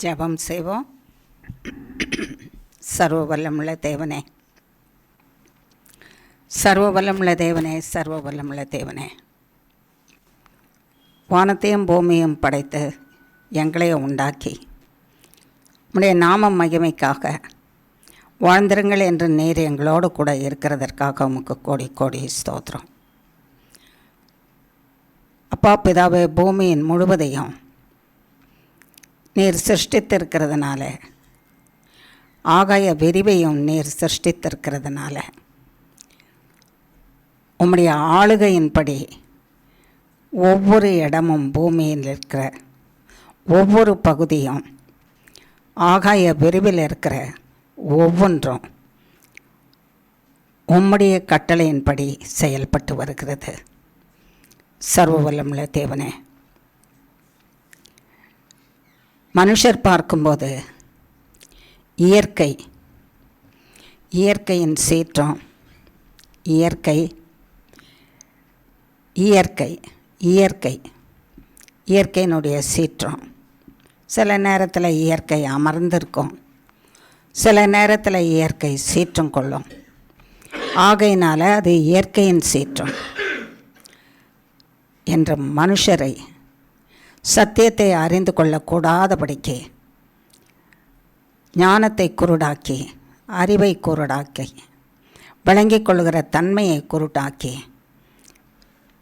ஜெபம் செய்வோம். சர்வ வல்லமுள்ள தேவனே, சர்வ வல்லமுள்ள தேவனே, சர்வ வல்லமுள்ள தேவனே, வானத்தையும் பூமியும் படைத்து எங்களையும் உண்டாக்கி உம்முடைய நாம மகிமைக்காக வாழ்ந்திருங்கள் என்று நீர் எங்களோடு கூட இருக்கிறதற்காக உமக்கு கோடி கோடி ஸ்தோத்திரம். அப்பா பிதாவே, பூமியின் முழுவதையும் நீர் சிருஷ்டித்திருக்கிறதுனால, ஆகாய விரிவையும் நீர் சிருஷ்டித்திருக்கிறதுனால, உம்முடைய ஆளுகையின்படி ஒவ்வொரு இடமும் பூமியில் இருக்கிற ஒவ்வொரு பகுதியும் ஆகாய விரிவில் இருக்கிற ஒவ்வொன்றும் உம்முடைய கட்டளையின்படி செயல்பட்டு வருகிறது. சர்வ வல்லமுள்ள தேவனே, மனுஷர் பார்க்கும்போது இயற்கையின் சீற்றம், இயற்கையினுடைய சீற்றம், சில நேரத்தில் இயற்கை அமர்ந்திருக்கும், சில நேரத்தில் இயற்கை சீற்றம் கொள்ளும். ஆகையினால் அது இயற்கையின் சீற்றம் என்ற மனுஷரை சத்தியத்தை அறிந்து கொள்ளக்கூடாதபடிக்கு ஞானத்தை குருடாக்கி, அறிவை குருடாக்கி, விளங்கிக் கொள்கிற தன்மையை குருடாக்கி,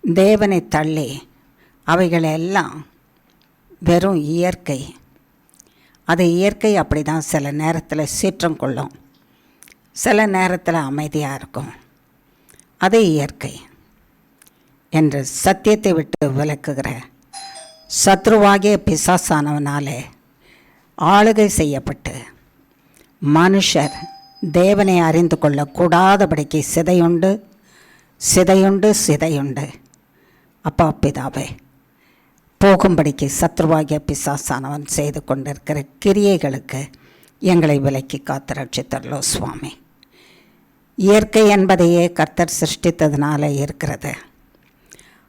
தேவனை தள்ளி அவைகளெல்லாம் வெறும் இயற்கை. அது இயற்கை அப்படி தான் சில நேரத்தில் சீற்றம் கொள்ளும், சில நேரத்தில் அமைதியாக இருக்கும். அது இயற்கை என்று சத்தியத்தை விட்டு விலக்குகிற சத்ருவாகிய பிசாசானவனாலே ஆளுகை செய்யப்பட்டு மனுஷர் தேவனை அறிந்து கொள்ளக்கூடாதபடிக்கு சிதையுண்டு அப்பா பிதாவே, போகும்படிக்கு சத்ருவாகிய பிசாசானவன் செய்து கொண்டிருக்கிற கிரியைகளுக்கு எங்களை விலக்கி காத்து ரட்சித்தரலோ சுவாமி. இயற்கை என்பதையே கர்த்தர் சிருஷ்டித்ததுனால இருக்கிறது.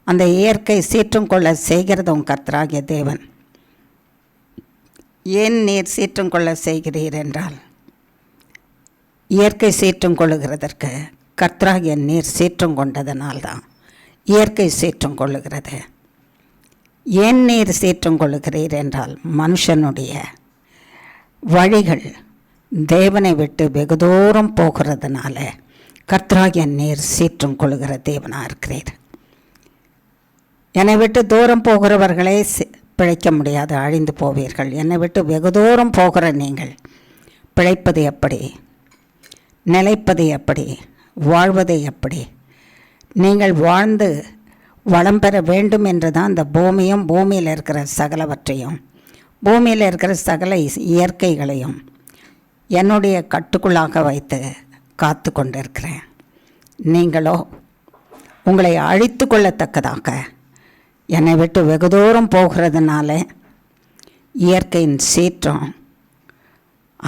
அந்த இயற்கை சீற்றம் கொள்ள செய்கிறதும் கர்த்தராகிய தேவன். ஏன் நீர் சீற்றம் கொள்ள செய்கிறீர் என்றால், இயற்கை சீற்றம் கொள்ளுகிறதற்கு கர்த்தராகிய நீர் சீற்றம் கொண்டதனால்தான் இயற்கை சீற்றம் கொள்ளுகிறது. ஏன் நீர் சீற்றம் கொள்ளுகிறீர் என்றால், மனுஷனுடைய வழிகள் தேவனை விட்டு வெகு தூரம் போகிறதுனால கர்த்தராகிய நீர் சீற்றம் கொள்ளுகிற தேவனாக இருக்கிறீர். என்னை விட்டு தூரம் போகிறவர்களே பிழைக்க முடியாது, அழிந்து போவீர்கள். என்னை விட்டு வெகு தூரம் போகிற நீங்கள் பிழைப்பது எப்படி, நிலைப்பது எப்படி, வாழ்வது எப்படி? நீங்கள் வாழ்ந்து வளம் பெற வேண்டும் என்று தான் இந்த பூமியும் பூமியில் இருக்கிற சகலவற்றையும், பூமியில் இருக்கிற சகல இயற்கைகளையும் என்னுடைய கட்டுக்குள்ளாக வைத்து காத்து கொண்டிருக்கிறேன். நீங்களோ உங்களை அழித்து கொள்ளத்தக்கதாக என்னை விட்டு வெகு தூரம் போகிறதுனால இயற்கையின் சீற்றம்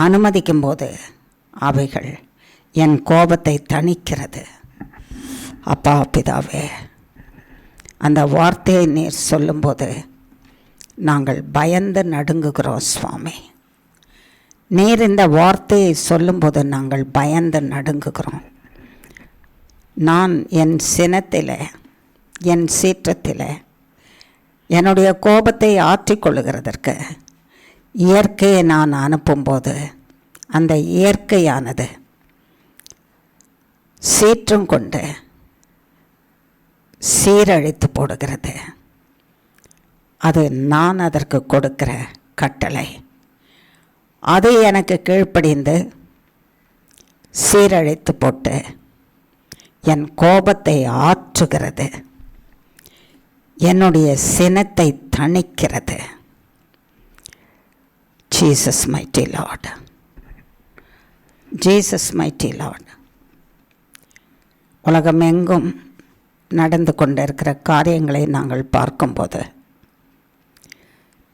அனுமதிக்கும்போது அவைகள் என் கோபத்தை தணிக்கிறது. அப்பா பிதாவே, அந்த வார்த்தையை நீர் சொல்லும்போது நாங்கள் பயந்து நடுங்குகிறோம் சுவாமி. நீர் இந்த வார்த்தையை சொல்லும்போது நாங்கள் பயந்து நடுங்குகிறோம். நான் என் சினத்தில், என் சீற்றத்தில் என்னுடைய கோபத்தை ஆற்றிக்கொள்ளுகிறதற்கு இயற்கையை நான் அனுப்பும்போது அந்த இயற்கையானது சீற்றம் கொண்டு சீரழித்து போடுகிறது. அது நான் அதற்கு கொடுக்கிற கட்டளை. அது எனக்கு கீழ்ப்படிந்து சீரழித்து போட்டு என் கோபத்தை ஆற்றுகிறது, என்னுடைய சினத்தை தணிக்கிறது. Jesus mighty Lord, Jesus mighty Lord. உலகமெங்கும் நடந்து கொண்டிருக்கிற காரியங்களை நாங்கள் பார்க்கும்போது,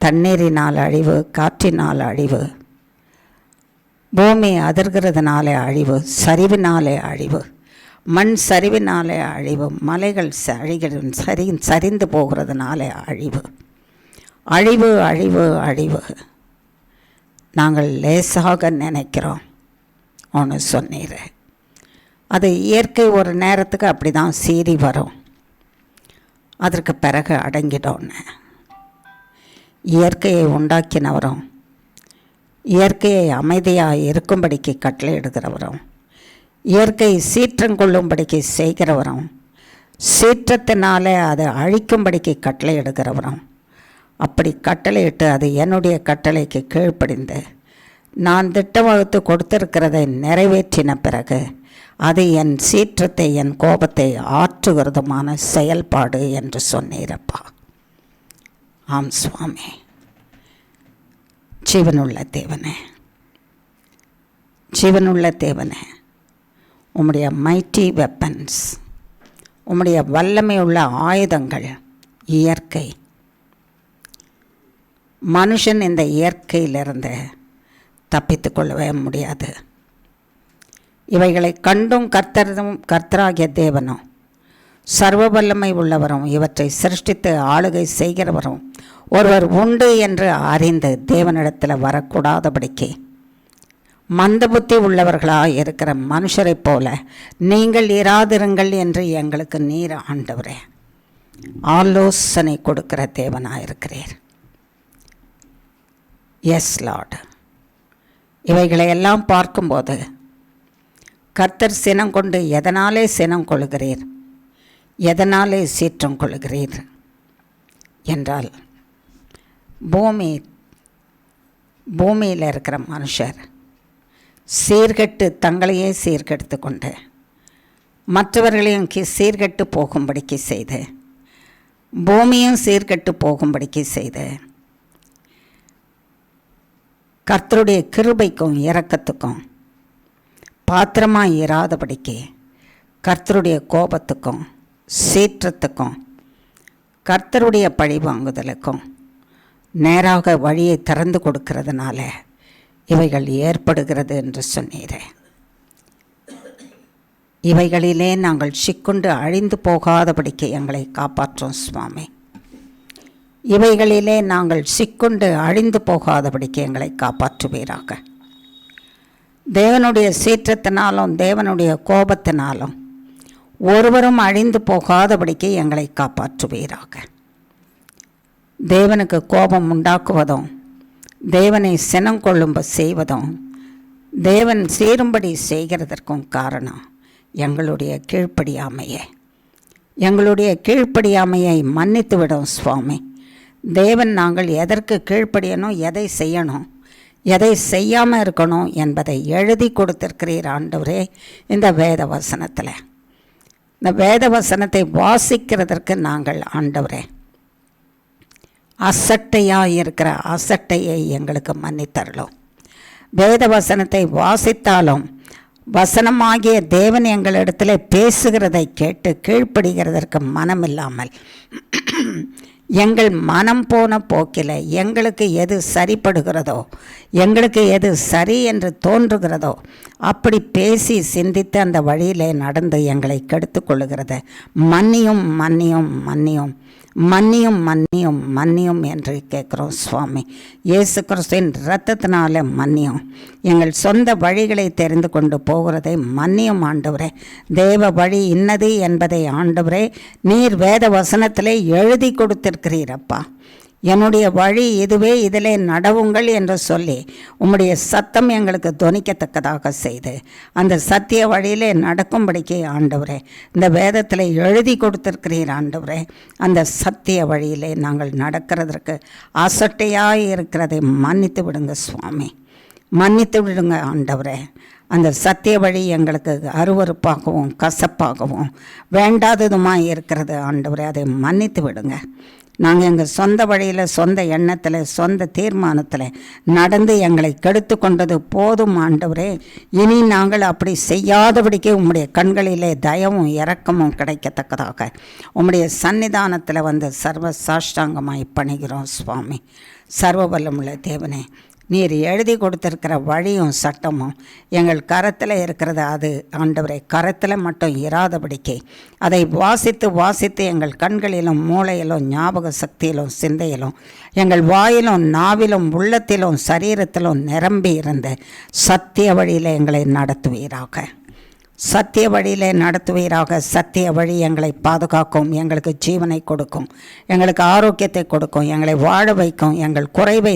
தண்ணீரினால் அழிவு, காற்றினால் அழிவு, பூமி அதிர்கிறதுனால அழிவு, சரிவினாலே அழிவு, மண் சரிவினாலே அழிவு, மலைகள் சரிந்து போகிறதுனால அழிவு, அழிவு, அழிவு, அழிவு. நாங்கள் லேசாக நினைக்கிறோம் ஒன்று சொன்னீர். அது இயற்கை ஒரு நேரத்துக்கு அப்படி தான் சீறி வரும், அதற்கு பிறகு அடங்கிட்டோன்னு. இயற்கையை உண்டாக்கினவரும் இயற்கையை அமைதியாக இருக்கும்படிக்கு கட்டளையிடுகிறவரும் இயற்கை சீற்றங்கொள்ளும்படிக்கு செய்கிறவரும் சீற்றத்தினாலே அதை அழிக்கும்படிக்கு கட்டளையிடுகிறவரும் அப்படி கட்டளையிட்டு அது என்னுடைய கட்டளைக்கு கீழ்ப்படிந்து நான் திட்டம் வகுத்து கொடுத்திருக்கிறதை நிறைவேற்றின பிறகு அது என் சீற்றத்தை என் கோபத்தை ஆற்றுகிறதுமான செயல்பாடு என்று சொன்னீரப்பா. ஆம் சுவாமி. ஜீவனுள்ள தேவனே, ஜீவனுள்ள தேவனே, உம்முடைய மைட்டி வெப்பன்ஸ், உம்முடைய வல்லமையுள்ள ஆயுதங்கள் இயற்கை. மனுஷன் இந்த இயற்கையிலிருந்து தப்பித்து கொள்ளவே முடியாது. இவைகளை கண்டும் கர்த்தராகிய தேவனும் சர்வ வல்லமை உள்ளவரும் இவற்றை சிருஷ்டித்து ஆளுகை செய்கிறவரும் ஒருவர் உண்டு என்று அறிந்து தேவனிடத்தில் வரக்கூடாதபடிக்கு மந்த புத்தி உள்ளவர்களாக இருக்கிற மனுஷரைப் போல நீங்கள் இராதிருங்கள் என்று எங்களுக்கு நீர் ஆண்டவரே ஆலோசனை கொடுக்கிற தேவனாயிருக்கிறீர். S Lord. இவைகளை எல்லாம் பார்க்கும்போது கர்த்தர் சினம் கொண்டு எதனாலே சினம் கொள்கிறீர், எதனாலே சீற்றம் கொள்கிறீர் என்றால் பூமியில் இருக்கிற மனுஷர் சீர்கெட்டு தங்களையே சீர்கெடுத்து கொண்டு மற்றவர்களையும் சீர்கெட்டு போகும்படிக்கு செய்து பூமியும் சீர்கெட்டு போகும்படிக்கு செய்து கர்த்தருடைய கிருபைக்கும் இரக்கத்துக்கும் பாத்திரமாக இராதபடிக்கு கர்த்தருடைய கோபத்துக்கும் சீற்றத்துக்கும் கர்த்தருடைய பழி வாங்குதலுக்கும் நேராக வழியை திறந்து கொடுக்கிறதுனால இவைகள் ஏற்படுகிறது என்று சொன்னீரே. இவைகளிலே நாங்கள் சிக்குண்டு அழிந்து போகாதபடிக்கு எங்களை காப்பாற்றும் சுவாமி. இவைகளிலே நாங்கள் சிக்குண்டு அழிந்து போகாதபடிக்கு எங்களை காப்பாற்றுவீராக. தேவனுடைய சீற்றத்தினாலும் தேவனுடைய கோபத்தினாலும் ஒருவரும் அழிந்து போகாதபடிக்கு எங்களை காப்பாற்றுவீராக. தேவனுக்கு கோபம் உண்டாக்குவதும் தேவனை சினம் கொள்ளும்ப செய்வதும் தேவன் சீரும்படி செய்கிறதற்கும் காரணம் எங்களுடைய கீழ்ப்படியாமையே. எங்களுடைய கீழ்ப்படியாமையை மன்னித்து விடும் சுவாமி. தேவன் நாங்கள் எதற்கு கீழ்ப்படியணும், எதை செய்யணும், எதை செய்யாமல் இருக்கணும் என்பதை எழுதி கொடுத்திருக்கிறீர் ஆண்டவரே. இந்த வேத வசனத்தில் இந்த வேத வசனத்தை வாசிக்கிறதற்கு நாங்கள் ஆண்டவரே அசட்டையாக இருக்கிற அசட்டையை எங்களுக்கு மன்னித்தரலும். வேத வசனத்தை வாசித்தாலும் வசனமாகிய தேவன் எங்களிடத்தில் பேசுகிறதை கேட்டு கீழ்ப்படுகிறதற்கு மனமில்லாமல் எங்கள் மனம் போன போக்கில் எங்களுக்கு எது சரிப்படுகிறதோ, எங்களுக்கு எது சரி என்று தோன்றுகிறதோ அப்படி பேசி சிந்தித்து அந்த வழியிலே நடந்து எங்களை கெடுத்து கொள்ளுகிறத மன்னியும் மன்னியும் மன்னியும் மன்னியும் மன்னியும் மன்னியும் என்று கேட்குறோம் சுவாமி. இயேசு கிறிஸ்துவின் இரத்தத்தினால மன்னியும். எங்கள் சொந்த வழிகளை தெரிந்து கொண்டு போகிறதை மன்னியும் ஆண்டவரே. தேவ வழி இன்னது என்பதை ஆண்டவரே நீர் வேத வசனத்திலே எழுதி கொடுத்திருக்கிறீரப்பா. என்னுடைய வழி இதுவே, இதிலே நடவுங்கள் என்று சொல்லி உம்முடைய சத்தம் எங்களுக்கு துணிக்கத்தக்கதாக செய்து அந்த சத்திய வழியிலே நடக்கும்படிக்கு ஆண்டவரே இந்த வேதத்தில் எழுதி கொடுத்திருக்கிறீர் ஆண்டவரே. அந்த சத்திய வழியிலே நாங்கள் நடக்கிறதற்கு அசட்டையாக இருக்கிறதை மன்னித்து விடுங்க சுவாமி, மன்னித்து விடுங்க ஆண்டவரே. அந்த சத்திய வழி எங்களுக்கு அருவருப்பாகவும் கசப்பாகவும் வேண்டாததுமாக இருக்கிறது ஆண்டவரே, அதை மன்னித்து விடுங்க. நாங்கள் எங்கள் சொந்த வழியில் சொந்த எண்ணத்தில் சொந்த தீர்மானத்தில் நடந்து எங்களை கெடுத்து கொண்டது போதும் ஆண்டவரே. இனி நாங்கள் அப்படி செய்யாதபடிக்கு உம்முடைய கண்களிலே தயவும் இரக்கமும் கிடைக்கத்தக்கதாக உம்முடைய சன்னிதானத்தில் வந்து சர்வ சாஷ்டாங்கமாய் பணிகிறோம் சுவாமி. சர்வ வல்லமுள்ள தேவனே, நீர் எழுதி கொடுத்துருக்கிற வழியும் சட்டமும் எங்கள் கரத்தில் இருக்கிறது. அது ஆண்டவரை கரத்தில் மட்டும் இராதபடிக்கு அதை வாசித்து வாசித்து எங்கள் கண்களிலும் மூளையிலும் ஞாபக சக்தியிலும் சிந்தையிலும் எங்கள் வாயிலும் நாவிலும் உள்ளத்திலும் சரீரத்திலும் நிரம்பி இருந்த சத்திய வழியில் எங்களை நடத்துவீராக. சத்திய வழியிலே நடத்துவீராக. சத்திய வழி எங்களை பாதுகாக்கும், எங்களுக்கு ஜீவனை கொடுக்கும், எங்களுக்கு ஆரோக்கியத்தை கொடுக்கும், எங்களை வாழ வைக்கும், எங்கள் குறைவை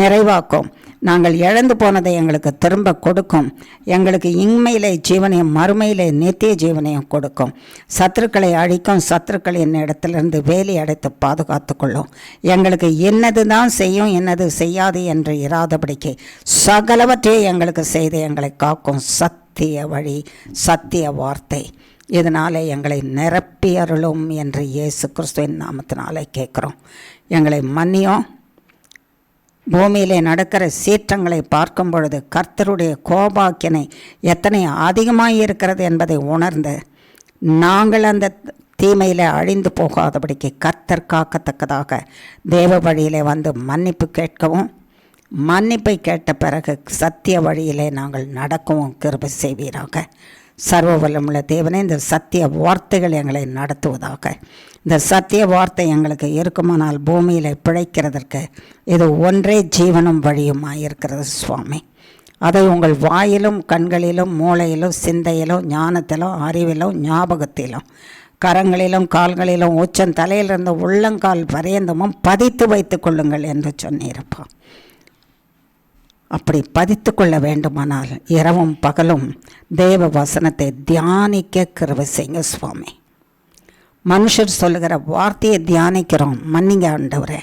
நிறைவாக்கும், நாங்கள் இழந்து போனதை எங்களுக்கு திரும்ப கொடுக்கும், எங்களுக்கு இன்மையிலே ஜீவனையும் மறுமையிலே நித்திய ஜீவனையும் கொடுக்கும், சத்துருக்களை அழிக்கும், சத்துருக்களின் இடத்திலிருந்து வேலி அடைத்து பாதுகாத்து கொள்ளும், எங்களுக்கு என்னது தான் செய்யும் என்னது செய்யாது என்று இராதபடிக்கு சகலவற்றையும் எங்களுக்கு செய்து எங்களை காக்கும் சத்திய வழி, சத்திய வார்த்தை. இதனால் எங்களை நிரப்பி அருளும் என்று இயேசு கிறிஸ்துவின் நாமத்தினாலே கேட்குறோம். எங்களை மன்னியும். பூமியிலே நடக்கிற சீற்றங்களை பார்க்கும் பொழுது கர்த்தருடைய கோபாக்கினை எத்தனை அதிகமாக இருக்கிறது என்பதை உணர்ந்து நாங்கள் அந்த தீமையில் அழிந்து போகாதபடிக்கு கர்த்தர் காக்கத்தக்கதாக தேவ வழியிலே வந்து மன்னிப்பு கேட்கவும், மன்னிப்பை கேட்ட பிறகு சத்திய வழியிலே நாங்கள் நடக்கவும் கிருபை செய்வீராக. சர்வ வல்லமுள்ள தேவனே, இந்த சத்திய வார்த்தைகள் எங்களை நடத்துவதாக. இந்த சத்திய வார்த்தை எங்களுக்கு இருக்குமானால் பூமியில் பிழைக்கிறதற்கு இது ஒன்றே ஜீவனும் வழியுமாய் இருக்கிறது சுவாமி. அதை உங்கள் வாயிலும் கண்களிலும் மூளையிலும் சிந்தையிலும் ஞானத்திலும் அறிவிலும் ஞாபகத்திலும் கரங்களிலும் கால்களிலும் உச்சம் தலையிலிருந்து உள்ளங்கால் பரியந்தமும் பதித்து வைத்து கொள்ளுங்கள் என்று சொன்னீரப்பா. அப்படி பதித்து கொள்ள வேண்டுமானால் இரவும் பகலும் தேவ வசனத்தை தியானிக்க கிருபை செய்யுங்க சுவாமி. மனுஷர் சொல்லுகிற வார்த்தையை தியானிக்கிறோம், மன்னிங்க ஆண்டவரே.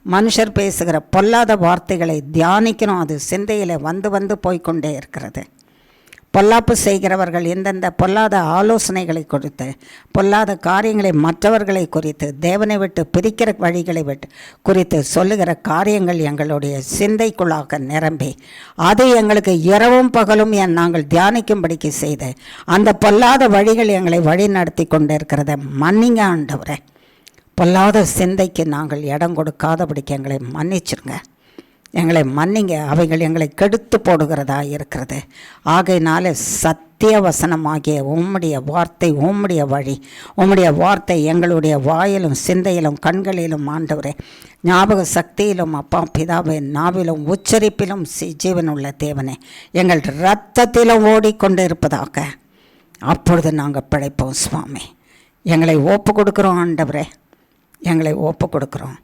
மனுஷர் பேசுகிற பொல்லாத வார்த்தைகளை தியானிக்கிறோம், அது சிந்தையில் வந்து வந்து போய்கொண்டே இருக்கிறது. பொல்லாப்பு செய்கிறவர்கள் எந்தெந்த பொல்லாத ஆலோசனைகளை குறித்து, பொல்லாத காரியங்களை மற்றவர்களை குறித்து, தேவனை விட்டு பிரிக்கிற வழிகளை குறித்து சொல்லுகிற காரியங்கள் எங்களுடைய சிந்தைக்குள்ளாக நிரம்பி அது எங்களுக்கு இரவும் பகலும் நாங்கள் தியானிக்கும்படிக்கு செய்து அந்த பொல்லாத வழிகள் எங்களை வழி நடத்தி கொண்டு இருக்கிறத மன்னிங்க ஆண்டவரே. பொல்லாத சிந்தைக்கு நாங்கள் இடம் கொடுக்காதபடிக்கு எங்களை மன்னிச்சிருங்க, எங்களை மன்னிங்க. அவைகள் எங்களை கெடுத்து போடுகிறதா இருக்கிறது. ஆகையினால சத்திய வசனமாகிய உம்முடைய வார்த்தை, உம்முடைய வழி, உம்முடைய வார்த்தை எங்களுடைய வாயிலும் சிந்தையிலும் கண்களிலும் ஆண்டவரே, ஞாபக சக்தியிலும் அப்பா பிதாவே, நாவிலும் உச்சரிப்பிலும் ஜீவனுள்ள தேவனே, எங்கள் இரத்தத்திலும் ஓடிக்கொண்டு இருப்பதாக. அப்பொழுது நாங்கள் பிழைப்போம் சுவாமி. எங்களை ஒப்பு கொடுக்குறோம் ஆண்டவரே, எங்களை ஒப்பு கொடுக்குறோம்.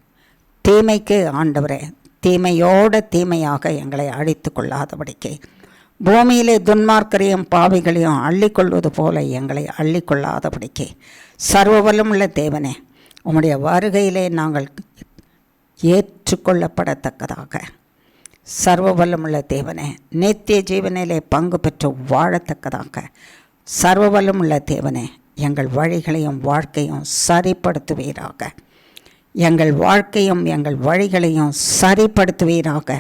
தீமைக்கு ஆண்டவரே, தீமையோடு தீமையாக எங்களை அழித்து கொள்ளாதபடிக்கு பூமியிலே துன்மார்க்கரையும் பாவிகளையும் அள்ளிக்கொள்வது போல எங்களை அள்ளிக்கொள்ளாதபடிக்கு சர்வ வல்லமுள்ள தேவனே, உம்முடைய வருகையிலே நாங்கள் ஏற்றுக்கொள்ளப்படத்தக்கதாக சர்வ வல்லமுள்ள தேவனே, நித்திய ஜீவனிலே பங்கு பெற்று வாழத்தக்கதாக சர்வ வல்லமுள்ள தேவனே, எங்கள் வழிகளையும் வாழ்க்கையும் சரிப்படுத்துவீராக. எங்கள் வாழ்க்கையும் எங்கள் வழிகளையும் சரிப்படுத்துவீராக,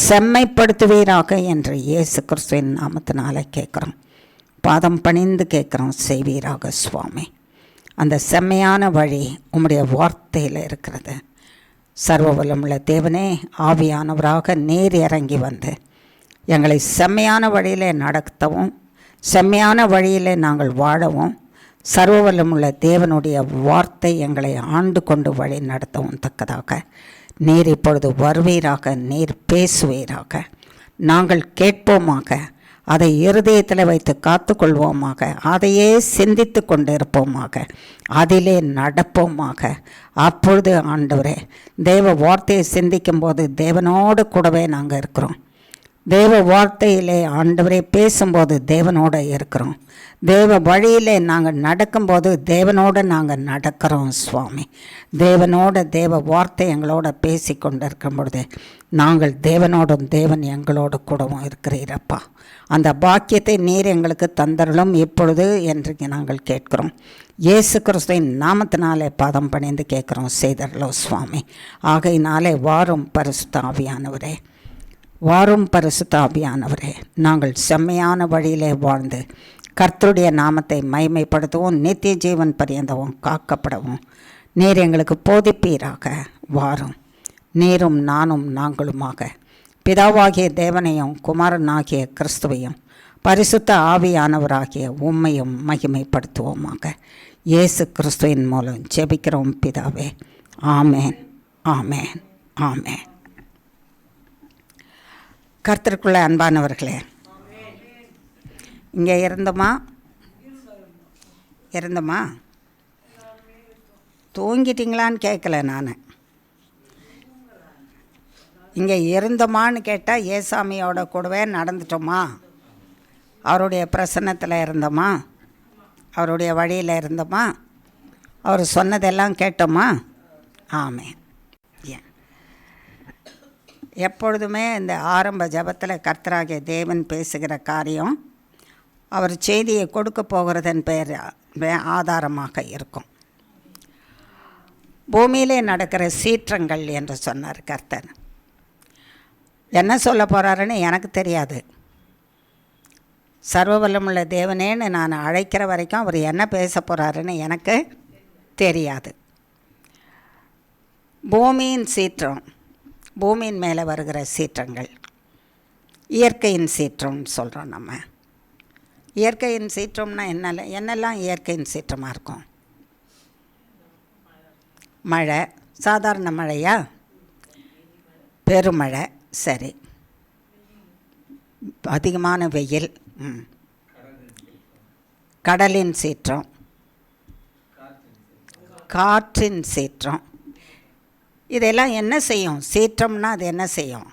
செம்மைப்படுத்துவீராக என்று இயேசு கிறிஸ்துவின் நாமத்தினால கேட்குறோம். பாதம் பணிந்து கேட்குறோம், செய்வீராக சுவாமி. அந்த செம்மையான வழி உம்முடைய வார்த்தையில் இருக்கிறது. சர்வ வல்லமுள்ள தேவனே, ஆவியானவராக நேர் இறங்கி வந்து எங்களை செம்மையான வழியிலே நடத்தவும், செம்மையான வழியிலே நாங்கள் வாழவும், சர்வவல்லமுள்ள தேவனுடைய வார்த்தை எங்களை ஆண்டு கொண்டு வழி நடத்தவும் தக்கதாக நீர் இப்பொழுது வருவீராக, நீர் பேசுவீராக. நாங்கள் கேட்போமாக, அதை இருதயத்தில் வைத்து காத்து கொள்வோமாக, அதையே சிந்தித்து கொண்டு இருப்போமாக, அதிலே நடப்போமாக. அப்பொழுது ஆண்டவரே, தேவ வார்த்தையை சிந்திக்கும் போது தேவனோடு கூடவே நாங்கள் இருக்கிறோம். தேவ வார்த்தையிலே ஆண்டவரே பேசும்போது தேவனோடு இருக்கிறோம். தேவ வழியிலே நாங்கள் நடக்கும்போது தேவனோடு நாங்கள் நடக்கிறோம் சுவாமி. தேவனோட தேவ வார்த்தை எங்களோட பேசி கொண்டு இருக்கும் பொழுது நாங்கள் தேவனோடும் தேவன் எங்களோடு கூடவும் இருக்கிறீரப்பா. அந்த பாக்கியத்தை நீர் எங்களுக்கு தந்தருளும் இப்பொழுது என்று நாங்கள் கேட்கிறோம். இயேசு கிறிஸ்துவின் நாமத்தினாலே பாதம் பணிந்து கேட்குறோம், செய்தரலோ சுவாமி. ஆகையினாலே வாரும் பரிசுத்த ஆவியானவரே, வாரும் பரிசுத்த ஆவியானவரே, நாங்கள் செம்மையான வழியிலே வாழ்ந்து கர்த்தருடைய நாமத்தை மகிமைப்படுத்தவும் நித்திய ஜீவன் பரியந்தவும் காக்கப்படவும் நீர் எங்களுக்கு போதிப்பீராக. வாரும், நீரும் நானும் நாங்களுமாக பிதாவாகிய தேவனையும் குமாரனாகிய கிறிஸ்துவையும் பரிசுத்த ஆவியானவராகிய உம்மையும் மகிமைப்படுத்துவோமாக. இயேசு கிறிஸ்துவின் மூலம் ஜெபிக்கிறோம் பிதாவே. ஆமேன், ஆமேன், ஆமேன். கர்த்தருக்குள்ள அன்பானவர்களே, இங்கே இருந்தோமா தூங்கிட்டீங்களான்னு கேட்கல. நான் இங்கே இருந்தோமான்னு கேட்டால் ஏசாமியோட கூடவே நடந்துட்டோமா, அவருடைய பிரசன்னத்தில் இருந்தோமா, அவருடைய வழியில் இருந்தோமா, அவர் சொன்னதெல்லாம் கேட்டோமா? ஆமென். எப்பொழுதுமே இந்த ஆரம்ப ஜபத்தில் கர்த்தராகிய தேவன் பேசுகிற காரியம் அவர் செய்தியை கொடுக்க போகிறதன் பேர் ஆதாரமாக இருக்கும். பூமியிலே நடக்கிற சீற்றங்கள் என்று சொன்னார் கர்த்தர். என்ன சொல்ல போகிறாருன்னு எனக்கு தெரியாது. சர்வவல்லமுள்ள தேவனேன்னு நான் அழைக்கிற வரைக்கும் அவர் என்ன பேச போகிறாருன்னு எனக்கு தெரியாது. பூமியின் சீற்றம், பூமியின் மேலே வருகிற சீற்றங்கள், இயற்கையின் சீற்றம்னு சொல்கிறோம். நம்ம இயற்கையின் சீற்றம்னா என்னெல்லாம் இயற்கையின் சீற்றமாக இருக்கும்? மழை, சாதாரண மழையா? பெருமழை, சரி. அதிகமான வெயில், கடலின் சீற்றம், காற்றின் சீற்றம். இதெல்லாம் என்ன செய்யும்? சீற்றம்னா அது என்ன செய்யும்?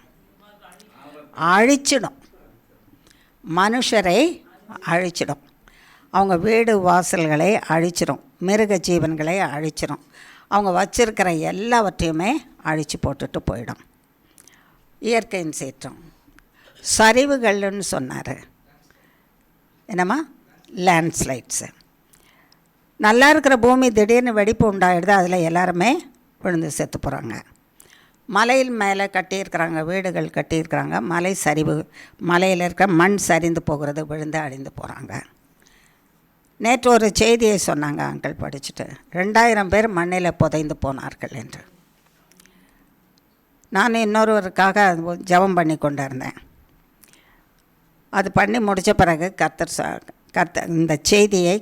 அழிச்சிடும். மனுஷரை அழிச்சிடும். அவங்க வீடு வாசல்களை அழிச்சிடும். மிருக ஜீவன்களை அழிச்சிடும். அவங்க வச்சிருக்கிற எல்லாவற்றையுமே அழித்து போட்டுட்டு போயிடும். இயற்கையின் சீற்றம். சரிவுகள்னு சொன்னார். என்னம்மா? லேண்ட்ஸ்லைட்ஸு. நல்லா இருக்கிற பூமி திடீர்னு வெடிப்பு உண்டாகிடுது, அதில் எல்லாருமே விழுந்து செத்து போகிறாங்க. மலையில் மேலே கட்டியிருக்கிறாங்க, வீடுகள் கட்டியிருக்கிறாங்க, மலை சரிவு, மலையில் இருக்கிற மண் சரிந்து போகிறது, விழுந்து அழிந்து போகிறாங்க. நேற்று ஒரு செய்தியை சொன்னாங்க அங்கிள் படிச்சுட்டு, 2000 பேர் மண்ணில் புதைந்து போனார்கள் என்று. நான் இன்னொருவருக்காக ஜெபம் பண்ணி கொண்டு இருந்தேன். அது பண்ணி முடித்த பிறகு கர்த்தர் இந்த செய்தியை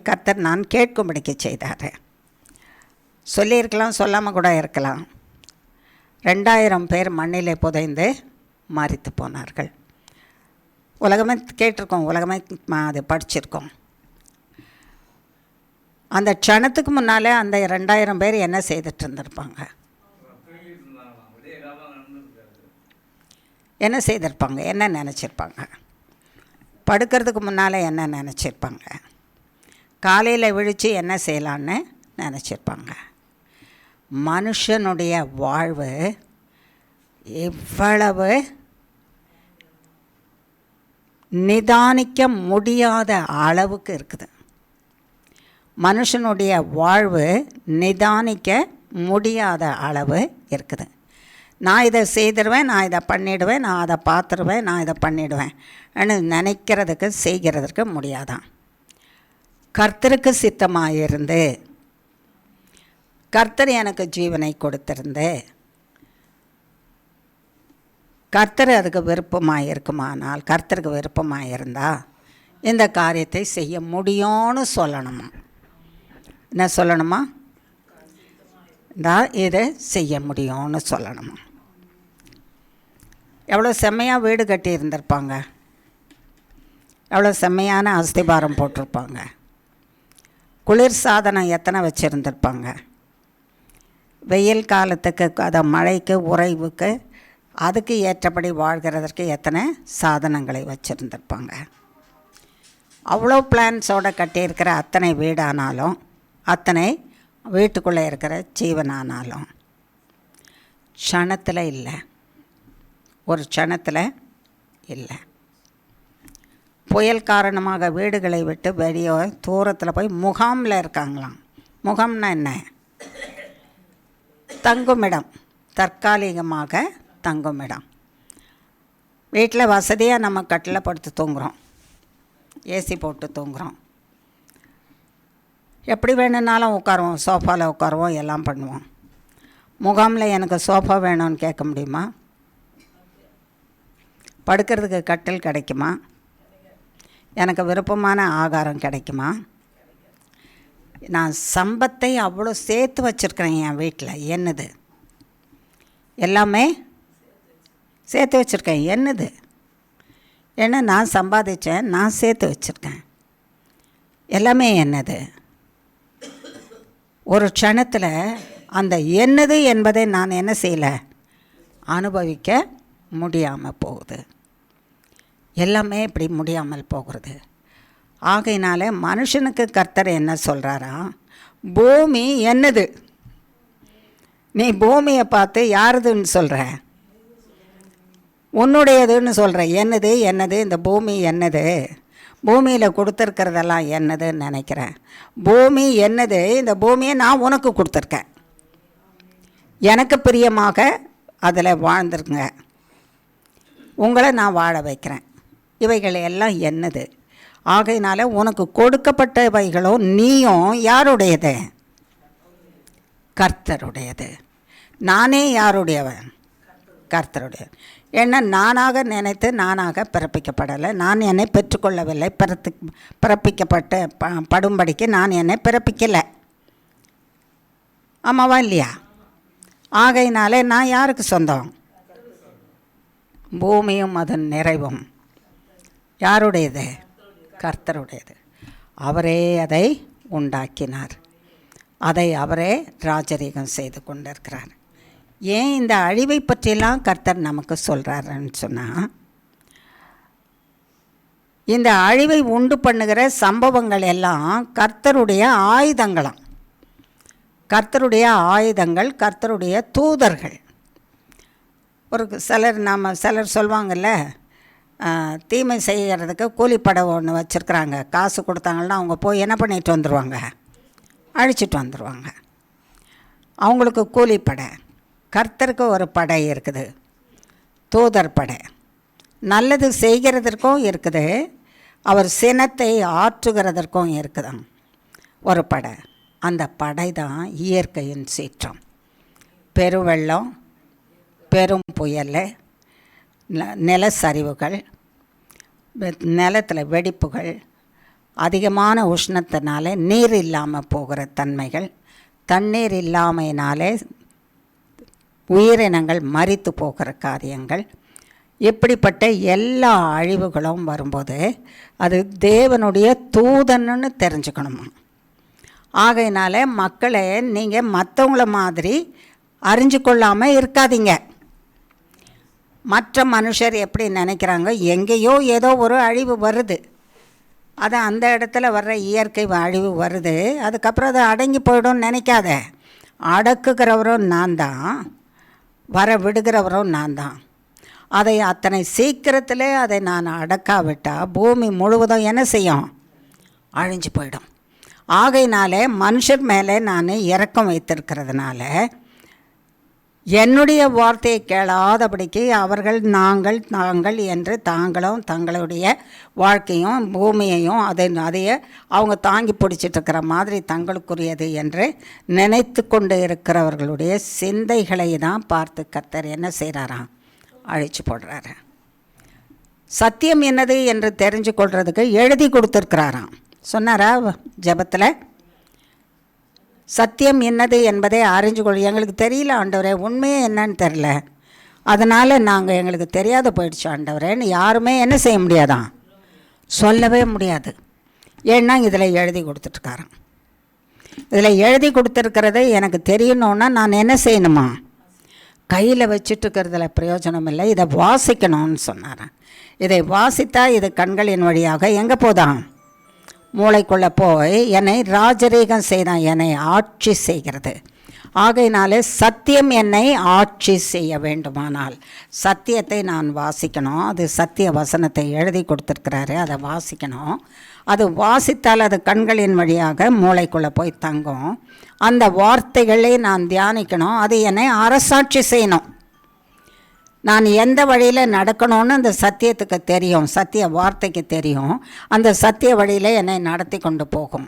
நான் கேட்கும்படிக்க செய்தார். சொல்லியிருக்கலாம், சொல்லாமல் கூட இருக்கலாம். 2000 பேர் மண்ணிலே புதைந்து மரித்து போனார்கள். உலகமே கேட்டிருக்கோம், உலகமே அது படிச்சிருக்கோம். அந்த க்ஷணத்துக்கு முன்னாலே அந்த 2000 பேர் என்ன செய்துட்டு இருந்திருப்பாங்க? என்ன செய்திருப்பாங்க? என்ன நினச்சிருப்பாங்க? படுக்கிறதுக்கு முன்னால் என்ன நினச்சிருப்பாங்க? காலையில் விழித்து என்ன செய்யலான்னு நினச்சிருப்பாங்க? மனுஷனுடைய வாழ்வு எவ்வளவு நிதானிக்க முடியாத அளவுக்கு இருக்குது. மனுஷனுடைய வாழ்வு நிதானிக்க முடியாத அளவு இருக்குது. நான் இதை செய்திடுவேன், நான் இதை பண்ணிவிடுவேன், நான் அதை பார்த்துருவேன், நான் இதை பண்ணிவிடுவேன் நினைக்கிறதுக்கு செய்கிறதுக்கு முடியாதான். கர்த்தருக்கு சித்தமாக இருந்து, கர்த்தர் எனக்கு ஜீவனை கொடுத்திருந்து, கர்த்தர் அதுக்கு விருப்பமாக இருக்குமானால், கர்த்தருக்கு விருப்பமாக இருந்தால் இந்த காரியத்தை செய்ய முடியும்னு சொல்லணுமா? என்ன சொல்லணுமா? இதை செய்ய முடியும்னு சொல்லணுமா? எவ்வளோ செம்மையாக வீடு கட்டி இருந்திருப்பாங்க, எவ்வளோ செம்மையான அஸ்திபாரம் போட்டிருப்பாங்க, குளிர் சாதனம் எத்தனை வச்சுருந்துருப்பாங்க, வெயில் காலத்துக்கு, அதை மழைக்கு, உறைவுக்கு, அதுக்கு ஏற்றபடி வாழ்கிறதற்கு எத்தனை சாதனங்களை வச்சுருந்துருப்பாங்க. அவ்வளோ பிளான்ஸோடு கட்டியிருக்கிற அத்தனை வீடானாலும், அத்தனை வீட்டுக்குள்ளே இருக்கிற ஜீவனானாலும் க்ஷணத்தில் இல்லை, ஒரு க்ஷணத்தில் இல்லை. புயல் காரணமாக வீடுகளை விட்டு வெளியே தூரத்தில் போய் முகாமில் இருக்காங்களாம். முகாம்னா என்ன? தங்குமிடம், தற்காலிகமாக தங்குமிடம். வீட்டில் வசதியாக நம்ம கட்டில் படுத்து தூங்குகிறோம், ஏசி போட்டு தூங்குகிறோம், எப்படி வேணும்னாலும் உட்காருவோம், சோஃபாவில் உட்காருவோம், எல்லாம் பண்ணுவோம். முகாமில் எனக்கு சோஃபா வேணும்னு கேட்க முடியுமா? படுக்கிறதுக்கு கட்டில் கிடைக்குமா? எனக்கு விருப்பமான ஆகாரம் கிடைக்குமா? நான் சம்பத்தை அவ்வளோ சேர்த்து வச்சுருக்கிறேன் என் வீட்டில். என்னது? எல்லாமே சேர்த்து வச்சுருக்கேன். என்னது? ஏன்னா நான் சம்பாதிச்சேன், நான் சேர்த்து வச்சுருக்கேன். எல்லாமே என்னது? ஒரு க்ஷணத்தில் அந்த என்னது என்பதை நான் என்ன செய்யலை, அனுபவிக்க முடியாமல் போகுது. எல்லாமே இப்படி முடியாமல் போகிறது. ஆகையினால மனுஷனுக்கு கர்த்தர் என்ன சொல்கிறாரா, பூமி என்னது? நீ பூமியை பார்த்து யாருதுன்னு சொல்கிற? உன்னுடையதுன்னு சொல்கிற. என்னது என்னது இந்த பூமி என்னது? பூமியில் கொடுத்துருக்கிறதெல்லாம் என்னதுன்னு நினைக்கிறேன். பூமி என்னது? இந்த பூமியை நான் உனக்கு கொடுத்துருக்கேன். எனக்கு பிரியமாக அதில் வாழ்ந்துருங்க. உங்களை நான் வாழ வைக்கிறேன். இவைகள் எல்லாம் என்னது? ஆகையினால உனக்கு கொடுக்கப்பட்டவைகளும் நீயும் யாருடையது? கர்த்தருடையது. நானே யாருடையவன்? கர்த்தருடைய. ஏன்னா நானாக நினைத்து நானாக பிறப்பிக்கப்படலை. நான் என்னை பெற்றுக்கொள்ளவில்லை. பிறப்பிக்கப்பட்ட படும்படிக்கு நான் என்னை பிறப்பிக்கலை. ஆமாவா இல்லையா? ஆகையினாலே நான் யாருக்கு சொந்தம்? பூமியும் அதன் நிறைவும் யாருடையது? கர்த்தருடையது. அவரே அதை உண்டாக்கினார். அதை அவரே ராஜரீகம் செய்து கொண்டிருக்கிறார். ஏன் இந்த அழிவை பற்றியெல்லாம் கர்த்தர் நமக்கு சொல்கிறாருன்னு சொன்னால், இந்த அழிவை உண்டு பண்ணுகிற சம்பவங்கள் எல்லாம் கர்த்தருடைய ஆயுதங்களாம். கர்த்தருடைய ஆயுதங்கள், கர்த்தருடைய தூதர்கள். ஒரு சிலர் சொல்லுவாங்கள்ல, தீமை செய்கிறதுக்கு கூலிப்படை ஒன்று வச்சுருக்குறாங்க. காசு கொடுத்தாங்கன்னா அவங்க போய் என்ன பண்ணிட்டு வந்துடுவாங்க? அழிச்சிட்டு வந்துடுவாங்க. அவங்களுக்கு கூலிப்படை. கர்த்தருக்கு ஒரு படை இருக்குது, தூதர் படை. நல்லது செய்கிறதற்கும் இருக்குது, அவர் சினத்தை ஆற்றுகிறதற்கும் இருக்குதான் ஒரு படை. அந்த படை தான் இயற்கையின் சீற்றம். பெருவெள்ளம், பெரும் புயல், நிலச்சரிவுகள், நிலத்தில் வெடிப்புகள், அதிகமான உஷ்ணத்தினாலே நீர் இல்லாமல் போகிற தன்மைகள், தண்ணீர் இல்லாமையினாலே உயிரினங்கள் மரித்து போகிற காரியங்கள், இப்படிப்பட்ட எல்லா அழிவுகளும் வரும்போது அது தேவனுடைய தூதன்னு தெரிஞ்சுக்கணுமா. ஆகையினால மக்களை நீங்கள் மற்றவங்கள மாதிரி அறிஞ்சு கொள்ளாமல் இருக்காதீங்க. மற்ற மனுஷர் எப்படி நினைக்கிறாங்க, எங்கேயோ ஏதோ ஒரு அழிவு வருது, அது அந்த இடத்துல வர்ற இயற்கை அழிவு வருது, அதுக்கப்புறம் அது அடங்கி போய்டும் நினைக்காத. அடக்குகிறவரும் நான் தான், வர விடுகிறவரும் நான் தான். அதை அத்தனை சீக்கிரத்தில் அதை நான் அடக்காவிட்டால் பூமி முழுவதும் என்ன செய்யும்? அழிஞ்சு போயிடும். ஆகையினாலே மனுஷர் மேலே நான் இரக்கம் வைத்திருக்கிறதுனால என்னுடைய வார்த்தையை கேளாதபடிக்கு அவர்கள் நாங்கள் என்று தாங்களும் தங்களுடைய வாழ்க்கையும் பூமியையும் அதையே அவங்க தாங்கி பிடிச்சிட்ருக்கிற மாதிரி தங்களுக்குரியது என்று நினைத்து கொண்டு இருக்கிறவர்களுடைய சிந்தைகளை தான் பார்த்து கர்த்தர் என்ன செய்கிறாராம்? அழிச்சு போடுறாரு. சத்தியம் என்னது என்று தெரிஞ்சு கொள்றதுக்கு எழுதி கொடுத்துருக்கிறாராம். சொன்னாரா ஜெபத்தில்? சத்தியம் என்னது என்பதை அறிஞ்சு கொள். எங்களுக்கு தெரியல ஆண்டவரே, உண்மையே என்னன்னு தெரில, அதனால் நாங்கள் எங்களுக்கு தெரியாத போயிடுச்சு ஆண்டவரேன்னு யாருமே என்ன செய்ய முடியாதான்? சொல்லவே முடியாது. ஏன்னா இதில் எழுதி கொடுத்துட்ருக்காராம். இதில் எழுதி கொடுத்துருக்கிறது எனக்கு தெரியணுன்னா நான் என்ன செய்யணுமா? கையில் வச்சுட்டுருக்கிறதுல பிரயோஜனம் இல்லை, இதை வாசிக்கணும்னு சொன்னாரன். இதை வாசித்தா இது கண்களின் வழியாக எங்கே போதான்? மூளைக்குள்ளே போய் என்னை ராஜரீகம் செய்தான், என்னை ஆட்சி செய்கிறது. ஆகையினாலே சத்தியம் என்னை ஆட்சி செய்ய வேண்டுமானால் சத்தியத்தை நான் வாசிக்கணும். அது சத்திய வசனத்தை எழுதி கொடுத்துருக்கிறாரு, அதை வாசிக்கணும். அது வாசித்தால் அது கண்களின் வழியாக மூளைக்குள்ளே போய் தங்கும். அந்த வார்த்தைகளை நான் தியானிக்கணும். அது என்னை அரசாட்சி செய்யணும். நான் எந்த வழியில் நடக்கணும்னு அந்த சத்தியத்துக்கு தெரியும், சத்திய வார்த்தைக்கு தெரியும். அந்த சத்திய வழியில் என்னை நடத்தி கொண்டு போகும்.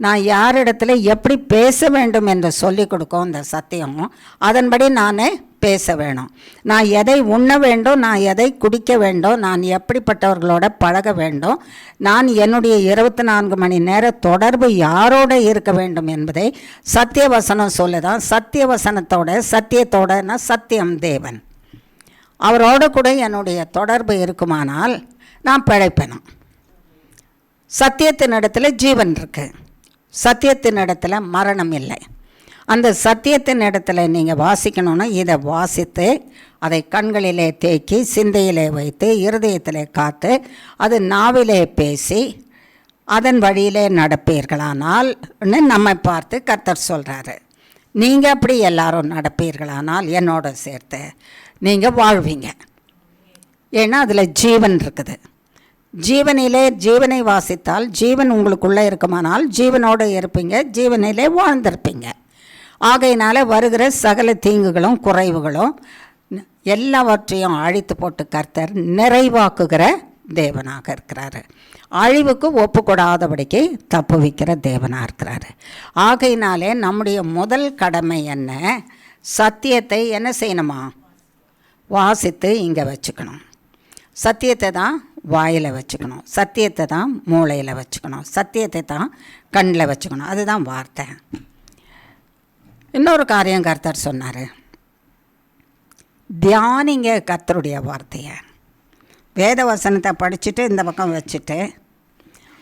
நான் யாரிடத்துல எப்படி பேச வேண்டும் என்று சொல்லிக் கொடுக்கும் இந்த சத்தியம். அதன்படி நான் பேச வேணும். நான் எதை உண்ண வேண்டும், நான் எதை குடிக்க வேண்டும், நான் எப்படிப்பட்டவர்களோட பழக வேண்டும், நான் என்னுடைய 24 மணி நேர தொடர்பு யாரோடு இருக்க வேண்டும் என்பதை சத்திய வசனம் சொல்லுதான். சத்திய வசனத்தோட சத்தியத்தோடனா சத்தியம் தேவன், அவரோட கூட என்னுடைய தொடர்பு இருக்குமானால் நான் பிழைப்பேனும். சத்தியத்தின் இடத்துல ஜீவன் இருக்கு, சத்தியத்தின் இடத்துல மரணம் இல்லை. அந்த சத்தியத்தின் இடத்துல நீங்கள் வாசிக்கணுன்னா இதை வாசித்து அதை கண்களிலே தேக்கி சிந்தையிலே வைத்து இருதயத்திலே காத்து அது நாவிலே பேசி அதன் வழியிலே நடப்பீர்களானால் நம்மை பார்த்து கர்த்தர் சொல்கிறாரு. நீங்கள் அப்படி எல்லாரும் நடப்பீர்களானால் என்னோட சேர்த்து நீங்கள் வாழ்வீங்க. ஏன்னா அதில் ஜீவன் இருக்குது. ஜீவனிலே ஜீவனை வாசித்தால் ஜீவன் உங்களுக்குள்ளே இருக்குமானால் ஜீவனோடு இருப்பீங்க, ஜீவனிலே வாழ்ந்திருப்பீங்க. ஆகையினால வருகிற சகல தீங்குகளும் குறைவுகளும் எல்லாவற்றையும் அழித்து போட்டு கர்த்தர் நிறைவாக்குகிற தேவனாக இருக்கிறாரு. அழிவுக்கு ஒப்பு கொடாதபடிக்கு தப்பு வைக்கிற தேவனாக இருக்கிறாரு. ஆகையினாலே நம்முடைய முதல் கடமை என்ன? சத்தியத்தை என்ன செய்யணுமா? வாசித்து இங்கே வச்சுக்கணும். சத்தியத்தை தான் வாயில் வச்சுக்கணும், சத்தியத்தை தான் மூளையில் வச்சுக்கணும், சத்தியத்தை தான் கண்ணில் வச்சுக்கணும். அதுதான் வார்த்தை. இன்னொரு காரியம் கர்த்தர் சொன்னார், தியானிங்க கர்த்தருடைய வார்த்தையை. வேத வசனத்தை படிச்சுட்டு இந்த பக்கம் வச்சுட்டு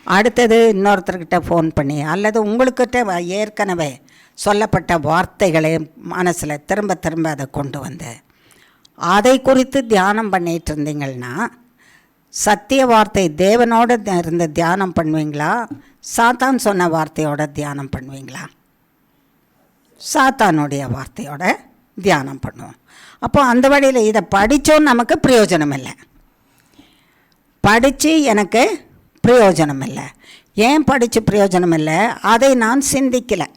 அடுத்தது இன்னொருத்தர்கிட்ட ஃபோன் பண்ணி அல்லது உங்களுக்கிட்ட ஏற்கனவே சொல்லப்பட்ட வார்த்தைகளை மனசில் திரும்ப திரும்ப அதை கொண்டு வந்து அதை குறித்து தியானம் பண்ணிகிட்டு இருந்தீங்கன்னா சத்திய வார்த்தை தேவனோட இருந்து தியானம் பண்ணுவீங்களா, சாத்தான் சொன்ன வார்த்தையோட தியானம் பண்ணுவீங்களா? சாத்தானுடைய வார்த்தையோட தியானம் பண்ணுவோம். அப்போ அந்த வழியில் இதை படித்தோம் நமக்கு பிரயோஜனம் இல்லை, படித்து எனக்கு பிரயோஜனம் இல்லை. ஏன் படித்து பிரயோஜனம் இல்லை? அதை நான் சிந்திக்கலை.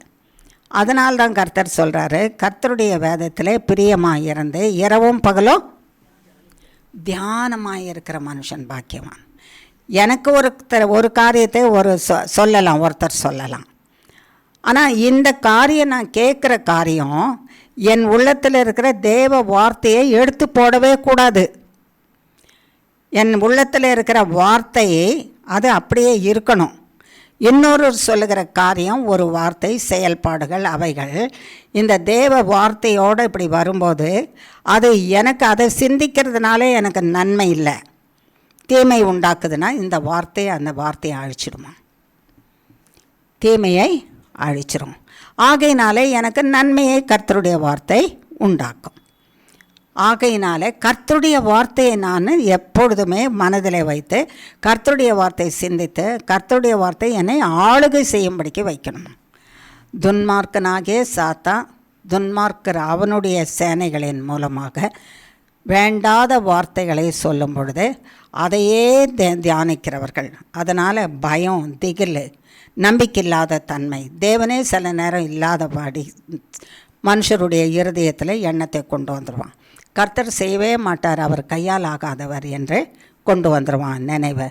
அதனால்தான் கர்த்தர் சொல்கிறாரு, கர்த்தருடைய வேதத்தில் பிரியமாக இருந்து இரவும் பகலும் தியானமாக இருக்கிற மனுஷன் பாக்கியவான். எனக்கு ஒரு காரியத்தை சொல்லலாம், ஒருத்தர் சொல்லலாம். ஆனால் இந்த காரியம் நான் கேட்குற காரியம் என் உள்ளத்தில் இருக்கிற தேவ வார்த்தையை எடுத்து போடவே கூடாது. என் உள்ளத்தில் இருக்கிற வார்த்தையை அது அப்படியே இருக்கணும். இன்னொரு சொல்லுகிற காரியம் ஒரு வார்த்தை செயல்பாடுகள் அவைகள் இந்த தேவ வார்த்தையோடு இப்படி வரும்போது அது எனக்கு அதை சிந்திக்கிறதுனால எனக்கு நன்மை இல்லை, தீமை உண்டாக்குதுன்னா இந்த வார்த்தையை அந்த வார்த்தையை அழிச்சிடுமா? தீமையை அழிச்சிடும். ஆகையினாலே எனக்கு நன்மையை கர்த்தருடைய வார்த்தை உண்டாக்கும். ஆகையினாலே கர்த்தருடைய வார்த்தையை நான் எப்பொழுதுமே மனதில் வைத்து கர்த்தருடைய வார்த்தையை சிந்தித்து கர்த்தருடைய வார்த்தை என்னை ஆளுகை செய்யும்படிக்கு வைக்கணும். துன்மார்க்கனாகிய சாத்தான் துன்மார்க்கர் அவனுடைய சேனைகளின் மூலமாக வேண்டாத வார்த்தைகளை சொல்லும் பொழுது அதையே தியானிக்கிறவர்கள், அதனால் பயம், திகில், நம்பிக்கையில்லாத தன்மை, தேவனே சில நேரம் இல்லாதபடி மனுஷருடைய இருதயத்தில் எண்ணத்தை கொண்டு வந்துடுவான். கர்த்தர் செய்யவே மாட்டார், அவர் கையால் ஆகாதவர் என்று கொண்டு வந்துடுவான் நினைவை.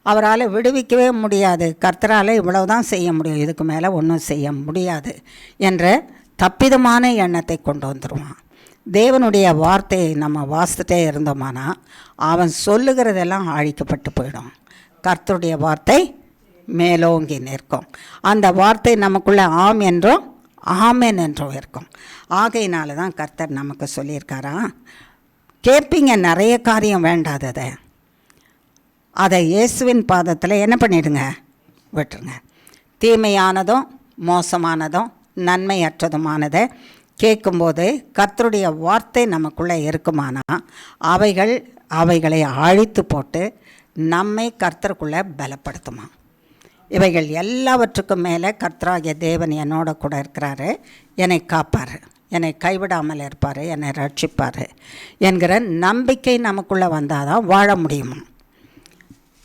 அவரால் விடுவிக்கவே முடியாது, கர்த்தரால் இவ்வளவுதான் செய்ய முடியும், இதுக்கு மேலே ஒன்றும் செய்ய முடியாது என்ற தப்பிதமான எண்ணத்தை கொண்டு வந்துடுவான். தேவனுடைய வார்த்தையை நம்ம வாசித்துட்டே இருந்தோமானா அவன் சொல்லுகிறதெல்லாம் அழிக்கப்பட்டு போயிடும். கர்த்தருடைய வார்த்தை மேலோங்கி நிற்கும். அந்த வார்த்தை நமக்குள்ளே ஆம் என்றும் ஆமென் என்றும் இருக்கும். ஆகையினால தான் கர்த்தர் நமக்கு சொல்லியிருக்காரா, கேட்பீங்க நிறைய காரியம் வேண்டாததை, அதை இயேசுவின் பாதத்தில் என்ன பண்ணிடுங்க, விட்டுருங்க. தீமையானதும் மோசமானதும் நன்மையற்றதுமானதை கேட்கும்போது கர்த்தருடைய வார்த்தை நமக்குள்ளே இருக்குமானா அவைகளை அழித்து போட்டு நம்மை கர்த்தருக்குள்ளே பலப்படுத்துமா. இவைகள் எல்லாவற்றுக்கும் மேலே கர்த்தராகிய தேவன் என்னோட கூட இருக்கிறாரு, என்னை காப்பார், என்னை கைவிடாமல் இருப்பார், என்னை ரட்சிப்பார் என்கிற நம்பிக்கை நமக்குள்ளே வந்தால் தான் வாழ முடியுமா.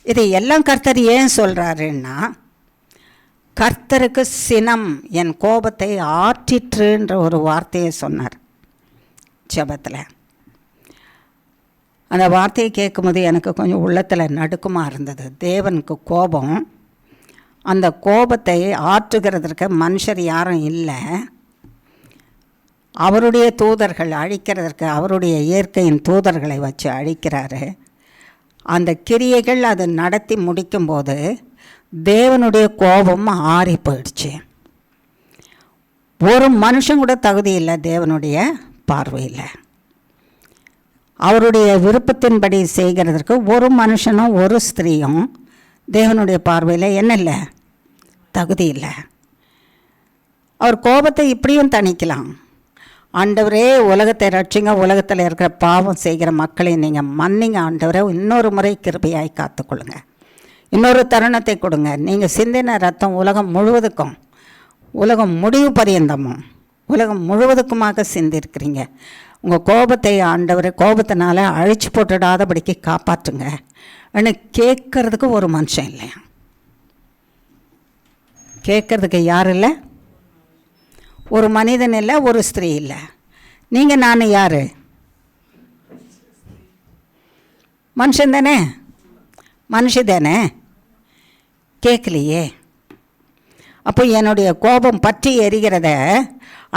இது எல்லாம் கர்த்தர் ஏன் சொல்கிறாருன்னா, கர்த்தருக்கு சினம் என் கோபத்தை ஆற்றிற்றுன்ற ஒரு வார்த்தையை சொன்னார் ஜெபத்தில். அந்த வார்த்தையை கேட்கும்போது எனக்கு கொஞ்சம் உள்ளத்தில் நடுக்கமாக இருந்தது. தேவனுக்கு கோபம், அந்த கோபத்தை ஆற்றுகிறதற்கு மனுஷர் யாரும் இல்லை. அவருடைய தூதர்கள் அழிக்கிறதற்கு அவருடைய இயற்கையின் தூதர்களை வச்சு அழிக்கிறாரு. அந்த கிரியைகள் அது நடத்தி முடிக்கும்போது தேவனுடைய கோபம் ஆறி போயிடுச்சு. ஒரு மனுஷன் கூட தகுதி இல்லை தேவனுடைய பார்வையில். அவருடைய விருப்பத்தின்படி செய்கிறதற்கு ஒரு மனுஷனும் ஒரு ஸ்திரீயும் தேவனுடைய பார்வையில் என்ன இல்லை, தகுதி இல்லை. அவர் கோபத்தை இப்படியும் தணிக்கலாம். ஆண்டவரே உலகத்தை ரட்சிங்க, உலகத்தில் இருக்கிற பாவம் செய்கிற மக்களை நீங்கள் மன்னிங்க ஆண்டவரே, இன்னொரு முறை கிருபையாய் காத்துக்கொள்ளுங்க, இன்னொரு தருணத்தை கொடுங்க. நீங்கள் சிந்தின ரத்தம் உலகம் முழுவதுக்கும், உலகம் முடிவு பரியந்தமும் உலகம் முழுவதுக்குமாக சிந்திருக்கிறீங்க. உங்கள் கோபத்தை ஆண்டவரை கோபத்தினால அழிச்சு போட்டுடாதபடிக்கு காப்பாற்றுங்க ன்னு கேட்கறதுக்கு ஒரு மனுஷன் இல்லையா? கேட்கறதுக்கு யார் இல்லை? ஒரு மனிதன் இல்லை, ஒரு ஸ்திரீ இல்லை. நீங்கள் நான் யார்? மனுஷன் தானே, மனுஷி தானே. கேட்கலையே. அப்போ என்னுடைய கோபம் பற்றி எரிகிறத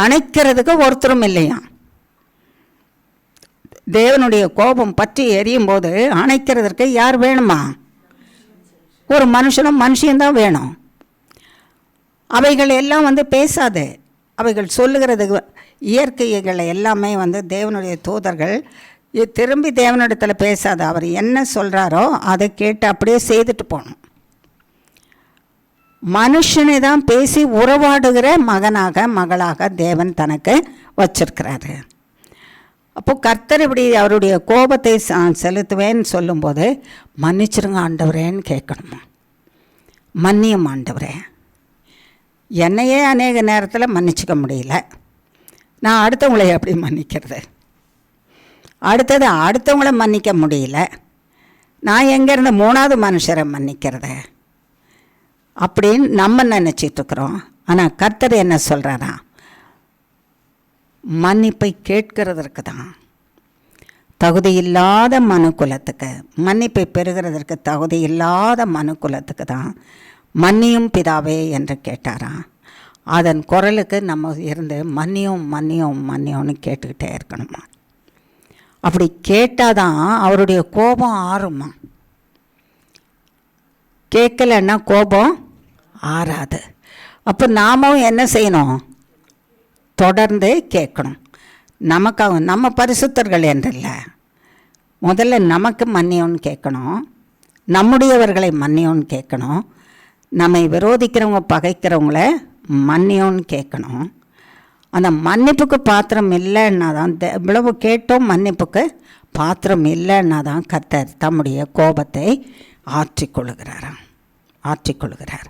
அணைக்கிறதுக்கு ஒருத்தரும் இல்லையா? தேவனுடைய கோபம் பற்றி எரியும் போது அணைக்கிறதற்கு யார் வேணுமா? ஒரு மனுஷனும் மனுஷியந்தான் வேணும். அவைகள் எல்லாம் பேசாது. அவைகள் சொல்லுகிறது இயற்கைகளை எல்லாமே தேவனுடைய தூதர்கள் திரும்பி தேவனிடத்தில் பேசாது. அவர் என்ன சொல்கிறாரோ அதை கேட்டு அப்படியே செய்துட்டு போகணும். மனுஷனை தான் பேசி உறவாடுகிற மகனாக மகளாக தேவன் தனக்கு வச்சிருக்கிறாரு. அப்போது கர்த்தர் இப்படி அவருடைய கோபத்தை செலுத்துவேன்னு சொல்லும்போது மன்னிச்சிருங்க ஆண்டவரேன்னு கேட்கணுமா? மன்னியும் ஆண்டவரே. என்னையே அநேக நேரத்தில் மன்னிச்சிக்க முடியல, நான் அடுத்தவங்களை எப்படி மன்னிக்கிறது? அடுத்தவங்கள மன்னிக்க முடியல, நான் எங்கேருந்து மூணாவது மனுஷரை மன்னிக்கிறது அப்படின்னு நம்ம நினச்சிட்ருக்குறோம். ஆனால் கர்த்தர் என்ன சொல்கிறாரா? மன்னிப்பை கேட்கிறதற்கு தான். தகுதி இல்லாத மனுக்குலத்துக்கு, மன்னிப்பை பெறுகிறதற்கு தகுதி இல்லாத மனுக்குலத்துக்கு தான் மன்னியும் பிதாவே என்று கேட்டாராம். அதன் குரலுக்கு நம்ம இருந்து மன்னியும் மன்னியும் மன்னியும்னு கேட்டுக்கிட்டே இருக்கணுமா? அப்படி கேட்டால் தான் அவருடைய கோபம் ஆறுமா. கேட்கலன்னா கோபம் ஆறாது. அப்போ நாமும் என்ன செய்யணும்? தொடர்ந்து கேட்கணும். நமக்காக நம்ம பரிசுத்தர்கள் என்றில்லை, முதல்ல நமக்கு மன்னியோன்னு கேட்கணும், நம்முடையவர்களை மன்னியோன்னு கேட்கணும், நம்மை விரோதிக்கிறவங்க பகைக்கிறவங்கள மன்னியோன்னு கேட்கணும். அந்த மன்னிப்புக்கு பாத்திரம் இல்லைன்னா தான், இவ்வளவு கேட்டோம் மன்னிப்புக்கு பாத்திரம் இல்லைன்னா தான் கர்த்தர் தம்முடைய கோபத்தை ஆற்றிக்கொள்கிறார்.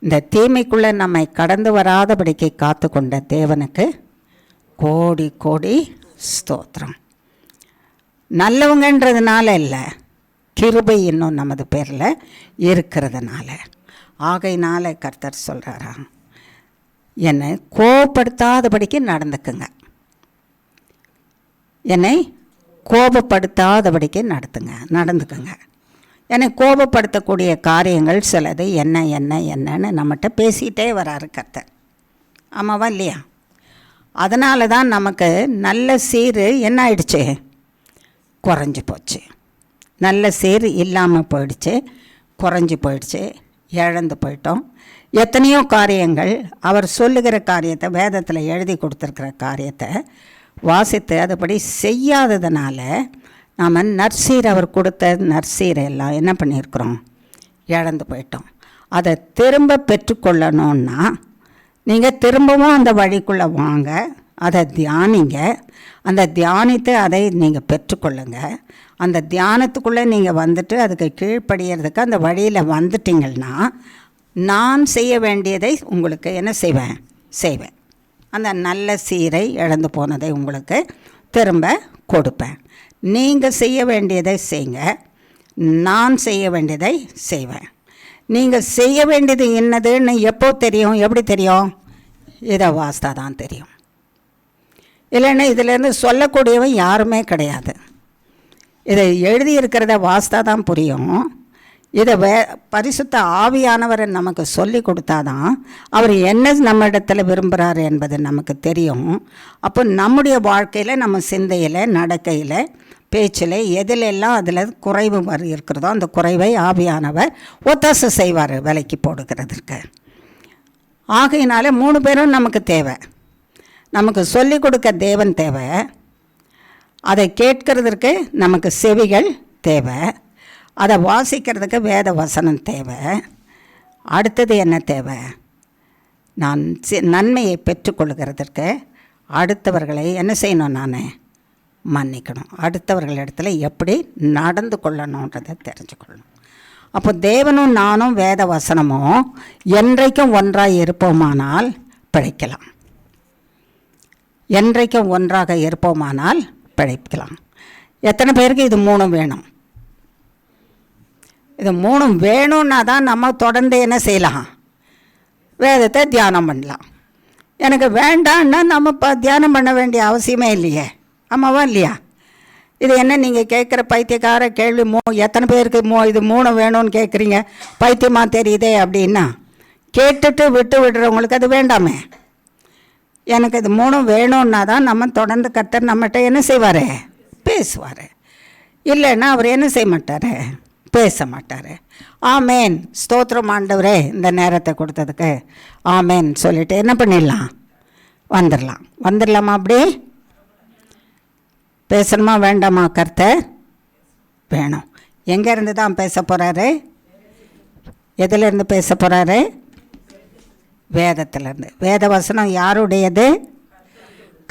இந்த தீமைக்குள்ளே நம்மை கடந்து வராதபடிக்கு காத்து கொண்ட தேவனுக்கு கோடி கோடி ஸ்தோத்திரம். நல்லவங்கன்றதுனால இல்லை, கிருபை இன்னும் நமது பேரில் இருக்கிறதுனால. ஆகையினால கர்த்தர் சொல்கிறாராம், என்னை கோபப்படுத்தாதபடிக்கு என்னை கோபப்படுத்தாதபடிக்கு நடந்துக்குங்க. என்னை கோபப்படுத்தக்கூடிய காரியங்கள் சிலது என்னன்னு நம்மகிட்ட பேசிகிட்டே வராரு கர்த்தர். ஆமாவா இல்லையா? அதனால தான் நமக்கு நல்ல சீர் என்ன ஆயிடுச்சு? குறைஞ்சி போச்சு. நல்ல சீர் இல்லாமல் போயிடுச்சு, குறைஞ்சி போயிடுச்சு, இழந்து போயிட்டோம். எத்தனையோ காரியங்கள் அவர் சொல்லுகிற காரியத்தை, வேதத்தில் எழுதி கொடுத்துருக்கிற காரியத்தை வாசித்து அதுபடி செய்யாததுனால நாம் நற்சீர், அவர் கொடுத்த நற்சீரை எல்லாம் என்ன பண்ணியிருக்கிறோம்? இழந்து போயிட்டோம். அதை திரும்ப பெற்றுக்கொள்ளணுன்னா நீங்கள் திரும்பவும் அந்த வழிக்குள்ளே வாங்க, அதை தியானிங்க. அந்த தியானித்து அதை நீங்கள் பெற்றுக்கொள்ளுங்க. அந்த தியானத்துக்குள்ளே நீங்கள் வந்துட்டு அதுக்கு கீழ்ப்படிகிறதுக்கு அந்த வழியில் வந்துட்டிங்கன்னா நான் செய்ய வேண்டியதை உங்களுக்கு என்ன செய்வேன். அந்த நல்ல சீரை இழந்து போனதை உங்களுக்கு திரும்ப கொடுப்பேன். நீங்கள் செய்ய வேண்டியதை செய்யுங்க, நான் செய்ய வேண்டியதை செய்வேன். நீங்கள் செய்ய வேண்டியது என்னதுன்னு எப்போ தெரியும்? எப்படி தெரியும்? இதை வாஸ்தா தான் தெரியும். இல்லைன்னா இதிலேருந்து சொல்லக்கூடியவன் யாருமே கிடையாது. இதை எழுதியிருக்கிறத வாஸ்தா தான் புரியும். இதை பரிசுத்த ஆவியானவரை நமக்கு சொல்லி கொடுத்தாதான் அவர் என்ன நம்ம இடத்துல விரும்புகிறாரு என்பது நமக்கு தெரியும். அப்போ நம்முடைய வாழ்க்கையில், நம்ம சிந்தையில், நடக்கையில், பேச்சில், எதிலெல்லாம் அதில் குறைவு இருக்கிறதோ அந்த குறைவை ஆவியானவர் ஒத்தாசை செய்வார் விலைக்கு போடுகிறதுக்கு. ஆகையினால 3 பேரும் நமக்கு தேவை. நமக்கு சொல்லி கொடுக்க தேவன் தேவை, அதை கேட்கறதற்கு நமக்கு செவிகள் தேவை, அதை வாசிக்கிறதுக்கு வேத வசனம் தேவை. அடுத்தது என்ன தேவை? நான் நன்மையை பெற்றுக்கொள்கிறதற்கு அடுத்தவர்களை என்ன செய்யணும்? நான் மன்னிக்கணும். அடுத்தவர்களிடத்தில் எப்படி நடந்து கொள்ளணுன்றதை தெரிஞ்சுக்கொள்ளணும். அப்போ தேவனும் நானும் வேத வசனமும் என்றைக்கும் ஒன்றாக இருப்போமானால் பிழைக்கலாம். என்றைக்கும் ஒன்றாக இருப்போமானால் பிழைக்கலாம். எத்தனை பேருக்கு இது 3 வேணும்? இது 3 வேணும்னா தான் நம்ம தொடர்ந்து என்ன செய்யலாம்? வேதத்தை தியானம் பண்ணலாம். எனக்கு வேண்டான்னா நம்ம தியானம் பண்ண வேண்டிய அவசியமே இல்லையே. ஆமாவா இல்லையா? இது என்ன நீங்கள் கேட்குற பைத்தியக்கார கேள்வி? எத்தனை பேருக்கு இது 3 வேணும்னு கேட்குறீங்க? பைத்தியமாக தெரியுதே அப்படின்னா கேட்டுட்டு விட்டு விடுறவங்களுக்கு அது வேண்டாமே. எனக்கு இது 3 வேணும்னா தான் நம்ம தொடர்ந்து கர்த்தர் நம்மகிட்ட என்ன செய்வார்? பேசுவார். இல்லைன்னா அவர் என்ன செய்ய மாட்டார்? பேச மாட்டார். ஆமேன், ஸ்தோத்திரம் ஆண்டவரே, இந்த நேரத்தை கொடுத்ததுக்கு ஆமேன் சொல்லிவிட்டு என்ன பண்ணிடலாம்? வந்துடலாமா? அப்படி பேசணுமா வேண்டாமா? கர்த்தர் வேணும். எங்கேருந்து தான் பேச போகிறாரு? எதிலேருந்து பேச போகிறாரு? வேதத்திலேருந்து. வேத வசனம் யாருடையது?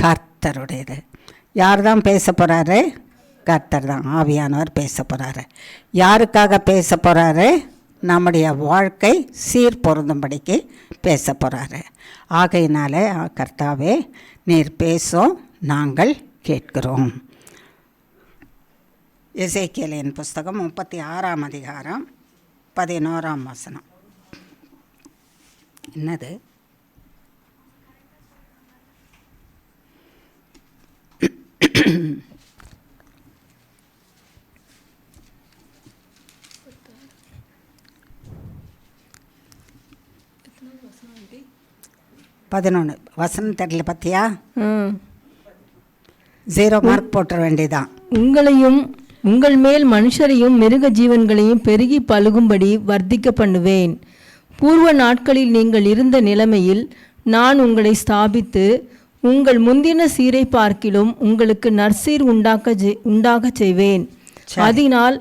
கர்த்தருடையது. யார் தான் பேச போகிறாரு? கர்த்தர் தான். ஆவியானவர் பேச போகிறாரு. யாருக்காக பேச போகிறாரு? நம்முடைய வாழ்க்கை சீர் பொருந்தும்படிக்கு பேச போகிறாரு. ஆகையினால கர்த்தாவே நீர் பேசும், நாங்கள் கேட்கிறோம். எசேக்கியேலின் புஸ்தகம் 36ஆம் அதிகாரம் 11ஆம் வசனம். என்னது? வசனம் தெரியல பத்தியா? 0 மார்க் போட்டுற வேண்டியதான். உங்களையும் உங்கள் மேல் மனுஷரையும் மிருக ஜீவன்களையும் பெருகி பழுகும்படி வர்த்திக்க பண்ணுவேன். பூர்வ நாட்களில் நீங்கள் இருந்த நிலைமையில் நான் உங்களை ஸ்தாபித்து உங்கள் முந்தின சீரை பார்க்கிலும் உங்களுக்கு நற்சீர் உண்டாக செய்வேன். அதனால்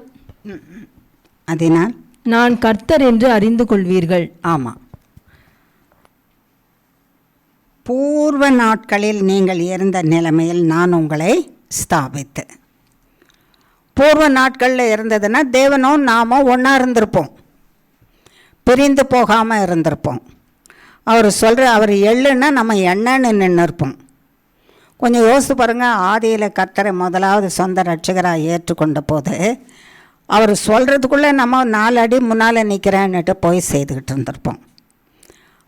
நான் கர்த்தர் என்று அறிந்து கொள்வீர்கள். ஆமாம், பூர்வ நாட்களில் நீங்கள் இருந்த நிலைமையில் நான் உங்களை ஸ்தாபித்து. பூர்வ நாட்களில் இருந்ததுன்னா தேவனும் நாமும் ஒன்றா இருந்திருப்போம், பிரிந்து போகாமல் இருந்திருப்போம். அவர் எள்ளுன்னா நம்ம எண்ணெய்ன்னு நின்று இருப்போம். கொஞ்சம் யோசித்து பாருங்கள். ஆதியில் கர்த்தரை முதலாவது சொந்த ரட்சகராக ஏற்றுக்கொண்ட போது அவர் சொல்கிறதுக்குள்ளே நம்ம 4 அடி முன்னால் நிற்கிறேன்னுட்டு போய் செய்துக்கிட்டு இருந்திருப்போம்.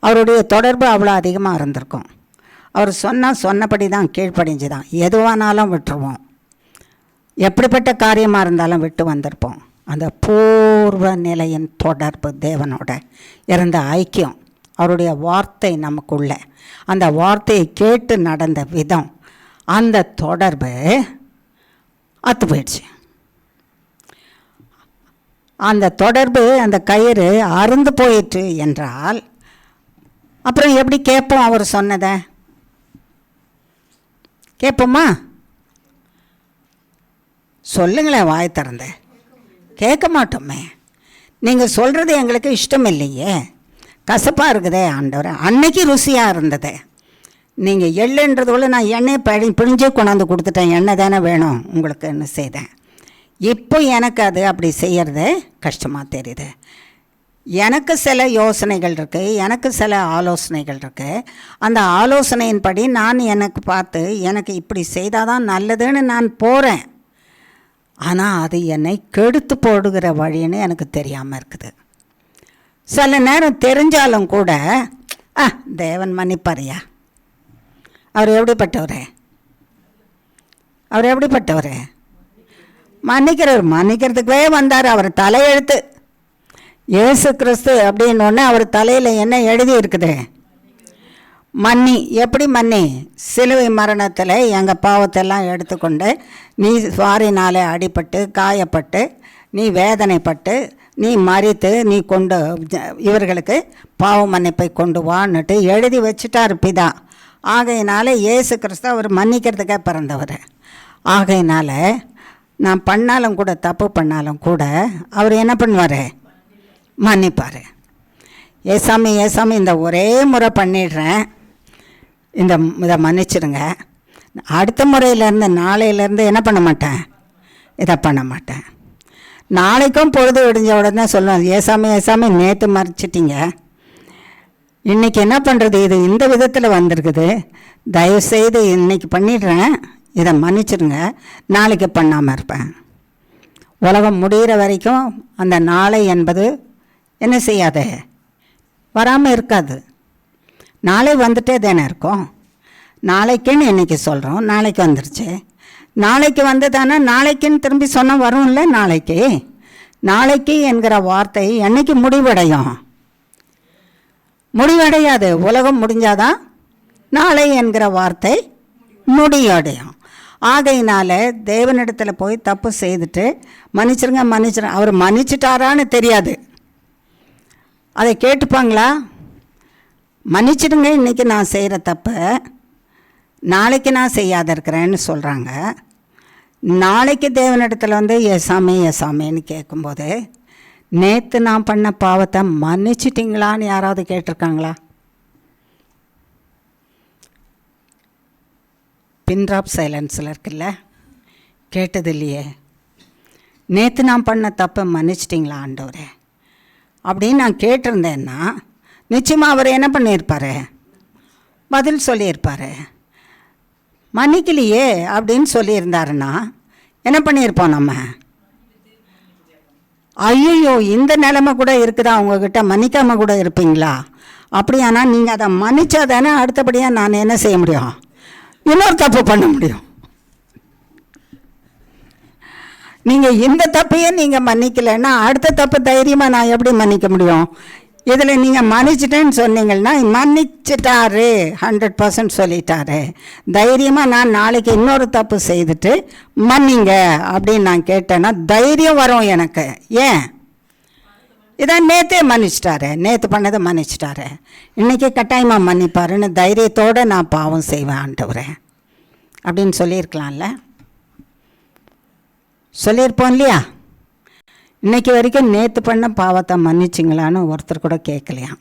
அவருடைய தொடர்பு அவ்வளோ அதிகமாக இருந்திருக்கும். அவர் சொன்னபடி தான், கீழ்ப்படிஞ்சு தான் எதுவானாலும் விட்டுருவோம். எப்படிப்பட்ட காரியமாக இருந்தாலும் விட்டு வந்திருப்போம். அந்த பூர்வ நிலையின் தொடர்பு, தேவனோட இருந்த ஐக்கியம், அவருடைய வார்த்தை நமக்குள்ள, அந்த வார்த்தையை கேட்டு நடந்த விதம், அந்த தொடர்பு அத்து போயிடுச்சு. அந்த தொடர்பு, அந்த கயிறு அறுந்து போயிற்று என்றால் அப்புறம் எப்படி கேட்போம்? அவர் சொன்னதை கேட்போமா? சொல்லுங்களேன், வாய் திறந்த. கேட்க மாட்டோமே. நீங்கள் சொல்கிறது எங்களுக்கு இஷ்டம் இல்லையே, கசப்பாக இருக்குதே ஆண்டவர். அன்னைக்கு ருசியாக இருந்தது. நீங்கள் எள்ளுன்றதுக்குள்ள நான் எண்ணெயை பிழிஞ்சே கொண்டாந்து கொடுத்துட்டேன். எண்ணெய் தானே வேணும் உங்களுக்குன்னு செய்தேன். இப்போ எனக்கு அது அப்படி செய்கிறது கஷ்டமாக தெரியுது. எனக்கு சில யோசனைகள் இருக்குது, எனக்கு சில ஆலோசனைகள் இருக்குது. அந்த ஆலோசனையின்படி நான் எனக்கு பார்த்து எனக்கு இப்படி செய்தால் தான் நல்லதுன்னு நான் போகிறேன். ஆனால் அது என்னை கெடுத்து போடுகிற வழின்னு எனக்கு தெரியாமல் இருக்குது. சில நேரம் தெரிஞ்சாலும் கூட தேவன் மன்னிப்பாரியா. அவர் எப்படிப்பட்டவர்? மன்னிக்கிறதுக்கே வந்தார். அவர் தலையெழுத்து இயேசு கிறிஸ்து அப்படின்னோடனே அவர் தலையில் என்ன எழுதி இருக்குது? மன்னி. எப்படி மன்னி? சிலுவை மரணத்தில் எங்கள் பாவத்தெல்லாம் எடுத்துக்கொண்டு நீ சுவாரினாலே அடிபட்டு காயப்பட்டு நீ வேதனைப்பட்டு நீ மறித்து நீ கொண்டு இவர்களுக்கு பாவ மன்னிப்பை கொண்டு வான்னுட்டு எழுதி வச்சுட்டார் பிதா. ஆகையினால இயேசு கிறிஸ்து அவர் மன்னிக்கிறதுக்கே பிறந்தவர். ஆகையினால நான் பண்ணாலும் கூட, தப்பு பண்ணாலும் கூட அவர் என்ன பண்ணுவார்? மன்னிப்பார். ஏசாமி ஏசாமி இந்த ஒரே முறை பண்ணிடுறேன், இதை மன்னிச்சிடுங்க, அடுத்த முறையிலேருந்து நாளையிலேருந்து என்ன பண்ண மாட்டேன், இதை பண்ண மாட்டேன். நாளைக்கும் பொழுது விடிஞ்ச உடனே சொல்லுவேன், ஏசாமி ஏசாமி நேற்று மறைச்சிட்டிங்க, இன்றைக்கி என்ன பண்ணுறது, இது இந்த விதத்தில் வந்திருக்குது, தயவுசெய்து இன்றைக்கி பண்ணிடுறேன், இதை மன்னிச்சிடுங்க, நாளைக்கு பண்ணாமல் இருப்பேன். உலகம் முடிகிற வரைக்கும் அந்த நாளை என்பது என்ன செய்யாது, வராமல் இருக்காது. நாளை வந்துட்டே தானே இருக்கும். நாளைக்குன்னு இன்றைக்கி சொல்கிறோம், நாளைக்கு வந்துருச்சு. நாளைக்கு வந்து தானே நாளைக்குன்னு திரும்பி சொன்னால் வரும்ல. நாளைக்கு நாளைக்கு என்கிற வார்த்தை என்னைக்கு முடிவடையும்? முடிவடையாது. உலகம் முடிஞ்சாதான் நாளை என்கிற வார்த்தை முடிவடையும். ஆகையினால தேவனிடத்தில் போய் தப்பு செய்துட்டு மன்னிச்சிருங்க அவர் மன்னிச்சிட்டாரான்னு தெரியாது. அதை கேட்டுப்பாங்களா? மன்னிச்சிடுங்க, இன்றைக்கி நான் செய்கிற தப்பை நாளைக்கு நான் செய்யாத இருக்கிறேன்னு சொல்கிறாங்க. நாளைக்கு தேவனிடத்தில் வந்து ஏசாமி ஏசாமின்னு கேட்கும்போது, நேற்று நான் பண்ண பாவத்தை மன்னிச்சிட்டிங்களான்னு யாராவது கேட்டிருக்காங்களா? பின்ட்ராப் சைலன்ஸில் இருக்குல்ல, கேட்டது இல்லையே. நேற்று நான் பண்ண தப்பை மன்னிச்சிட்டிங்களா ஆண்டவரே அப்படின்னு நான் கேட்டிருந்தேன்னா நிச்சயமாக அவர் என்ன பண்ணியிருப்பார்? பதில் சொல்லியிருப்பார். மன்னிக்கலையே அப்படின்னு சொல்லியிருந்தாருன்னா என்ன பண்ணியிருப்போம் நம்ம? ஐயோ இந்த நிலைமை கூட இருக்குதா உங்ககிட்ட, மன்னிக்காமல் கூட இருப்பீங்களா? அப்படியானா நீங்கள் அதை மன்னிச்சா தானே அடுத்தபடியாக நான் என்ன செய்ய முடியும், இன்னொரு தப்பு பண்ண முடியும். நீங்கள் இந்த தப்பையே நீங்கள் மன்னிக்கலைன்னா அடுத்த தப்பு தைரியமாக நான் எப்படி மன்னிக்க முடியும்? இதில் நீங்கள் மன்னிச்சிட்டேன்னு சொன்னீங்கன்னா மன்னிச்சிட்டாரு, 100% சொல்லிட்டாரு, தைரியமாக நான் நாளைக்கு இன்னொரு தப்பு செய்துட்டு மன்னிங்க அப்படின்னு நான் கேட்டேன்னா தைரியம் வரும் எனக்கு. ஏன்? இதான் நேற்றே மன்னிச்சிட்டாரு, நேற்று பண்ணதை மன்னிச்சிட்டாரு, இன்றைக்கி கட்டாயமாக மன்னிப்பாருன்னு தைரியத்தோடு நான் பாவம் செய்வேன் ஆண்டவரே அப்படின்னு சொல்லியிருக்கலாம்ல, சொல்லியிருப்போம் இல்லையா? இன்றைக்கி வரைக்கும் நேற்று பண்ண பாவத்தை மன்னிச்சிங்களான்னு ஒருத்தர் கூட கேட்கலையா?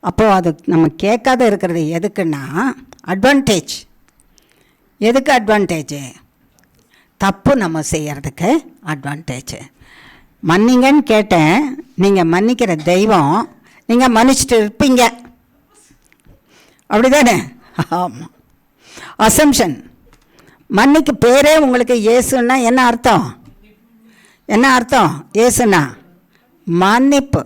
அப்போது அது நம்ம கேட்காத இருக்கிறது எதுக்குன்னா அட்வான்டேஜ். எதுக்கு அட்வான்டேஜு? தப்பு நம்ம செய்கிறதுக்கு அட்வான்டேஜ். மன்னிங்கன்னு கேட்டேன், நீங்கள் மன்னிக்கிற தெய்வம், நீங்கள் மன்னிச்சிட்டு இருப்பீங்க, அப்படி தானே? ஆமாம். அசம்ஷன். மன்னிக்கு பேரே உங்களுக்கு இயேசுன்னா என்ன அர்த்தம்? என்ன அர்த்தம்? இயேசுனா மன்னிப்பு,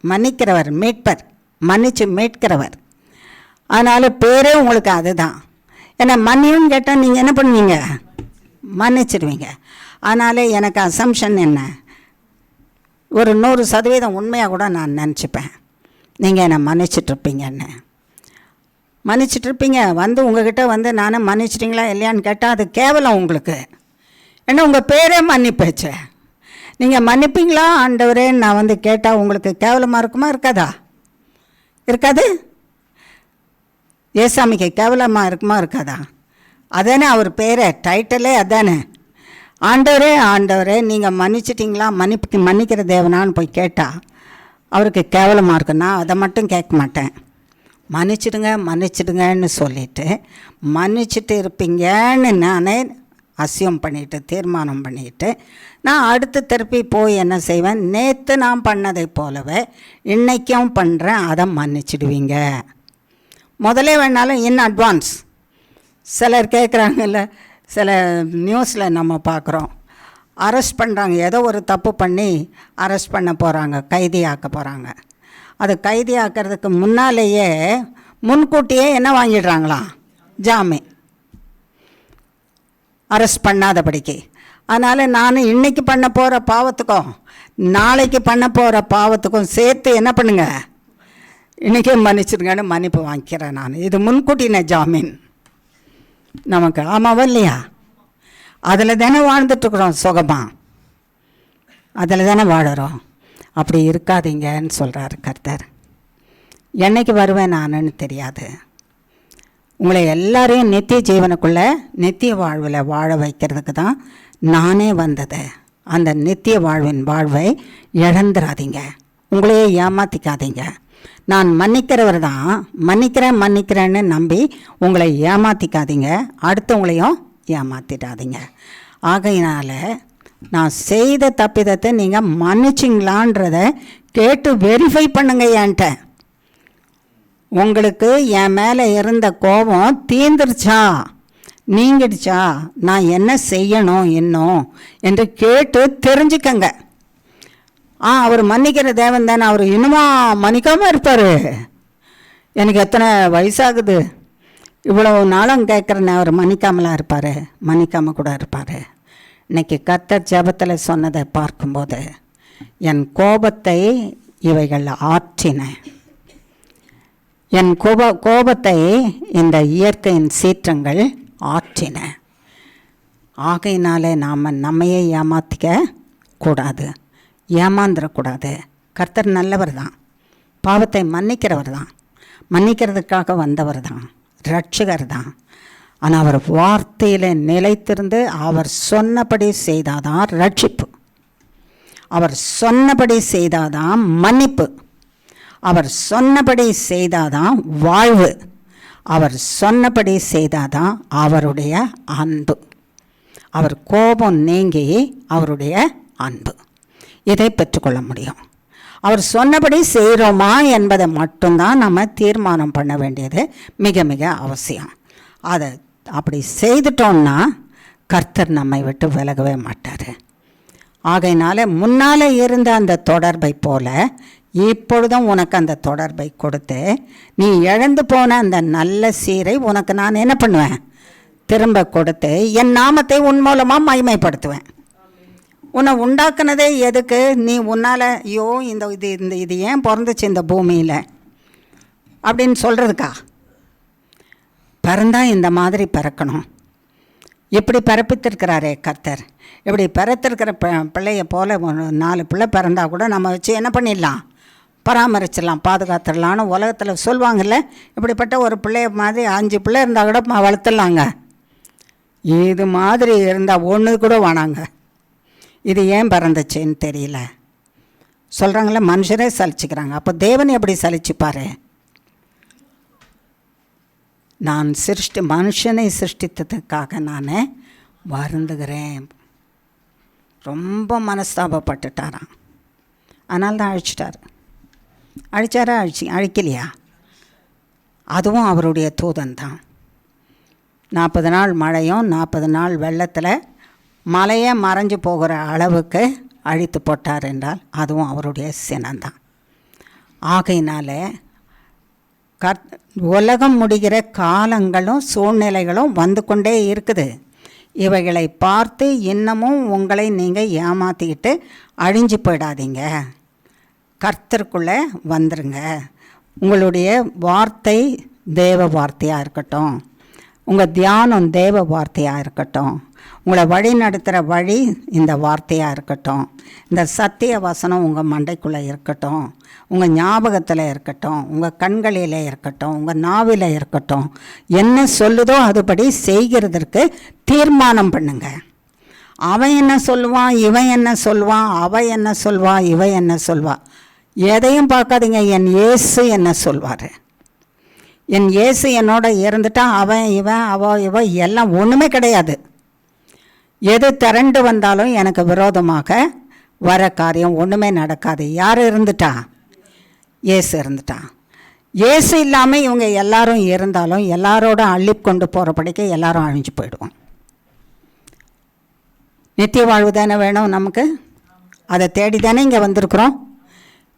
மன்னிக்கிறவர், மீட்பர், மன்னிச்சு மீட்கிறவர். அதனால் பேரே உங்களுக்கு அதுதான். ஏன்னா மன்னியும் கேட்டால் நீங்கள் என்ன பண்ணுவீங்க? மன்னிச்சிடுவீங்க. அதனால் எனக்கு அசம்ஷன் என்ன, ஒரு 100% உண்மையாக கூட நான் நினச்சிப்பேன் நீங்கள் என்னை மன்னிச்சிட்ருப்பீங்கன்னு. மன்னிச்சிட்ருப்பீங்க. வந்து உங்கள்கிட்ட வந்து நானே மன்னிச்சிட்டிங்களா இல்லையான்னு கேட்டால் அது கேவலம் உங்களுக்கு. ஏன்னா உங்கள் பேரே மன்னிப்பேச்சு. நீங்கள் மன்னிப்பீங்களா ஆண்டவரே நான் வந்து கேட்டால் உங்களுக்கு கேவலமாக இருக்குமா? இருக்காதா? இருக்காது. ஏசாமிக்கு கேவலமாக இருக்குமா? இருக்காதா? அதானே அவர் பேரே, டைட்டிலே அதானே. ஆண்டவரே ஆண்டவரே நீங்கள் மன்னிச்சிட்டிங்களா, மன்னிக்கிற தேவனான்னு போய் கேட்டால் அவருக்கு கேவலமாக இருக்குன்னா அதை மட்டும் கேட்க மாட்டேன். மன்னிச்சிடுங்கன்னு சொல்லிவிட்டு மன்னிச்சிட்டு இருப்பீங்கன்னு நானே அசியம் பண்ணிவிட்டு தீர்மானம் பண்ணிவிட்டு நான் அடுத்து திருப்பி போய் என்ன செய்வேன், நேற்று நான் பண்ணதை போலவே இன்றைக்கும் பண்ணுறேன், அதை மன்னிச்சிடுவீங்க. முதலே வேணாலும் இன் அட்வான்ஸ். சிலர் கேட்குறாங்கல்ல, சில நியூஸில் நம்ம பார்க்குறோம், அரெஸ்ட் பண்ணுறாங்க, ஏதோ ஒரு தப்பு பண்ணி அரெஸ்ட் பண்ண போகிறாங்க, கைதியாக்க போகிறாங்க. அது கைதியாக்கிறதுக்கு முன்னாலேயே முன்கூட்டியே என்ன வாங்கிடுறாங்களாம், ஜாமீன், அரெஸ்ட் பண்ணாதபடிக்கு. அதனால் நான் இன்றைக்கி பண்ண போகிற பாவத்துக்கும் நாளைக்கு பண்ண போகிற பாவத்துக்கும் சேர்த்து என்ன பண்ணுங்க, இன்றைக்கே மன்னிச்சிருங்கன்னு மன்னிப்பு வாங்கிக்கிறேன் நான். இது முன்கூட்டின ஜாமீன் நமக்கு. ஆமாவா இல்லையா? அதில் தானே வாழ்ந்துட்டுருக்குறோம் சுகமாக, அதில் தானே வாழறோம். அப்படி இருக்காதீங்கன்னு சொல்கிறாரு கர்த்தர். என்னைக்கு வருவேன் நானுன்னு தெரியாது. உங்களை எல்லாரையும் நித்திய ஜீவனுக்குள்ளே நித்திய வாழ்வில் வாழ வைக்கிறதுக்கு தான் நானே வந்தது. அந்த நித்திய வாழ்வின் வாழ்வை இழந்துடாதீங்க, உங்களையே ஏமாற்றிக்காதீங்க. நான் மன்னிக்கிறவர் தான், மன்னிக்கிறேன்னு நம்பி உங்களை ஏமாற்றிக்காதீங்க, அடுத்தவங்களையும் ஏமாற்றிடாதீங்க. ஆகையினால நான் செய்த தப்பிதத்தை நீங்கள் மன்னிச்சிங்களான்றத கேட்டு வெரிஃபை பண்ணுங்க என்கிட்ட. உங்களுக்கு என் மேலே இருந்த கோபம் தீர்ந்துருச்சா, நீங்கிடுச்சா, நான் என்ன செய்யணும் இன்னும் என்று கேட்டு தெரிஞ்சுக்கங்க. அவர் மன்னிக்கிற தேவன் தானே, அவர் இன்னுமா மன்னிக்காமல் இருப்பார்? எனக்கு எத்தனை வயசாகுது, இவ்வளோ நாளும் கேட்குறேன்னு, அவர் மன்னிக்காமலாம் இருப்பார்? மன்னிக்காமல் கூட இருப்பார். இன்றைக்கி கர்த்தர் ஜெபத்தில் சொன்னதை பார்க்கும்போது என் கோபத்தை இவைகள் ஆற்றின, என் கோபத்தை இந்த இயற்கையின் சீற்றங்கள் ஆற்றின. ஆகையினாலே நாம் நம்மையே ஏமாற்றிக்க கூடாது, ஏமாந்துடக்கூடாது. கர்த்தர் நல்லவர் தான், பாவத்தை மன்னிக்கிறவர் தான், மன்னிக்கிறதுக்காக வந்தவர் தான், ரட்சகர் தான். ஆனால் அவர் வார்த்தையில் நிலைத்திருந்து அவர் சொன்னபடி செய்தாதான் ரட்சிப்பு, அவர் சொன்னபடி செய்தாதான் மன்னிப்பு, அவர் சொன்னபடி செய்தாதான் வாழ்வு, அவர் சொன்னபடி செய்தாதான் அவருடைய அன்பு, அவர் கோபம் நீங்கி அவருடைய அன்பு. இதை பெற்றுக்கொள்ள முடியும். அவர் சொன்னபடி செய்கிறோமா என்பதை மட்டும்தான் நம்ம தீர்மானம் பண்ண வேண்டியது மிக மிக அவசியம். அதை அப்படி செய்துட்டோம்னா கர்த்தர் நம்மை விட்டு விலகவே மாட்டார். ஆகையினால முன்னால் இருந்த அந்த தொடர்பை போல இப்பொழுதும் உனக்கு அந்த தொடர்பை கொடுத்து நீ இழந்து போன அந்த நல்ல சீரை உனக்கு நான் என்ன பண்ணுவேன், திரும்ப கொடுத்து என் நாமத்தை உன் மூலமாக மகிமைப்படுத்துவேன். உன்னை உண்டாக்குனதே எதுக்கு? நீ உன்னால் ஐயோ இது ஏன் பிறந்துச்சு இந்த பூமியில் அப்படின்னு சொல்கிறதுக்கா? பிறந்தா இந்த மாதிரி பிறக்கணும், இப்படி பிறப்பித்திருக்கிறாரே கர்த்தர். இப்படி பிறத்திருக்கிற பிள்ளைய போல் 4 பிள்ளை பிறந்தா கூட நம்ம வச்சு என்ன பண்ணிடலாம், பராமரிச்சிடலாம், பாதுகாத்துடலான்னு உலகத்தில் சொல்லுவாங்கள்ல. இப்படிப்பட்ட ஒரு பிள்ளைய மாதிரி 5 பிள்ளை இருந்தால் கூட வளர்த்துடலாங்க. இது மாதிரி இருந்தால் ஒன்று கூட வேணாங்க. இது ஏன் பிறந்துச்சுன்னு தெரியல சொல்கிறாங்களே, மனுஷரே சலிச்சுக்கிறாங்க. அப்போ தேவன் எப்படி சலிச்சுப்பார்? நான் மனுஷனை சிருஷ்டித்ததுக்காக நான் வருந்துகிறேன். ரொம்ப மனஸ்தாபப்பட்டுட்டாராம். அதனால தான் அழிச்சாரா அழிக்கலையா? அதுவும் அவருடைய தூதன் தான். 40 நாள் மழையும் 40 நாள் வெள்ளத்தில் மலையே மறைஞ்சு போகிற அளவுக்கு அழித்து போட்டார் என்றால் அதுவும் அவருடைய சினம்தான். ஆகையினால உலகம் முடிகிற காலங்களும் சூழ்நிலைகளும் வந்து கொண்டே இருக்குது. இவைகளை பார்த்து இன்னமும் உங்களை நீங்கள் ஏமாற்றிக்கிட்டு அழிஞ்சு போயிடாதீங்க. கர்த்தருக்குள்ளே வந்துருங்க. உங்களுடைய வார்த்தை தேவ வார்த்தையாக இருக்கட்டும், உங்கள் தியானம் தேவ வார்த்தையாக இருக்கட்டும், உங்களை வழி நடத்துகிற வழி இந்த வார்த்தையாக இருக்கட்டும், இந்த சத்திய வசனம் உங்கள் மண்டைக்குள்ளே இருக்கட்டும், உங்கள் ஞாபகத்தில் இருக்கட்டும், உங்கள் கண்களில் இருக்கட்டும், உங்கள் நாவில் இருக்கட்டும். என்ன சொல்லுதோ அதுபடி செய்கிறதற்கு தீர்மானம் பண்ணுங்க. அவன் என்ன சொல்லுவான், இவன் என்ன சொல்லுவான், அவன் என்ன சொல்வா, இவன் என்ன சொல்வா, எதையும் பார்க்காதீங்க. என் இயேசு என்ன சொல்வார், என் இயேசு என்னோட இருந்துட்டா அவன் இவன் இவ எல்லாம் ஒன்றுமே கிடையாது. எது திரண்டு வந்தாலும் எனக்கு விரோதமாக வர காரியம் ஒன்றுமே நடக்காது. யார் இருந்துட்டா? இயேசு இருந்துட்டான். இயேசு இல்லாமல் இவங்க எல்லாரும் இருந்தாலும் எல்லாரோட அள்ளி கொண்டு போகிறபடிக்கு எல்லாரும் அழிஞ்சு போயிடுவோம். நித்திய வாழ்வு தானே வேணும் நமக்கு, அதை தேடி தானே இங்கே வந்திருக்கிறோம்.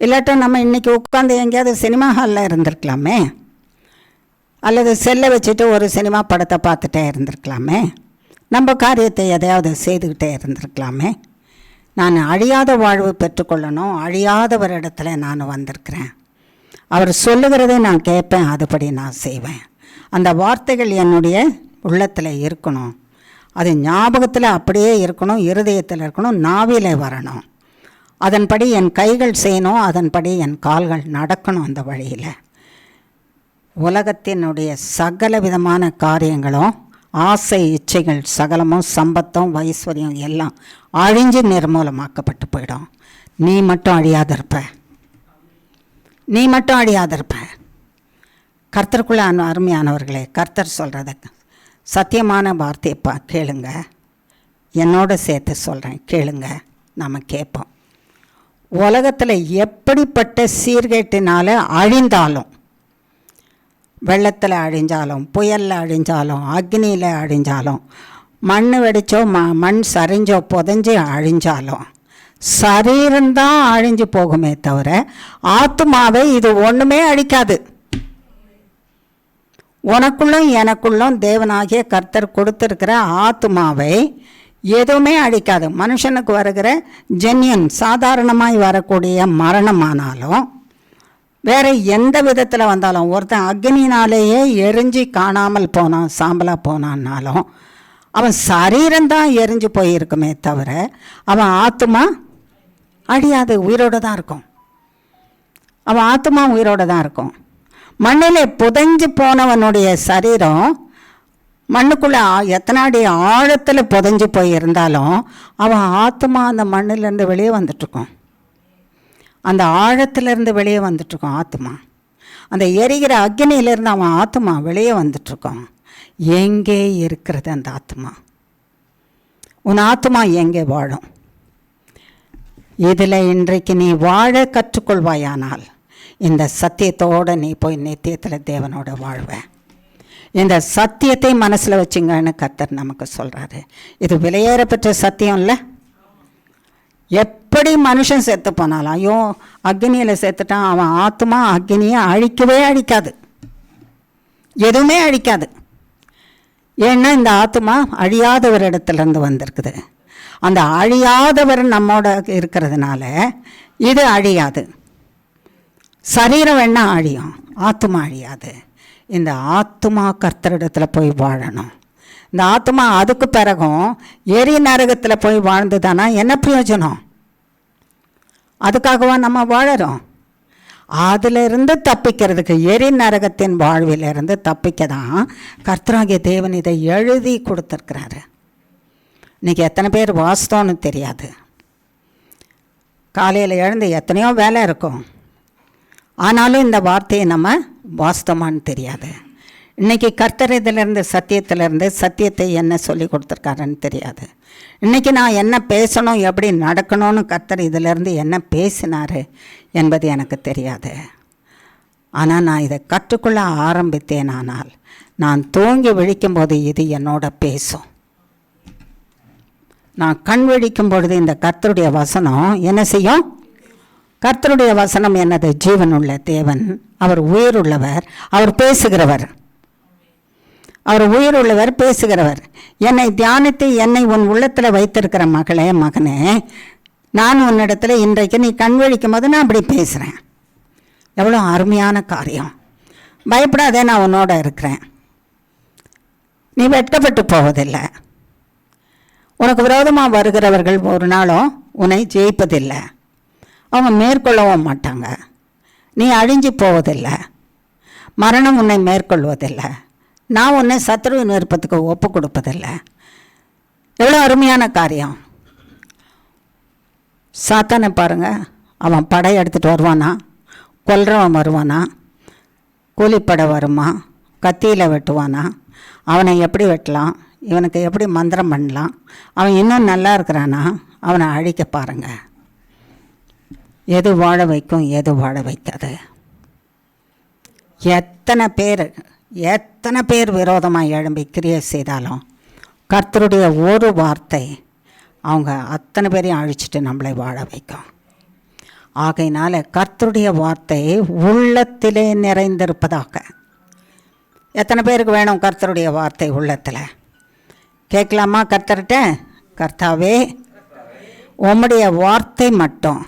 இல்லாட்டும் நம்ம இன்றைக்கி உட்காந்து எங்கேயாவது சினிமா ஹாலில் இருந்திருக்கலாமே, அல்லது செல்லை வச்சுட்டு ஒரு சினிமா படத்தை பார்த்துட்டே இருந்திருக்கலாமே, நம்ம காரியத்தை எதையாவது செய்துக்கிட்டே இருந்திருக்கலாமே. நான் அழியாத வாழ்வு பெற்றுக்கொள்ளணும், அழியாதவரிடத்துல நான் வந்திருக்கிறேன். அவர் சொல்லுகிறதை நான் கேட்பேன், அதுபடி நான் செய்வேன். அந்த வார்த்தைகள் என்னுடைய உள்ளத்தில் இருக்கணும், அது ஞாபகத்தில் அப்படியே இருக்கணும், இருதயத்தில் இருக்கணும், நாவிலே வரணும். அதன்படி என் கைகள் செய்யணும், அதன்படி என் கால்கள் நடக்கணும். அந்த வழியில் உலகத்தினுடைய சகல விதமான காரியங்களும், ஆசை இச்சைகள் சகலமும், சம்பத்தும் ஐஸ்வர்யம் எல்லாம் அழிஞ்சு நிர்மூலமாக்கப்பட்டு போயிடும். நீ மட்டும் அழியாதிருப்ப, நீ மட்டும் அழியாதிருப்ப. கர்த்தருக்குள்ள அருமையானவர்களே, கர்த்தர் சொல்கிறத சத்தியமான வார்த்தையப்பா கேளுங்க. என்னோட சேர்த்து சொல்கிறேன், கேளுங்க, நம்ம கேட்போம். உலகத்தில் எப்படிப்பட்ட சீர்கேட்டினால் அழிந்தாலும், வெள்ளத்தில் அழிஞ்சாலும், புயலில் அழிஞ்சாலும், அக்னியில் அழிஞ்சாலும், மண் வெடிச்சோ மண் சரிஞ்சோ புதஞ்சோ அழிஞ்சாலும், சரீரம்தான் அழிஞ்சு போகுமே தவிர ஆத்துமாவை இது ஒன்றுமே அழிக்காது. உனக்குள்ளும் எனக்குள்ளும் தேவனாகிய கர்த்தர் கொடுத்துருக்கிற ஆத்துமாவை எதுவுமே அழிக்காது. மனுஷனுக்கு வருகிற ஜென்யன் சாதாரணமாய் வரக்கூடிய மரணமானாலும், வேறு எந்த விதத்தில் வந்தாலும், ஒருத்தன் அக்னினாலேயே எரிஞ்சு காணாமல் போனான், சாம்பலாக போனான்னாலும் அவன் சரீரம்தான் எரிஞ்சு போயிருக்குமே தவிர அவன் ஆத்துமா அழியாது, உயிரோடு தான் இருக்கும். அவன் ஆத்துமா உயிரோடு தான் இருக்கும். மண்ணிலே புதைஞ்சு போனவனுடைய சரீரம் மண்ணுக்குள்ளே எத்தனை அடி ஆழத்தில் புதைஞ்சு போய் இருந்தாலும் அவன் ஆத்துமா அந்த மண்ணிலேருந்து வெளியே வந்துட்டுருக்கோம், அந்த ஆழத்திலேருந்து வெளியே வந்துட்டுருக்கோம் ஆத்துமா. அந்த எரிகிற அக்னியிலேருந்து அவன் ஆத்துமா வெளியே வந்துட்டுருக்கோம். எங்கே இருக்கிறது அந்த ஆத்துமா? உன் ஆத்துமா எங்கே வாழும்? இதில் இன்றைக்கு நீ வாழ கற்றுக்கொள்வாயானால் இந்த சத்தியத்தோடு நீ போய் நித்தியத்தில் தேவனோட வாழ்வ. இந்த சத்தியத்தை மனசில் வச்சுங்கன்னு கர்த்தர் நமக்கு சொல்கிறாரு. இது விலையேறப்பெற்ற சத்தியம் இல்லை. எப்படி மனுஷன் செத்து போனாலும், ஐயோ அக்னியில் செத்துட்டான், அவன் ஆத்துமா அக்னியை அழிக்கவே அழிக்காது, எதுவுமே அழிக்காது. ஏன்னா இந்த ஆத்துமா அழியாதவர் இடத்துலேருந்து வந்திருக்குது. அந்த அழியாதவர் நம்மோட இருக்கிறதுனால இது அழியாது. சரீரம் வேணா அழியும், ஆத்துமா அழியாது. இந்த ஆத்துமா கர்த்தரிடத்தில் போய் வாழணும். இந்த ஆத்துமா அதுக்கு பிறகும் எரி நரகத்தில் போய் வாழ்ந்துதானா என்ன பிரயோஜனம்? அதுக்காகவா நம்ம வாழறோம்? அதிலிருந்து தப்பிக்கிறதுக்கு, எரி நரகத்தின் வாழ்விலிருந்து தப்பிக்க தான் கர்த்தராகிய தேவன் இதை எழுதி கொடுத்துருக்கிறாரு. இன்றைக்கி எத்தனை பேர் வாஸ்தவன்னு தெரியாது. காலையில் எழுந்து எத்தனையோ வேலை இருக்கும், ஆனாலும் இந்த வார்த்தையை நம்ம வாஸ்தவமானு தெரியாது. இன்றைக்கி கர்த்தர் இதிலேருந்து சத்தியத்திலேருந்து சத்தியத்தை என்ன சொல்லி கொடுத்துருக்காருன்னு தெரியாது. இன்றைக்கி நான் என்ன பேசணும், எப்படி நடக்கணும்னு கர்த்தர் இதிலேருந்து என்ன பேசினார் என்பது எனக்கு தெரியாது. ஆனால் நான் இதை கற்றுக்கொள்ள ஆரம்பித்தேனானால் நான் தூங்கி விழிக்கும்போது இது என்னோட பேசும். நான் கண் விழிக்கும் பொழுது இந்த கர்த்தருடைய வசனம் என்ன செய்யும்? கர்த்தருடைய வசனம் என்னது? ஜீவனுள்ள தேவன், அவர் உயிருள்ளவர், அவர் பேசுகிறவர், அவர் உயிருள்ளவர், பேசுகிறவர். என்னை தியானித்து என்னை உன் உள்ளத்தில் வைத்திருக்கிற மகளே, மகனே, நான் உன்னிடத்தில் இன்றைக்கு நீ கண் விழிக்கும் போது நான் அப்படி பேசுகிறேன். எவ்வளோ அருமையான காரியம்! பயப்படாதே, நான் உன்னோட இருக்கிறேன். நீ வெட்கப்பட்டு போவதில்லை. உனக்கு விரோதமாக வருகிறவர்கள் ஒரு நாளும் உன்னை ஜெயிப்பதில்லை, அவங்க மேற்கொள்ளவும் மாட்டாங்க. நீ அழிஞ்சு போவதில்லை, மரணம் உன்னை மேற்கொள்வதில்லை, நான் உன்னை சத்ருவின் விருப்பத்துக்கு ஒப்பு கொடுப்பதில்லை. எவ்வளோ அருமையான காரியம்! சாத்தானை பாருங்கள், அவன் படை எடுத்துகிட்டு வருவானா, கொல்றவன் வருவானா, கூலிப்படை வருமா, கத்தியில் வெட்டுவானா, அவனை எப்படி வெட்டலாம், இவனுக்கு எப்படி மந்திரம் பண்ணலாம், அவன் இன்னும் நல்லா இருக்கிறானா, அவனை அழிக்க பாருங்கள். எது வாழ வைக்கும், எது வாழ வைக்காது. எத்தனை பேர் விரோதமாக எழும்பி கிரியை செய்தாலும் கர்த்தருடைய ஒரு வார்த்தை அவங்க அத்தனை பேரையும் அழிச்சிட்டு நம்மளை வாழ வைக்கும். ஆகையினால கர்த்தருடைய வார்த்தை உள்ளத்திலே நிறைந்திருப்பதாக. எத்தனை பேருக்கு வேணும் கர்த்தருடைய வார்த்தை உள்ளத்தில்? கேட்கலாமா கர்த்தர்கிட்ட? கர்த்தாவே, உம்முடைய வார்த்தை மட்டும்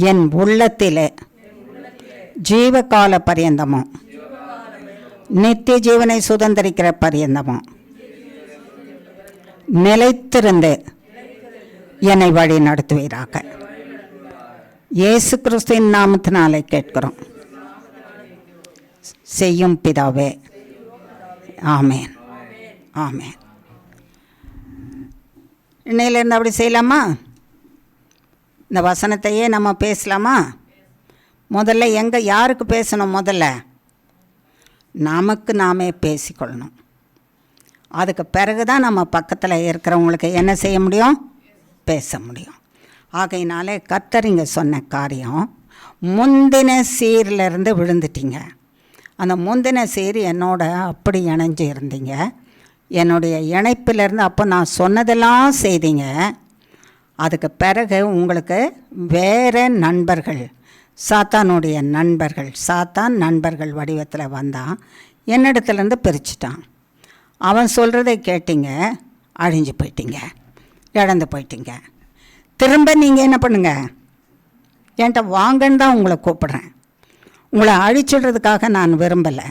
என் உள்ளத்திலே ஜீவகால பரியந்தமும் நித்திய ஜீவனை சுதந்திரிக்கிற பரியந்தமும் நிலைத்திருந்து என்னை வழி நடத்துவீராக. இயேசு கிறிஸ்துவின் நாமத்தினாலே கேட்கிறோம், செய்யும் பிதாவே. ஆமேன், ஆமேன். இன்னையிலேருந்து அப்படி செய்யலாமா? இந்த வசனத்தையே நம்ம பேசலாமா? முதல்ல யாருக்கு பேசணும்? முதல்ல நமக்கு நாமே பேசிக்கொள்ளணும். அதுக்கு பிறகு தான் நம்ம பக்கத்தில் இருக்கிறவங்களுக்கு என்ன செய்ய முடியும்? பேச முடியும். ஆகையினாலே கர்த்தர் இங்கே சொன்ன காரியம், முந்தின சீரிலிருந்து விழுந்துட்டீங்க. அந்த முந்தின சீர் என்னோட அப்படி இணைஞ்சு இருந்தீங்க. என்னுடைய இணைப்பிலிருந்து அப்போ நான் சொன்னதெல்லாம் செய்தீங்க. அதுக்கு பிறகு உங்களுக்கு வேறு நண்பர்கள், சாத்தானுடைய நண்பர்கள், சாத்தான் நண்பர்கள் வடிவத்தில் வந்தான். என்னிடத்துலேருந்து பிரிச்சுட்டான். அவன் சொல்கிறதை கேட்டீங்க, அழிஞ்சு போயிட்டீங்க, இழந்து போயிட்டீங்க. திரும்ப நீங்கள் என்ன பண்ணுங்க? என்கிட்ட வாங்கன்னு தான் உங்களை கூப்பிட்றேன். உங்களை அழிச்சிடுறதுக்காக நான் விரும்பலை,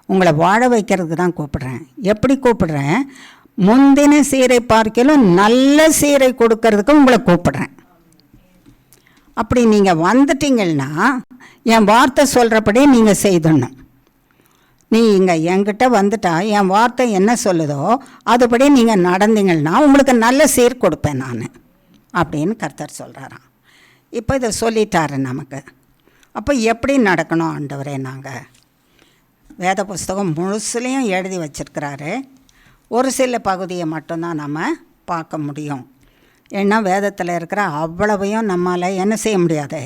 உங்களை வாழ வைக்கிறதுக்கு தான் கூப்பிடுறேன். எப்படி கூப்பிடுறேன்? முந்தின சீரை பார்க்கலும் நல்ல சீரை கொடுக்கறதுக்கு உங்களை கூப்பிடுறேன். அப்படி நீங்கள் வந்துட்டீங்கன்னா என் வார்த்தை சொல்கிறபடி நீங்கள் செய்தணும். நீங்கள் என்கிட்ட வந்துட்டா என் வார்த்தை என்ன சொல்லுதோ அதுபடி நீங்கள் நடந்தீங்கன்னா உங்களுக்கு நல்ல சீர் கொடுப்பேன் நான் அப்படின்னு கர்த்தர் சொல்கிறாராம். இப்போ இதை சொல்லிட்டாரு நமக்கு. அப்போ எப்படி நடக்கணும் ஆண்டவரே? நாங்கள் வேத புஸ்தகம் முழுசுலையும் எழுதி வச்சிருக்கிறாரு. ஒரு சில பகுதியை மட்டும்தான் நம்ம பார்க்க முடியும். ஏன்னா வேதத்தில் இருக்கிற அவ்வளவையும் நம்மளால் என்ன செய்ய முடியாது,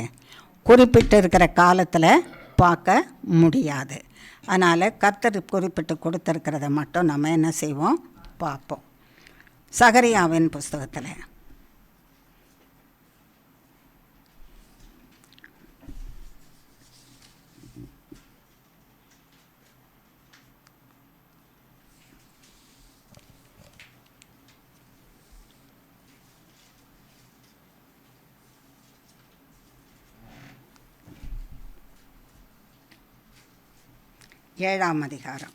குறிப்பிட்டு இருக்கிற காலத்தில் பார்க்க முடியாது. அதனால் கர்த்தர் குறிப்பிட்டு கொடுத்துருக்கிறத மட்டும் நம்ம என்ன செய்வோம்? பார்ப்போம். சகரியாவின் புஸ்தகத்தில் ஏழாம் அதிகாரம்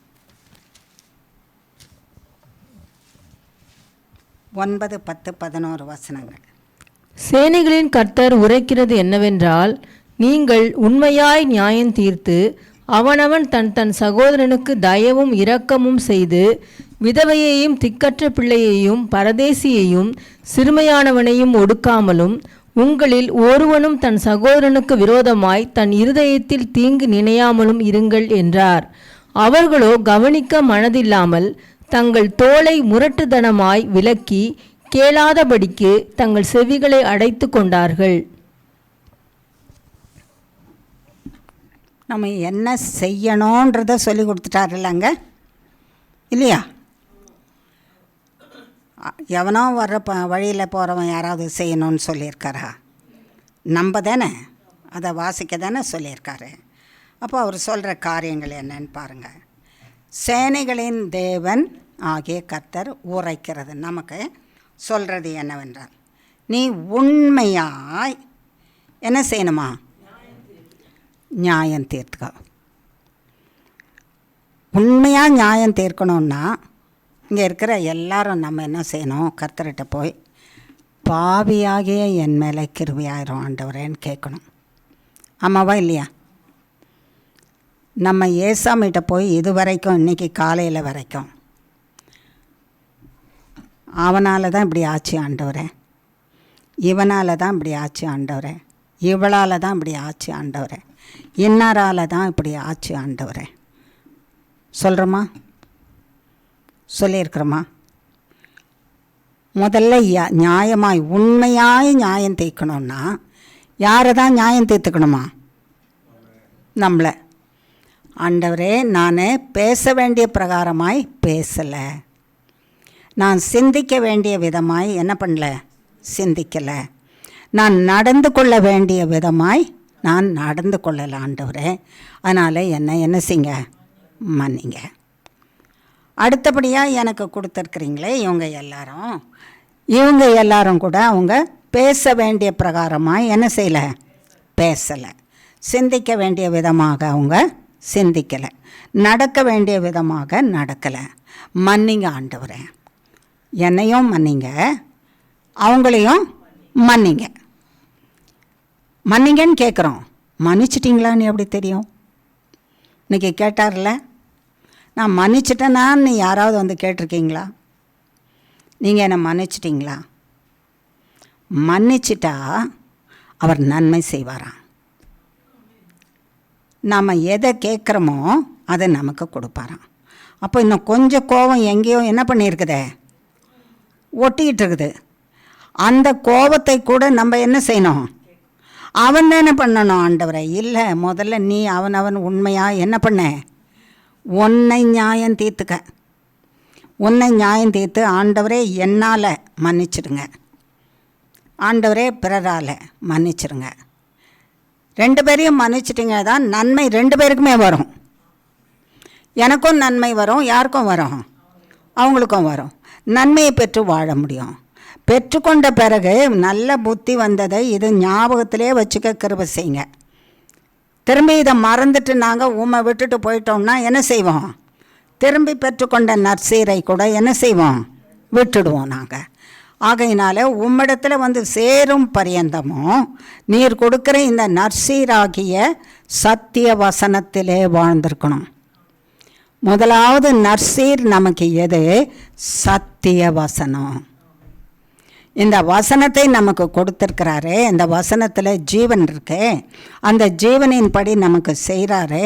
9, 10, 11 வசனங்கள். சேனைகளின் கர்த்தர் உரைக்கிறது என்னவென்றால், நீங்கள் உண்மையாய் நியாயம் தீர்த்து அவனவன் தன் தன் சகோதரனுக்கு தயவும் இரக்கமும் செய்து விதவையையும் திக்கற்ற பிள்ளையையும் பரதேசியையும் சிறுமையானவனையும் ஒடுக்காமலும் உங்களில் ஒருவனும் தன் சகோதரனுக்கு விரோதமாய் தன் இருதயத்தில் தீங்கு நினையாமலும் இருங்கள் என்றார். அவர்களோ கவனிக்க மனதில்லாமல் தங்கள் தோளை முரட்டுத்தனமாய் விலக்கி கேளாதபடிக்கு தங்கள் செவிகளை அடைத்து கொண்டார்கள். நம்ம என்ன செய்யணுன்றத சொல்லி கொடுத்துட்டாருல்லங்க, இல்லையா? எவனோ வர்ற வழியில் போகிறவன் யாராவது செய்யணும்னு சொல்லியிருக்காரா? நம்ம தானே அதை வாசிக்க தானே சொல்லியிருக்காரு. அப்போ அவர் சொல்கிற காரியங்கள் என்னன்னு பாருங்கள். சேனைகளின் தேவன் ஆகிய கர்த்தர் உரைக்கிறது நமக்கு சொல்கிறது என்னவென்றால், நீ உண்மையாய் என்ன செய்யணுமா? நியாயம் தீர்த்துக்க. உண்மையாக நியாயம் தீர்க்கணுன்னா இங்கே இருக்கிற எல்லாரும் நம்ம என்ன செய்யணும்? கர்த்தர்கிட்ட போய் பாவியாகிய என் மேலே கிருபையாயிரும் ஆண்டவரேன்னு கேட்கணும். ஆமாவா இல்லையா? நம்ம ஏசாமிகிட்ட போய் இது வரைக்கும், இன்றைக்கி காலையில் வரைக்கும், அவனால் தான் இப்படி ஆச்சு ஆண்டவரே, இவனால் தான் இப்படி ஆச்சு ஆண்டவரே, இவளால் தான் இப்படி ஆச்சு ஆண்டவரே, இன்னாரால் தான் இப்படி ஆச்சு ஆண்டவரே சொல்கிறோமா? சொல்லியிருக்கிறோமா? முதல்ல நியாயமாய் உண்மையாய் நியாயம் தீர்க்கணுன்னா யாரை தான் நியாயம் தீர்த்துக்கணுமா? நம்மளை. ஆண்டவரே, நான் பேச வேண்டிய பிரகாரமாய் பேசலை, நான் சிந்திக்க வேண்டிய விதமாய் என்ன பண்ணல, சிந்திக்கலை, நான் நடந்து கொள்ள வேண்டிய விதமாய் நான் நடந்து கொள்ளலை ஆண்டவரே, அதனால் என்ன செய்யுங்க, மன்னிங்க. அடுத்தபடியாக எனக்கு கொடுத்துருக்குறீங்களே இவங்க எல்லாரும், இவங்க எல்லாரும் கூட அவங்க பேச வேண்டிய பிரகாரமாக என்ன செய்யலை, பேசலை. சிந்திக்க வேண்டிய விதமாக அவங்க சிந்திக்கலை, நடக்க வேண்டிய விதமாக நடக்கலை. மன்னிங்க ஆண்டவரே, என்னையும் மன்னிங்க, அவங்களையும் மன்னிங்க. மன்னிங்கன்னு கேட்குறோம், மன்னிச்சிட்டிங்களான்னு எப்படி தெரியும்? இன்றைக்கி கேட்டார்ல, நான் மன்னிச்சிட்டேனான்னு யாராவது வந்து கேட்டிருக்கீங்களா? நீங்கள் என்னை மன்னிச்சிட்டிங்களா? மன்னிச்சிட்டா அவர் நன்மை செய்வாராம். நாம் எதை கேட்குறோமோ அதை நமக்கு கொடுப்பாராம். அப்போ இன்னும் கொஞ்சம் கோபம் எங்கேயோ என்ன பண்ணியிருக்குதே, ஒட்டிக்கிட்டு இருக்குது. அந்த கோபத்தை கூட நம்ம என்ன செய்யணும், அவன் தானே பண்ணணும் ஆண்டவரை. இல்லை, முதல்ல நீ அவன் உண்மையாக என்ன பண்ண, உன்னை நியாயம் தீர்த்துக்க. உன்னை நியாயம் தீர்த்து ஆண்டவரே என்னால் மன்னிச்சிடுங்க, ஆண்டவரே பிறரால் மன்னிச்சிடுங்க. 2 பேரையும் மன்னிச்சிட்டிங்க தான் நன்மை 2 பேருக்குமே வரும். எனக்கும் நன்மை வரும், யாருக்கும் வரும், அவங்களுக்கும் வரும். நன்மையை பெற்று வாழ முடியும். பெற்றுக்கொண்ட பிறகு நல்ல புத்தி வந்ததை இது ஞாபகத்திலே வச்சுக்க கிருபை செய்யுங்க. திரும்பி இதை மறந்துட்டு நாங்கள் உம்மை விட்டுட்டு போயிட்டோம்னா என்ன செய்வோம், திரும்பி பெற்றுக்கொண்ட நற்சீரை கூட என்ன செய்வோம், விட்டுடுவோம் நாங்கள். ஆகையினால உம்மிடத்தில் வந்து சேரும் பரியந்தமும் நீர் கொடுக்குற இந்த நற்சீராகிய சத்திய வசனத்திலே வாழ்ந்திருக்கணும். முதலாவது நற்சீர் நமக்கு எது, சத்திய வசனம். இந்த வசனத்தை நமக்கு கொடுத்துருக்கிறாரு, இந்த வசனத்தில் ஜீவன் இருக்கு, அந்த ஜீவனின் படி நமக்கு செய்கிறாரு.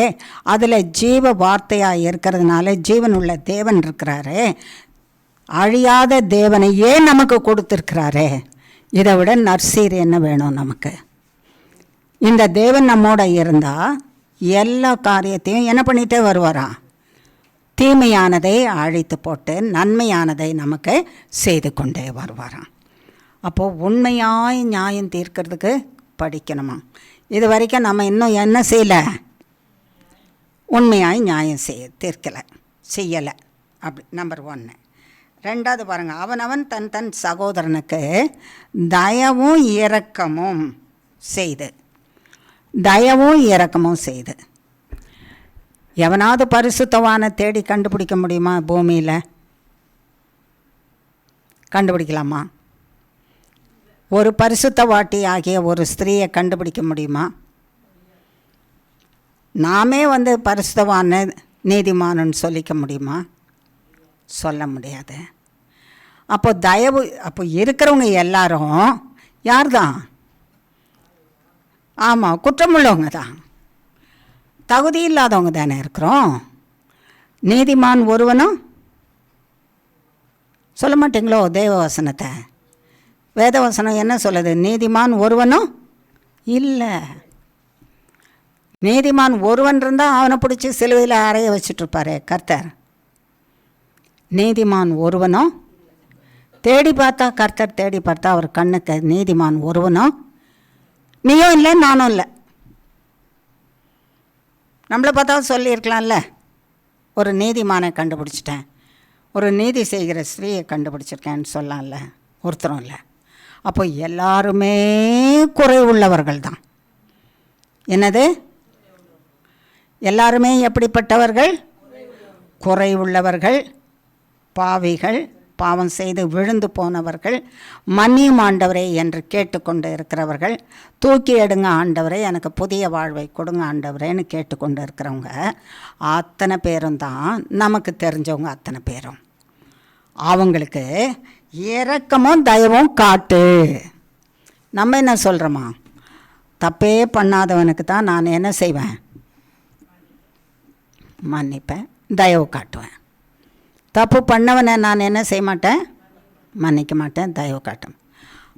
அதில் ஜீவ வார்த்தையாக இருக்கிறதுனால ஜீவன் உள்ள தேவன் இருக்கிறாரு. அழியாத தேவனையே நமக்கு கொடுத்துருக்கிறாரு. இதை விட நற்சீர் என்ன வேணும் நமக்கு? இந்த தேவன் நம்மோட இருந்தால் எல்லா காரியத்தையும் என்ன பண்ணிகிட்டே வருவாராம், தீமையானதை அழித்து போட்டு நன்மையானதை நமக்கு செய்து கொண்டே வருவாராம். அப்போது உண்மையாய் நியாயம் தீர்க்கிறதுக்கு படிக்கணுமா? இது வரைக்கும் நம்ம இன்னும் என்ன செய்யலை, உண்மையாய் நியாயம் செய்யலை. அப்படி நம்பர் 1. 2வது பாருங்கள், அவனவன் தன் தன் சகோதரனுக்கு தயவும் இரக்கமும் செய்து. எவனாவது பரிசுத்தவானை தேடி கண்டுபிடிக்க முடியுமா? பூமியில் கண்டுபிடிக்கலாமா? ஒரு பரிசுத்தவாட்டி ஆகிய ஒரு ஸ்திரீயை கண்டுபிடிக்க முடியுமா? நாமே வந்து பரிசுத்தவான நீதிமானன்னு சொல்லிக்க முடியுமா? சொல்ல முடியாது. அப்போ இருக்கிறவங்க எல்லாரும் யார் தான்? ஆமாம், குற்றமுள்ளவங்க தான், தகுதி இல்லாதவங்க தானே இருக்கிறோம். நீதிமான் ஒருவனும் சொல்ல மாட்டீங்களோ தேவவசனத்தை? வேதவசனம் என்ன சொல்லுது? நீதிமான் ஒருவனும் இல்லை. நீதிமான் ஒருவன் இருந்தால் அவனை பிடிச்சி சிலுவையில் அறைய வச்சுட்ருப்பாரே கர்த்தர். நீதிமான் ஒருவனும் கர்த்தர் தேடி பார்த்தா அவர் கண்ணுக்கு நீதிமான் ஒருவனும் நீயும் இல்லை, நானும் இல்லை. நம்மளை பார்த்தா சொல்லியிருக்கலாம்ல, ஒரு நீதிமானை கண்டுபிடிச்சிட்டேன், ஒரு நீதி செய்கிற ஸ்திரீயை கண்டுபிடிச்சிருக்கேன்னு சொல்லலாம்ல. ஒருத்தரும் இல்லை. அப்போ எல்லாருமே குறை உள்ளவர்கள் தான். என்னது? எல்லாருமே எப்படிப்பட்டவர்கள்? குறை உள்ளவர்கள், பாவிகள், பாவம் செய்து விழுந்து போனவர்கள், மன்னியும் ஆண்டவரே என்று கேட்டுக்கொண்டு இருக்கிறவர்கள், தூக்கி எடுங்க ஆண்டவரே, எனக்கு புதிய வாழ்வை கொடுங்க ஆண்டவரேன்னு கேட்டுக்கொண்டு இருக்கிறவங்க அத்தனை பேரும் தான் நமக்கு தெரிஞ்சவங்க. அத்தனை பேரும் அவங்களுக்கு இரக்கமும் தயவும் காட்டு. நம்ம என்ன சொல்கிறோமா? தப்பே பண்ணாதவனுக்கு தான் நான் என்ன செய்வேன்? மன்னிப்பேன், தயவு காட்டுவேன். தப்பு பண்ணவனை நான் என்ன செய்ய மாட்டேன்? மன்னிக்க மாட்டேன், தயவு காட்டும்.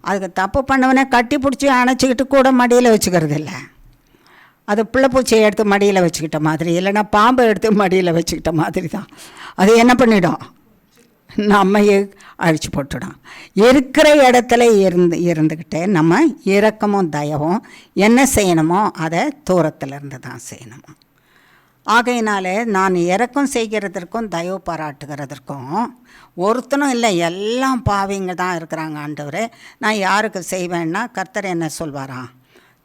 அதுக்கு தப்பு பண்ணவனை கட்டி பிடிச்சி அணைச்சிக்கிட்டு கூட மடியில் வச்சுக்கிறது இல்லை. அது பிள்ளைப்பூச்சியை எடுத்து மடியில் வச்சுக்கிட்ட மாதிரி, இல்லைன்னா பாம்பை எடுத்து மடியில் வச்சுக்கிட்ட மாதிரி தான். அது என்ன பண்ணிடும்? நம்மையே அழிச்சு போட்டுடும். இருக்கிற இடத்துல இருந்துக்கிட்டே நம்ம இரக்கமும் தயவும் என்ன செய்யணுமோ அதை தூரத்தில் இருந்து தான் செய்யணுமோ. ஆகையினாலே நான் இரக்கம் செய்கிறதற்கும் தயவு பாராட்டுகிறதற்கும் ஒருத்தனும் இல்லை, எல்லாம் பாவிங்க தான் இருக்கிறாங்க ஆண்டவரே. நான் யாருக்கு செய்வேன்னா கர்த்தர் என்ன சொல்வாராம்,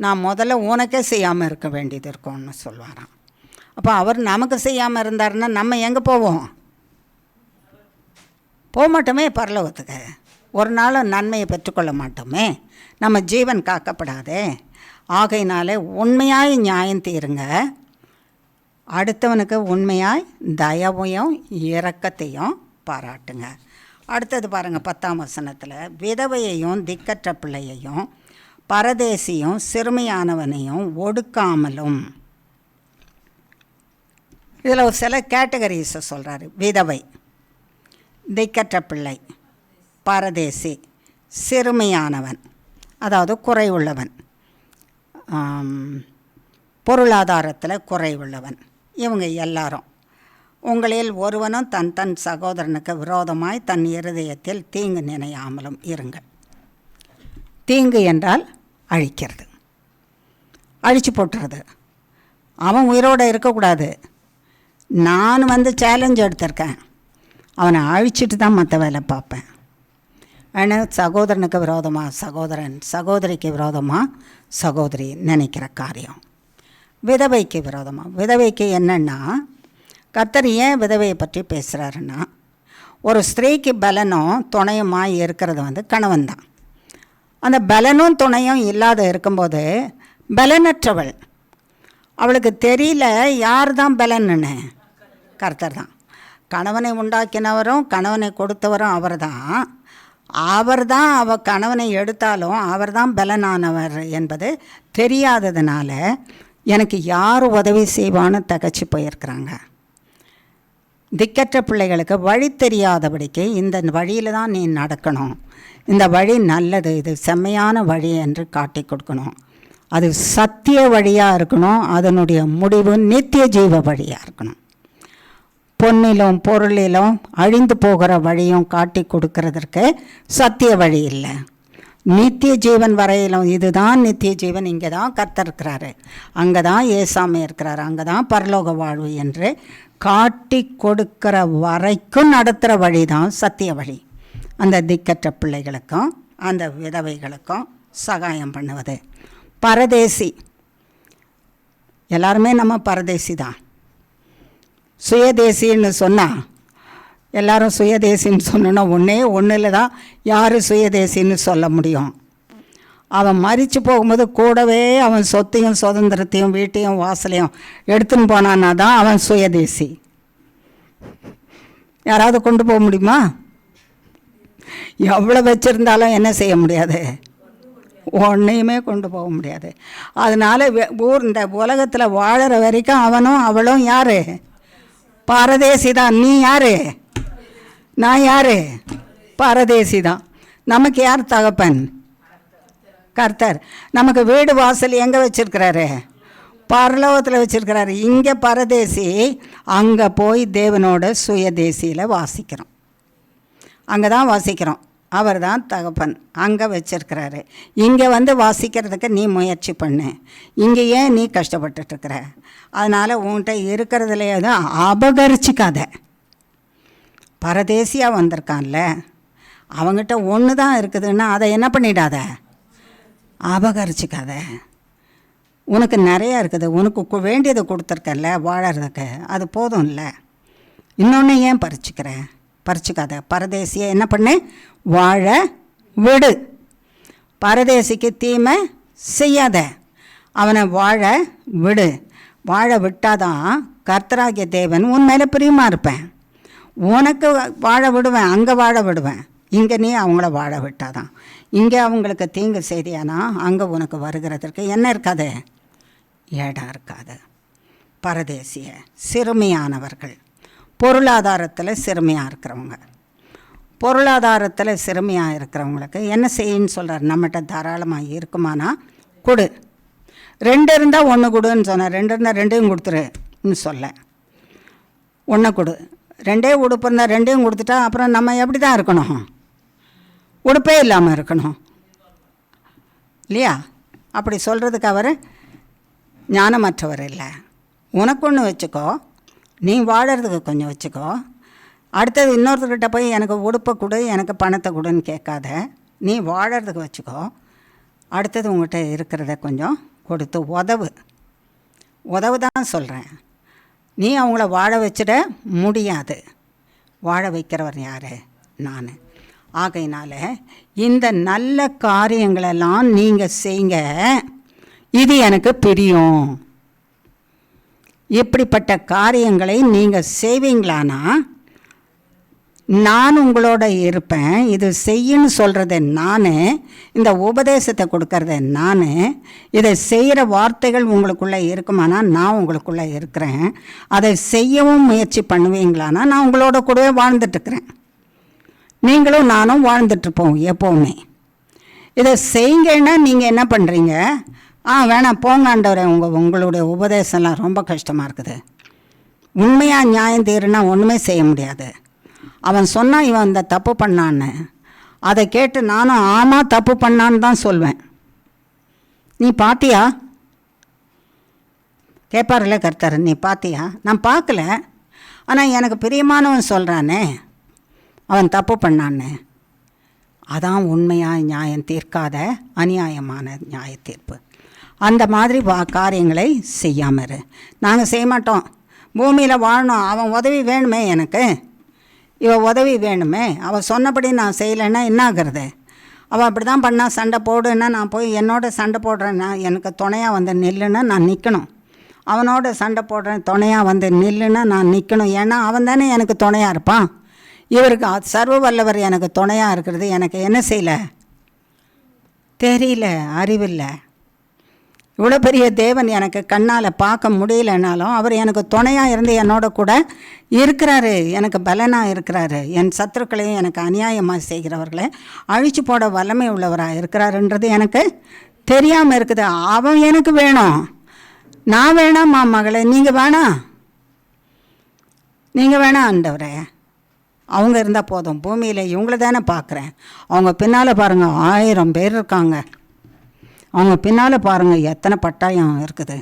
நான் முதல்ல உனக்கே செய்யாமல் இருக்க வேண்டியது இருக்கும்னு சொல்வாராம். அப்போ அவர் நமக்கு செய்யாமல் இருந்தாருன்னா நம்ம எங்கே போவோம்? போக மாட்டோமே பரலோகத்துக்கு. ஒரு நாள் நன்மையை பெற்றுக்கொள்ள மாட்டோமே, நம்ம ஜீவன் காக்கப்படாதே. ஆகையினாலே உண்மையாய் நியாயம் தீருங்க, அடுத்தவனுக்கு உண்மையாய் தயவையும் இரக்கத்தையும் பாராட்டுங்க. அடுத்தது பாருங்கள் 10ஆம் வசனத்தில், விதவையையும் திக்கற்ற பிள்ளையையும் பரதேசியும் சிறுமியானவனையும் ஒடுக்காமலும். இதில் ஒரு சில கேட்டகரிஸை சொல்கிறாரு. விதவை, திக்கற்ற பிள்ளை, பரதேசி, சிறுமியானவன் அதாவது குறைவுள்ளவன், பொருளாதாரத்தில் குறைவுள்ளவன், இவங்க எல்லாரும். உங்களில் ஒருவனும் தன் தன் சகோதரனுக்கு விரோதமாய் தன் இருதயத்தில் தீங்கு நினையாமலும் இருங்கள். தீங்கு என்றால் அழிக்கிறது, அழிச்சு போட்டுறது. அவன் உயிரோடு இருக்கக்கூடாது. நான் சேலஞ்ச் எடுத்திருக்கேன், அவனை அழிச்சிட்டு தான் மற்ற வேலை பார்ப்பேன். ஆனால் சகோதரனுக்கு விரோதமாக சகோதரன், சகோதரிக்கு விரோதமாக சகோதரி நினைக்கிற காரியம். விதவைக்கு விரோதமாக, விதவைக்கு என்னென்னா, கர்த்தர் ஏன் விதவையை பற்றி பேசுகிறாருன்னா, ஒரு ஸ்திரீக்கு பலனும் துணையுமாக இருக்கிறது கணவன் தான். அந்த பலனும் துணையும் இல்லாத இருக்கும்போது பலனற்றவள், அவளுக்கு தெரியல யார் தான் பலன்னு. கர்த்தர் தான். கணவனை உண்டாக்கினவரும் கணவனை கொடுத்தவரும் அவர் தான். அவர் தான் அவள் கணவனை எடுத்தாலும் அவர் தான் பலனானவர் என்பது தெரியாததுனால எனக்கு யார் உதவி செய்வான்னு தகச்சு போயிருக்கிறாங்க. திக்கற்ற பிள்ளைகளுக்கு வழி தெரியாதபடிக்கு இந்த வழியில் தான் நீ நடக்கணும், இந்த வழி நல்லது, இது செம்மையான வழி என்று காட்டி கொடுக்கணும். அது சத்திய வழியாக இருக்கணும், அதனுடைய முடிவு நித்திய ஜீவ வழியாக இருக்கணும். பொன்னிலும் பொருளிலும் அழிந்து போகிற வழியும் காட்டி கொடுக்கறதற்கு சத்திய வழி இல்லை. நித்திய ஜீவன் வரையிலும் இதுதான் நித்திய ஜீவன், இங்கே தான் கர்த்தர் இருக்கிறாரு, அங்கே தான் ஏசாமி இருக்கிறாரு, அங்கே தான் பரலோக வாழ்வு என்று காட்டி கொடுக்கிற வரைக்கும் நடத்துகிற வழி தான் சத்திய வழி. அந்த திக்கற்ற பிள்ளைகளுக்கும் அந்த விதவைகளுக்கும் சகாயம் பண்ணுவது. பரதேசி, எல்லாருமே நம்ம பரதேசி தான். சுயதேசின்னு சொன்னால் எல்லாரும் சுயதேசின்னு சொன்னோன்னா ஒன்றில் தான் யார் சுயதேசின்னு சொல்ல முடியும். அவன் மரித்து போகும்போது கூடவே அவன் சொத்தையும் சுதந்திரத்தையும் வீட்டையும் வாசலையும் எடுத்துன்னு போனான்னா தான் அவன் சுயதேசி. யாராவது கொண்டு போக முடியுமா? எவ்வளோ வச்சுருந்தாலும் என்ன செய்ய முடியாது, ஒன்றையுமே கொண்டு போக முடியாது. அதனால் இந்த உலகத்தில் வாழற வரைக்கும் அவனும் அவளும் யார்? பரதேசி தான். நீ யார்? நான் யார்? பரதேசி தான். நமக்கு யார் தகப்பன்? கர்த்தர். நமக்கு வீடு வாசல் எங்கே வச்சுருக்கிறாரு? பரலோகத்தில் வச்சுருக்கிறாரு. இங்கே பரதேசி, அங்கே போய் தேவனோட சுயதேசியில் வாசிக்கிறோம், அங்கே தான் வாசிக்கிறோம். அவர் தான் தகப்பன், அங்கே வச்சிருக்கிறாரு. இங்கே வாசிக்கிறதுக்கு நீ முயற்சி பண்ணு. இங்கே ஏன் நீ கஷ்டப்பட்டுருக்கிற? அதனால் உன்கிட்ட இருக்கிறதுலையே தான் அபகரிச்சிக்காத. பரதேசியாக வந்திருக்கான்ல, அவங்ககிட்ட ஒன்று தான் இருக்குதுன்னா அதை என்ன பண்ணிடாத, அபகரிச்சிக்காத. உனக்கு நிறையா இருக்குது, உனக்கு வேண்டியதை கொடுத்துருக்கல வாழறதுக்கு, அது போதும் இல்லை, இன்னொன்று ஏன் பறிச்சுக்காத. பரதேசியை என்ன பண்ணு, வாழ விடு. பரதேசிக்கு தீமை செய்யாத, அவனை வாழ விடு. வாழ விட்டாதான் கர்த்தராகிய தேவன் உன் மேலே பிரியமாக இருப்பேன். உனக்கு வாழ விடுவேன், அங்கே வாழ விடுவேன். இங்கே நீ அவங்கள வாழ விட்டாதான். இங்கே அவங்களுக்கு தீங்கு செய்தியானா அங்கே உனக்கு வருகிறதற்கு என்ன இருக்காது, இடம் இருக்காது. பரதேசிய, சிறுமியானவர்கள், பொருளாதாரத்தில் சிறுமியாக இருக்கிறவங்க. பொருளாதாரத்தில் சிறுமியாக இருக்கிறவங்களுக்கு என்ன செய்யன்னு சொல்கிறார்? நம்மகிட்ட தாராளமாக இருக்குமானா கொடு. 2 இருந்தால் 1 கொடுன்னு சொன்னார். 2 இருந்தால் 2யும் கொடுத்துருன்னு சொல்ல, 1 கொடு. 2 உடுப்பு இருந்தால் 2யும் கொடுத்துட்டா அப்புறம் நம்ம எப்படி தான் இருக்கணும்? உடுப்பே இல்லாமல் இருக்கணும் இல்லையா? அப்படி சொல்கிறதுக்கு அவர் ஞானமற்றவர் இல்லை, உனக்கு ஒன்று வச்சுக்கோ, நீ வாழறதுக்கு கொஞ்சம் வச்சுக்கோ. அடுத்தது இன்னொருத்தர்கிட்ட போய் எனக்கு உடுப்பை கொடு, எனக்கு பணத்தை கொடுன்னு கேட்காத. நீ வாழறதுக்கு வச்சுக்கோ. அடுத்தது உங்கள்கிட்ட இருக்கிறத கொஞ்சம் கொடுத்து உதவு தான் சொல்கிறேன். நீ அவங்கள வாழ வச்சிட முடியாது. வாழ வைக்கிறவர் யார்? நான். ஆகையினால இந்த நல்ல காரியங்களெல்லாம் நீங்கள் செய்யுங்க, இது எனக்கு பிரியும். இப்படிப்பட்ட காரியங்களை நீங்கள் செய்வீங்களானா நான் உங்களோட இருப்பேன். இது செய்யன்னு சொல்கிறது நான், இந்த உபதேசத்தை கொடுக்கறது நான். இதை செய்கிற வார்த்தைகள் உங்களுக்குள்ளே இருக்குமானா நான் உங்களுக்குள்ளே இருக்கிறேன். அதை செய்யவும் முயற்சி பண்ணுவீங்களானா நான் உங்களோட கூடவே வாழ்ந்துட்டுருக்கிறேன். நீங்களும் நானும் வாழ்ந்துட்டுருப்போம் எப்போவுமே. இதை செய்யுங்கன்னா நீங்கள் என்ன பண்ணுறீங்க? வேணாம் போங்காண்டவரே, உங்களுடைய உபதேசம்லாம் ரொம்ப கஷ்டமாக இருக்குது. உண்மையாக நியாயம் தீருன்னா ஒன்றுமே செய்ய முடியாது. அவன் சொன்னான் இவன் இந்த தப்பு பண்ணான்னு, அதை கேட்டு நானும் ஆமாம் தப்பு பண்ணான்னு தான் சொல்வேன். நீ பார்த்தியா? கேட்பார்ல கர்த்தர், நீ பார்த்தியா? நான் பார்க்கல, ஆனால் எனக்கு பிரியமானவன் சொல்கிறானே அவன் தப்பு பண்ணான்னு. அதான் உண்மையாக நியாயம் தீர்க்காத அநியாயமான நியாய தீர்ப்பு. அந்த மாதிரி காரியங்களை செய்யாமல் இரு. நாங்கள் செய்ய மாட்டோம். பூமியில் வாழணும், அவன் உதவி வேணுமே, எனக்கு இவன் உதவி வேணுமே, அவள் சொன்னபடி நான் செய்யலைன்னா என்ன ஆகிறது? அவள் அப்படி தான் பண்ணால் சண்டை போடுன்னா நான் போய் என்னோட சண்டை போடுறேன்னா எனக்கு துணையாக வந்து நில்லுன்னா நான் நிற்கணும். அவனோட சண்டை போடுறேன் துணையாக வந்து நில்லுன்னா நான் நிற்கணும். ஏன்னா அவன் தானே எனக்கு துணையாக இருப்பான். இவருக்கு சர்வ வல்லவர் எனக்கு துணையாக இருக்கிறது எனக்கு என்ன செய்யலை தெரியல, அறிவில்லை. இவ்வளோ பெரிய தேவன் எனக்கு கண்ணால் பார்க்க முடியலனாலும் அவர் எனக்கு துணையாக இருந்து என்னோட கூட இருக்கிறாரு, எனக்கு பலனாக இருக்கிறாரு. என் சத்துருக்களையும் எனக்கு அநியாயமாக செய்கிறவர்களை அழிச்சு போட வல்லமை உள்ளவராக இருக்கிறாருன்றது எனக்கு தெரியாமல் இருக்குது. அவன் எனக்கு வேணும், நான் வேணாம்மா மகளே, நீங்கள் வேணாம் ஆண்டவரே. அவங்க இருந்தால் போதும். பூமியில் இவங்கள தானே பார்க்குறேன். அவங்க பின்னால் பாருங்கள் 1000 பேர் இருக்காங்க. அவங்க பின்னால் பாருங்கள் எத்தனை பட்டாயம் இருக்குது.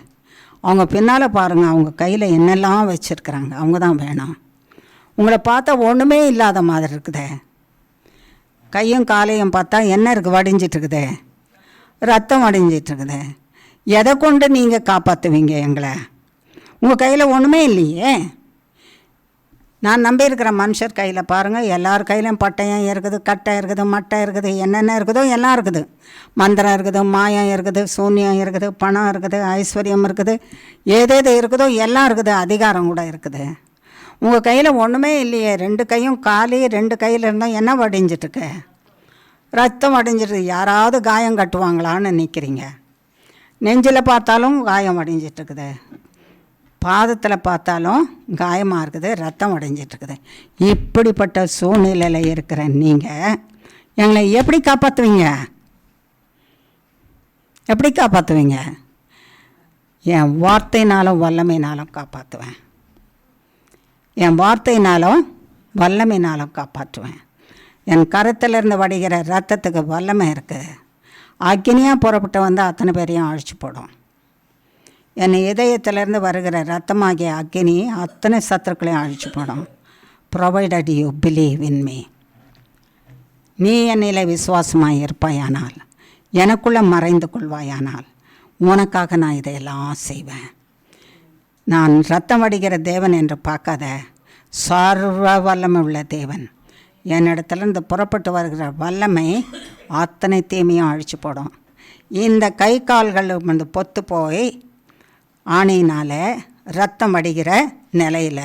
அவங்க பின்னால் பாருங்கள் அவங்க கையில் என்னெல்லாம் வச்சுருக்குறாங்க. அவங்க தான் வேணும். உங்களை பார்த்தா ஒன்றுமே இல்லாத மாதிரி இருக்குதே. கையும் காலையும் பார்த்தா என்ன இருக்குது? வடிஞ்சிட்ருக்குது, ரத்தம் வடிஞ்சிட்ருக்குது. எதை கொண்டு நீங்கள் காப்பாற்றுவீங்க எங்களை? உங்கள் கையில் ஒன்றுமே இல்லையே. நான் நம்பியிருக்கிற மனுஷர் கையில் பாருங்கள், எல்லார் கையிலையும் பட்டயம் இருக்குது, கட்டை இருக்குது, மட்டை இருக்குது, என்னென்ன இருக்குதோ எல்லாம் இருக்குது. மந்திரம் இருக்குது, மாயம் இருக்குது, சூன்யம் இருக்குது, பணம் இருக்குது, ஐஸ்வர்யம் இருக்குது, ஏதேது இருக்குதோ எல்லாம் இருக்குது, அதிகாரம் கூட இருக்குது. உங்கள் கையில் ஒன்றுமே இல்லையே. 2 கையும் காலி 2 கையில் இருந்தால் என்ன வடிஞ்சிட்ருக்கு? ரத்தம் வடிஞ்சிட்டு. யாராவது காயம் கட்டுவாங்களான்னு நிற்கிறீங்க. நெஞ்சில் பார்த்தாலும் காயம் வடிஞ்சிட்ருக்குது, பாதத்தில் பார்த்தாலும் காயமாக இருக்குது, ரத்தம் அடைஞ்சிட்ருக்குது. இப்படிப்பட்ட சூழ்நிலையில் இருக்கிற நீங்கள் எங்களை எப்படி காப்பாற்றுவீங்க? எப்படி காப்பாற்றுவீங்க? என் வார்த்தைனாலும் வல்லமைனாலும் காப்பாற்றுவேன். என் வார்த்தைனாலும் வல்லமைனாலும் காப்பாற்றுவேன். என் கரத்திலிருந்து வடிகிற ரத்தத்துக்கு வல்லமை இருக்குது. அக்னியாக புறப்பட்டு வந்து அத்தனை பேரையும் அழிச்சு போடும். என் இதயத்திலேருந்து வருகிற ரத்தமாகிய அக்னி அத்தனை சத்துருக்களையும் அழிச்சு போடும். Provided you believe in me. நீ என்னிலே விசுவாசமாக இருப்பாயானால், எனக்குள்ளே மறைந்து கொள்வாயானால், உனக்காக நான் இதையெல்லாம் செய்வேன். நான் ரத்தம் வடிகிற தேவன் என்று பார்க்காத, சர்வ வல்லமை உள்ள தேவன். என்னிடத்துலேருந்து புறப்பட்டு வருகிற வல்லமை அத்தனை தீமையும் அழிச்சு போடும். இந்த கை கால்கள் வந்து பொத்து போய் ஆணையினால் ரத்தம் வடிகிற நிலையில்,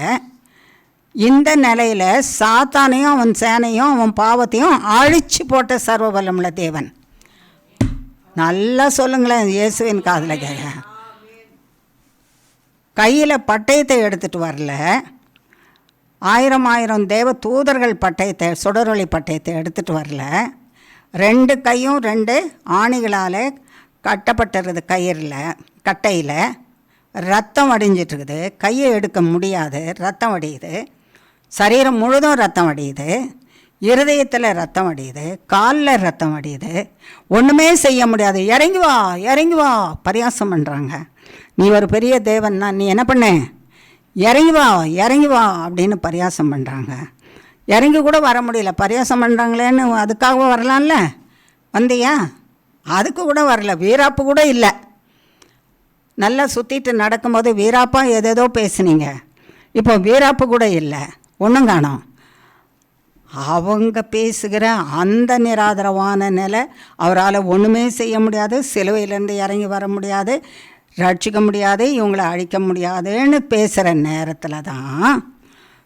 இந்த நிலையில் சாத்தானையும் அவன் சேனையும் அவன் பாவத்தையும் அழிச்சு போட்ட சர்வ வல்லமுள்ள தேவன். நல்லா சொல்லுங்களேன், இயேசுவின் காதில் கேட்க. கையில் பட்டயத்தை எடுத்துகிட்டு வரல, 1000 தேவ தூதர்கள் பட்டயத்தை, சுடரொளி பட்டயத்தை எடுத்துகிட்டு வரல. 2 கையும் 2 ஆணிகளால் கட்டப்பட்டிருது. கயிறில் கட்டையில் ரத்தம் வடிஞ்சிட்ருக்குது. கையை எடுக்க முடியாது, ரத்தம் வடியுது. சரீரம் முழுதும் ரத்தம் வடியுது. இருதயத்தில் ரத்தம் வடியுது, காலில் ரத்தம் வடியுது. ஒன்றுமே செய்ய முடியாது. இறங்கி வா பரியாசம் பண்ணுறாங்க. நீ ஒரு பெரிய தேவன்னா நீ என்ன பண்ண, இறங்கி வா இறங்கி வா அப்படின்னு பரியாசம் பண்ணுறாங்க. இறங்கி கூட வர முடியல, பரியாசம் பண்ணுறாங்களேன்னு அதுக்காக வரலாம்ல, வந்தியா? அதுக்கு கூட வரல, வீராப்பு கூட இல்லை. நல்லா சுற்றிட்டு நடக்கும்போது வீராப்பாக ஏதேதோ பேசுனீங்க, இப்போ வீராப்பு கூட இல்லை, ஒன்றும் காணோம். அவங்க பேசுகிற அந்த நிராதரவான நிலை, அவரால் ஒன்றுமே செய்ய முடியாது, சிலுவையிலேருந்து இறங்கி வர முடியாது, ரட்சிக்க முடியாது, இவங்களை அழிக்க முடியாதுன்னு பேசுகிற நேரத்தில் தான்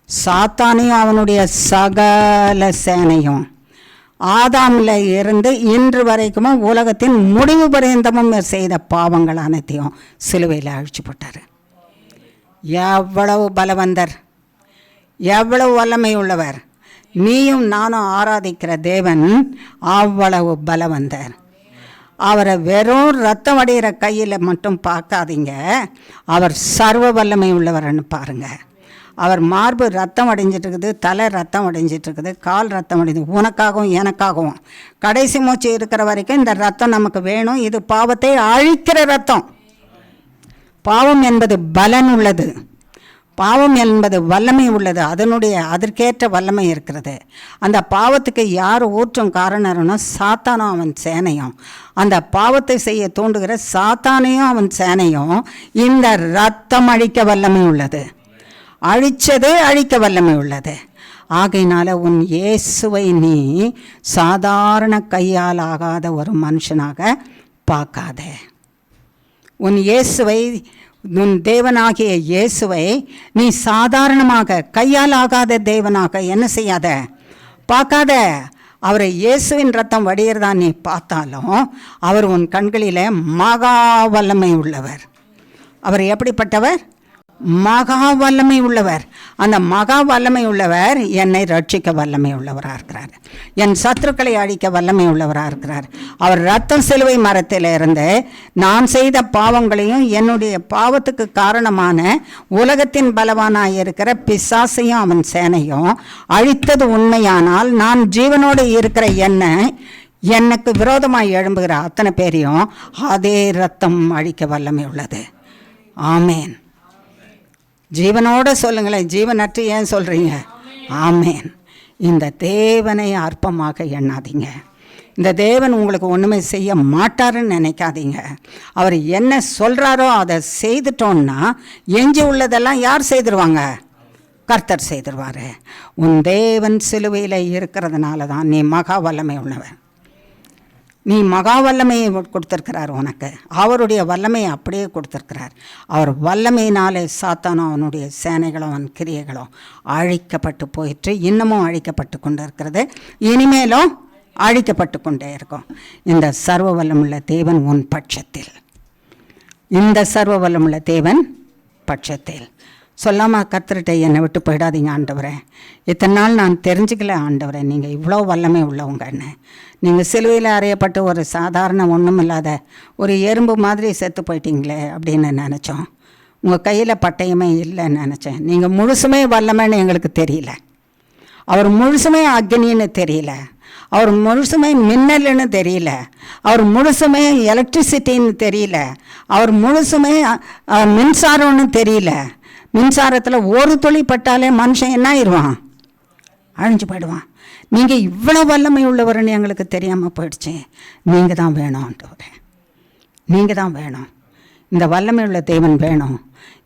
சாத்தானையும் அவனுடைய சகல சேனையும் ஆதாமில் இருந்து இன்று வரைக்கும் உலகத்தின் முடிவு பரியந்தமும் செய்த பாவங்கள் அனைத்தையும் சிலுவையில் அழிச்சு போட்டார். எவ்வளவு பலவந்தர், எவ்வளவு வல்லமை உள்ளவர்! நீயும் நானும் ஆராதிக்கிற தேவன் அவ்வளவு பலவந்தர். அவரை வெறும் ரத்தம் வடிகிற கையில் மட்டும் பார்க்காதீங்க, அவர் சர்வ வல்லமை உள்ளவர்னு பாருங்கள். அவர் மார்பு ரத்தம் அடைஞ்சிட்ருக்குது, தலை ரத்தம் அடைஞ்சிட்ருக்குது, கால் ரத்தம் அடைஞ்சு, உனக்காகவும் எனக்காகவும் கடைசி மூச்சு இருக்கிற வரைக்கும் இந்த ரத்தம் நமக்கு வேணும். இது பாவத்தை அழிக்கிற ரத்தம். பாவம் என்பது பலன் உள்ளது, பாவம் என்பது வல்லமை உள்ளது, அதற்கேற்ற வல்லமை இருக்கிறது. அந்த பாவத்துக்கு யார் ஊற்றும் காரணம்னா சாத்தானும் அவன் சேனையும். அந்த பாவத்தை செய்ய தூண்டுகிற சாத்தானையும் அவன் சேனையும் இந்த ரத்தம் அழிக்க வல்லமை உள்ளது, அழிச்சதே அழிக்க வல்லமை உள்ளது. ஆகையினால உன் இயேசுவை நீ சாதாரண கையால் ஆகாத ஒரு மனுஷனாக பார்க்காத. உன் இயேசுவை, உன் தேவனாகிய இயேசுவை நீ சாதாரணமாக கையால் ஆகாத தேவனாக என்ன செய்யாத, பார்க்காத. அவரை இயேசுவின் ரத்தம் வடிகிறதா நீ பார்த்தாலும் அவர் உன் கண்களில் மகா வல்லமை உள்ளவர். அவர் எப்படிப்பட்டவர்? மகா வல்லமை உள்ளவர். அந்த மகா வல்லமை உள்ளவர் என்னை ரட்சிக்க வல்லமை உள்ளவராக இருக்கிறார், என் சத்துருக்களை அழிக்க வல்லமை உள்ளவராக இருக்கிறார். அவர் ரத்தம் சிலுவை மரத்தில் இருந்து நான் செய்த பாவங்களையும் என்னுடைய பாவத்துக்கு காரணமான உலகத்தின் பலவானாக இருக்கிற பிசாசையும் அவன் சேனையும் அழித்தது உண்மையானால் நான் ஜீவனோடு இருக்கிற எனக்கு விரோதமாக எழும்புகிற அத்தனை பேரையும் அதே ரத்தம் அழிக்க வல்லமை உள்ளது. ஆமேன். ஜீவனோட சொல்லுங்களேன், ஜீவனற்று ஏன் சொல்கிறீங்க? ஆமேன். இந்த தேவனை அற்பமாக எண்ணாதீங்க. இந்த தேவன் உங்களுக்கு ஒன்றுமே செய்ய மாட்டாருன்னு நினைக்காதீங்க. அவர் என்ன சொல்கிறாரோ அதை செய்துட்டோன்னா எஞ்சி உள்ளதெல்லாம் யார் செய்திருவாங்க? கர்த்தர் செய்திருவார். உன் தேவன் சிலுவையில் இருக்கிறதுனால தான் நீ மகா வல்லமை உள்ளவன். நீ மகா வல்லமையை கொடுத்துருக்கிறார் உனக்கு, அவருடைய வல்லமையை அப்படியே கொடுத்துருக்கிறார். அவர் வல்லமையினாலே சாத்தானும் அவனுடைய சேனைகளும் அவன் கிரியைகளும் அழிக்கப்பட்டு போயிட்டு இன்னமும் அழிக்கப்பட்டு கொண்டு இருக்கிறது, இனிமேலும் அழிக்கப்பட்டு கொண்டே இருக்கும். இந்த சர்வ வல்லமுள்ள தேவன் உன் பட்சத்தில், இந்த சர்வ வல்லமுள்ள தேவன் பட்சத்தில். சொல்லாமல் கர்த்தர்கிட்ட என்னை விட்டு போயிடாதீங்க ஆண்டவரே, இத்தனை நாள் நான் தெரிஞ்சுக்கல ஆண்டவரே, நீங்கள் இவ்வளோ வல்லமை உள்ளவங்கன்னு. நீங்கள் சிலுவையில் அறையப்பட்டு ஒரு சாதாரண ஒன்றும் இல்லாத ஒரு எறும்பு மாதிரி செத்து போயிட்டீங்களே அப்படின்னு நினச்சோம். உங்கள் கையில் பட்டயமே இல்லைன்னு நினச்சேன். நீங்கள் முழுசுமே வல்லமைன்னு எங்களுக்கு தெரியல, அவர் முழுசுமே அக்னின்னு தெரியல, அவர் முழுசுமே மின்னல்னு தெரியல, அவர் முழுசுமே எலக்ட்ரிசிட்டின்னு தெரியல, அவர் முழுசுமே மின்சாரம்னு தெரியல. மின்சாரத்தில் ஒரு துளி பட்டாலே மனுஷன் என்ன ஆயிடுவான்? அழிஞ்சு போயிடுவான். நீங்கள் இவ்வளோ வல்லமை உள்ளவர்னு எங்களுக்கு தெரியாமல் போயிடுச்சு. நீங்கள் தான் வேணும்ன்றவரே, நீங்கள் தான் வேணும். இந்த வல்லமை உள்ள தேவன் வேணும்.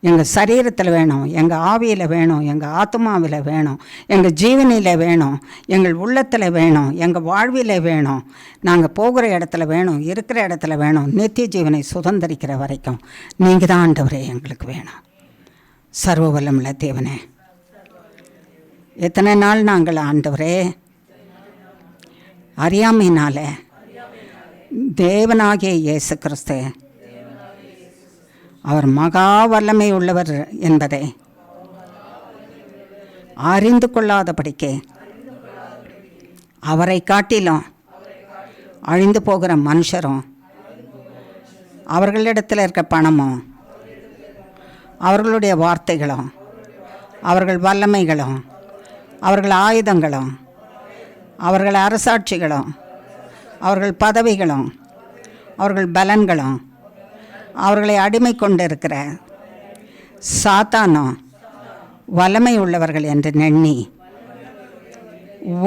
எங்கள் சரீரத்தில் வேணும், எங்கள் ஆவியில் வேணும், எங்கள் ஆத்மாவில் வேணும், எங்கள் ஜீவனில் வேணும், எங்கள் உள்ளத்தில் வேணும், எங்கள் வாழ்வில் வேணும், நாங்கள் போகிற இடத்துல வேணும், இருக்கிற இடத்துல வேணும். நித்திய ஜீவனை சுதந்திரிக்கிற வரைக்கும் நீங்கள் தான் ஆண்டவரே எங்களுக்கு வேணும். சர்வ வல்லமுள்ள தேவனே, எத்தனை நாள் நாங்கள் ஆண்டவரே அறியாமையினால தேவனாகிய இயேசு கிறிஸ்து அவர் மகா வல்லமை உள்ளவர் என்பதை அறிந்து கொள்ளாதபடிக்கு அவரை காட்டிலும் அழிந்து போகிற மனுஷரும் அவர்களிடத்தில் இருக்க பணமும் அவர்களுடைய வார்த்தைகளும் அவர்கள் வல்லமைகளும் அவர்கள் ஆயுதங்களும் அவர்கள் அரசாட்சிகளும் அவர்கள் பதவிகளும் அவர்கள் பலன்களும் அவர்களை அடிமை கொண்டிருக்கிற சாத்தானோ வல்லமை உள்ளவர்கள் என்று எண்ணி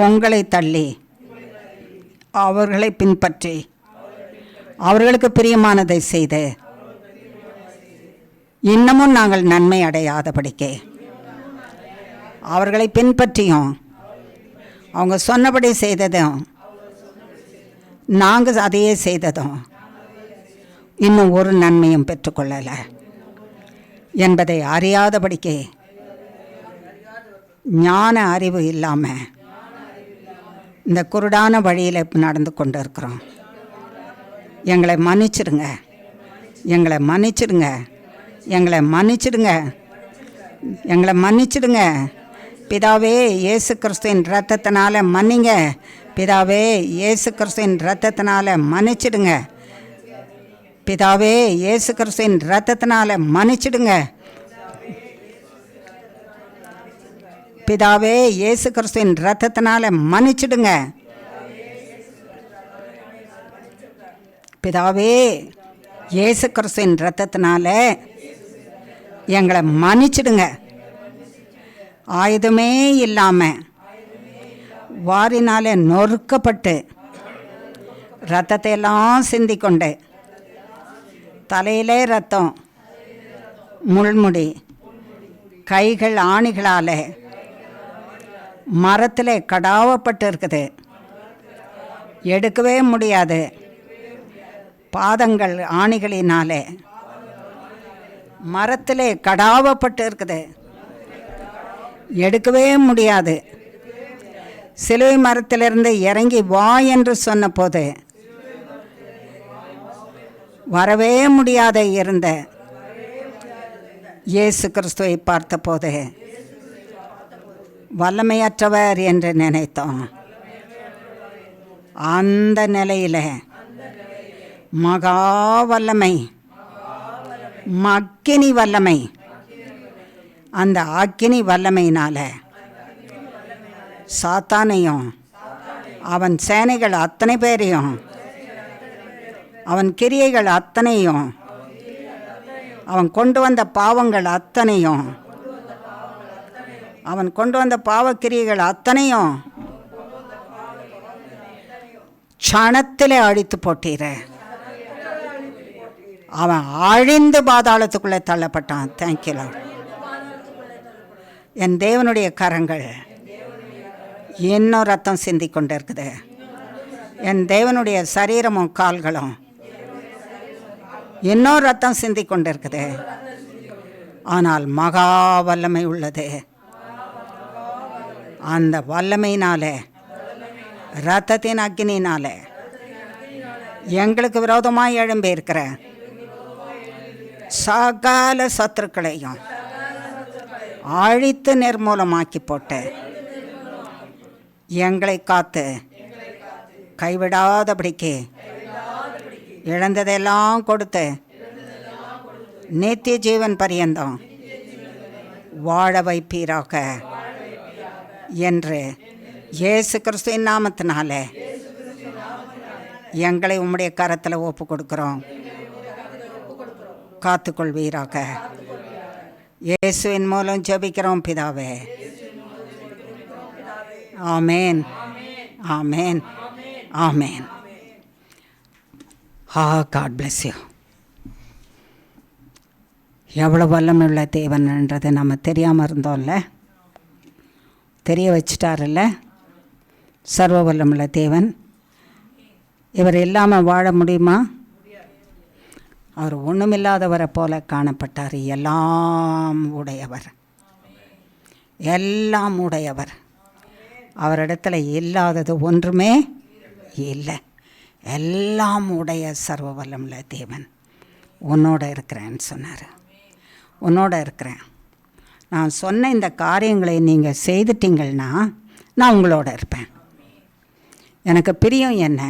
உங்களை தள்ளி அவர்களை பின்பற்றி அவர்களுக்கு பிரியமானதை செய்து இன்னமும் நாங்கள் நன்மை அடையாதபடிக்கு அவர்களை பின்பற்றியும் அவங்க சொன்னபடி செய்ததும் நாங்கள் அதையே செய்ததும் இன்னும் ஒரு நன்மையும் பெற்றுக்கொள்ளலை என்பதை அறியாதபடிக்கு ஞான அறிவு இல்லாமல் இந்த குருடான வழியில் நடந்து கொண்டு இருக்கிறோம். எங்களை மன்னிச்சிடுங்க, எங்களை மன்னிச்சிடுங்க, எங்களை மன்னிச்சிடுங்க, எங்களை மன்னிச்சிடுங்க. பிதாவே இயேசு கிறிஸ்துவின் இரத்தத்தினால மன்னிங்க. பிதாவே இயேசு கிறிஸ்துவின் இரத்தத்தினால மன்னிச்சிடுங்க. பிதாவே இயேசு கிறிஸ்துவின் இரத்தத்தினால மன்னிச்சிடுங்க. பிதாவே இயேசு கிறிஸ்துவின் இரத்தத்தினால மன்னிச்சிடுங்க. பிதாவே இயேசு கிறிஸ்துவின் இரத்தத்தினால எங்களை மன்னிச்சிடுங்க. ஆயுதமே இல்லாமல் வாரினால நொறுக்கப்பட்டு இரத்தத்தை எல்லாம் சிந்திக்கொண்டு தலையிலே ரத்தம், முள்முடி, கைகள் ஆணிகளால் மரத்தில் கடாவப்பட்டு இருக்குது, எடுக்கவே முடியாது. பாதங்கள் ஆணிகளினாலே மரத்தில் கடாவப்பட்டு இருக்குது, எடுக்கவே முடியாது. சிலுவை மரத்திலிருந்து இறங்கி வா என்று சொன்ன போது வரவே முடியாத இருந்த இயேசு கிறிஸ்துவை பார்த்தபோது வல்லமையற்றவர் என்று நினைத்தோம். அந்த நிலையில் மகா வல்லமை, மக்கினி வல்லமை, அந்த அக்கினி வல்லமையினால சாத்தானையும் அவன் சேனைகள் அத்தனை பேரையும் அவன் கிரியைகள் அத்தனையும் அவன் கொண்டு வந்த பாவங்கள் அத்தனையும் அவன் கொண்டு வந்த பாவக்கிரியைகள் அத்தனையும் க்ஷணத்திலே அழித்து போட்டீர. அவன் அழிந்து பாதாளத்துக்குள்ளே தள்ளப்பட்டான். Thank you Lord. என் தேவனுடைய கரங்கள் இன்னும் ரத்தம் சிந்தி கொண்டு இருக்குது. என் தேவனுடைய சரீரமும் கால்களும் இன்னும் ரத்தம் சிந்தி கொண்டு இருக்குது. ஆனால் மகா வல்லமை உள்ளது. அந்த வல்லமையினாலே, இரத்தத்தின் அக்கினினாலே எங்களுக்கு விரோதமாக எழும்பி இருக்கிற சகல சத்துருக்களையும் அழித்து நிர்மூலமாக்கி போட்டு எங்களை காத்து கைவிடாதபடிக்கு இழந்ததெல்லாம் கொடுத்து நித்திய ஜீவன் பரியந்தம் வாழ வைப்பீராக என்று இயேசு கிறிஸ்துவின் நாமத்தினாலே எங்களை உம்முடைய கரத்தில் ஒப்பு கொடுக்கிறோம். காத்துக்கொள்வீராக. இயேசுவின் மூலம் ஜெபிக்கிறோம் பிதாவே. ஆமேன், ஆமேன், ஆமேன். God bless you. எவ்வளோ வல்லமையுள்ள தேவன்ன்றது நம்ம தெரியாமல் இருந்தோம்ல, தெரிய வச்சிட்டார்ல. சர்வ வல்லமுள்ள தேவன். இவர் இல்லாமல் வாழ முடியுமா? அவர் ஒன்றுமில்லாதவரை போல காணப்பட்டார். எல்லாம் உடையவர், எல்லாம் உடையவர். அவரிடத்துல இல்லாதது ஒன்றுமே இல்லை. எல்லாம் உடைய சர்வ வல்லமுள்ள தேவன் உன்னோட இருக்கிறேன்னு சொன்னார். உன்னோட இருக்கிறேன். நான் சொன்ன இந்த காரியங்களை நீங்கள் செய்துட்டீங்கன்னா நான் உங்களோட இருப்பேன். எனக்கு பிரியம் என்ன?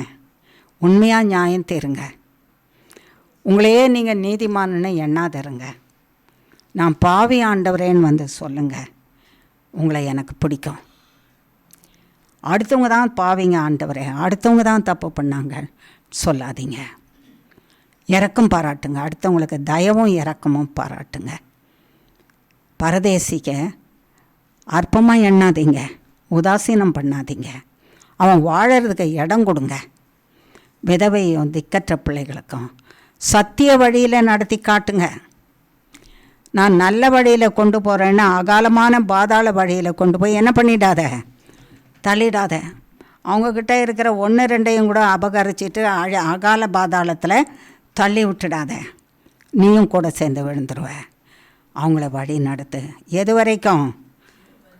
உண்மையாக நியாயம் தீருங்க. உங்களையே நீங்கள் நீதிமான்னு எண்ணாதருங்க. நான் பாவி ஆண்டவரேன்னு வந்து சொல்லுங்கள். உங்களை எனக்கு பிடிக்கும். அடுத்தவங்க தான் பாவிங்க ஆண்டவரே, அடுத்தவங்க தான் தப்பு பண்ணாங்க சொல்லாதீங்க. இரக்கம் பாராட்டுங்க. அடுத்தவங்களுக்கு தயவும் இரக்கமும் பாராட்டுங்க. பரதேசிக்க அற்பமாக எண்ணாதீங்க, உதாசீனம் பண்ணாதீங்க. அவன் வாழறதுக்கு இடம் கொடுங்க. விதவையும் திக்கற்ற பிள்ளைகளுக்கும் சத்திய வழியில் நடத்தி காட்டுங்க. நான் நல்ல வழியில் கொண்டு போகிறேன்னு அகாலமான பாதாள வழியில் கொண்டு போய் என்ன பண்ணிடாத, தள்ளிடாத. அவங்கக்கிட்ட இருக்கிற 1-2 கூட அபகரிச்சிட்டு அகால பாதாளத்தில் தள்ளி விட்டுடாத. நீயும் கூட சேர்ந்து விழுந்துருவ. அவங்கள வழி நடத்து. எது வரைக்கும்?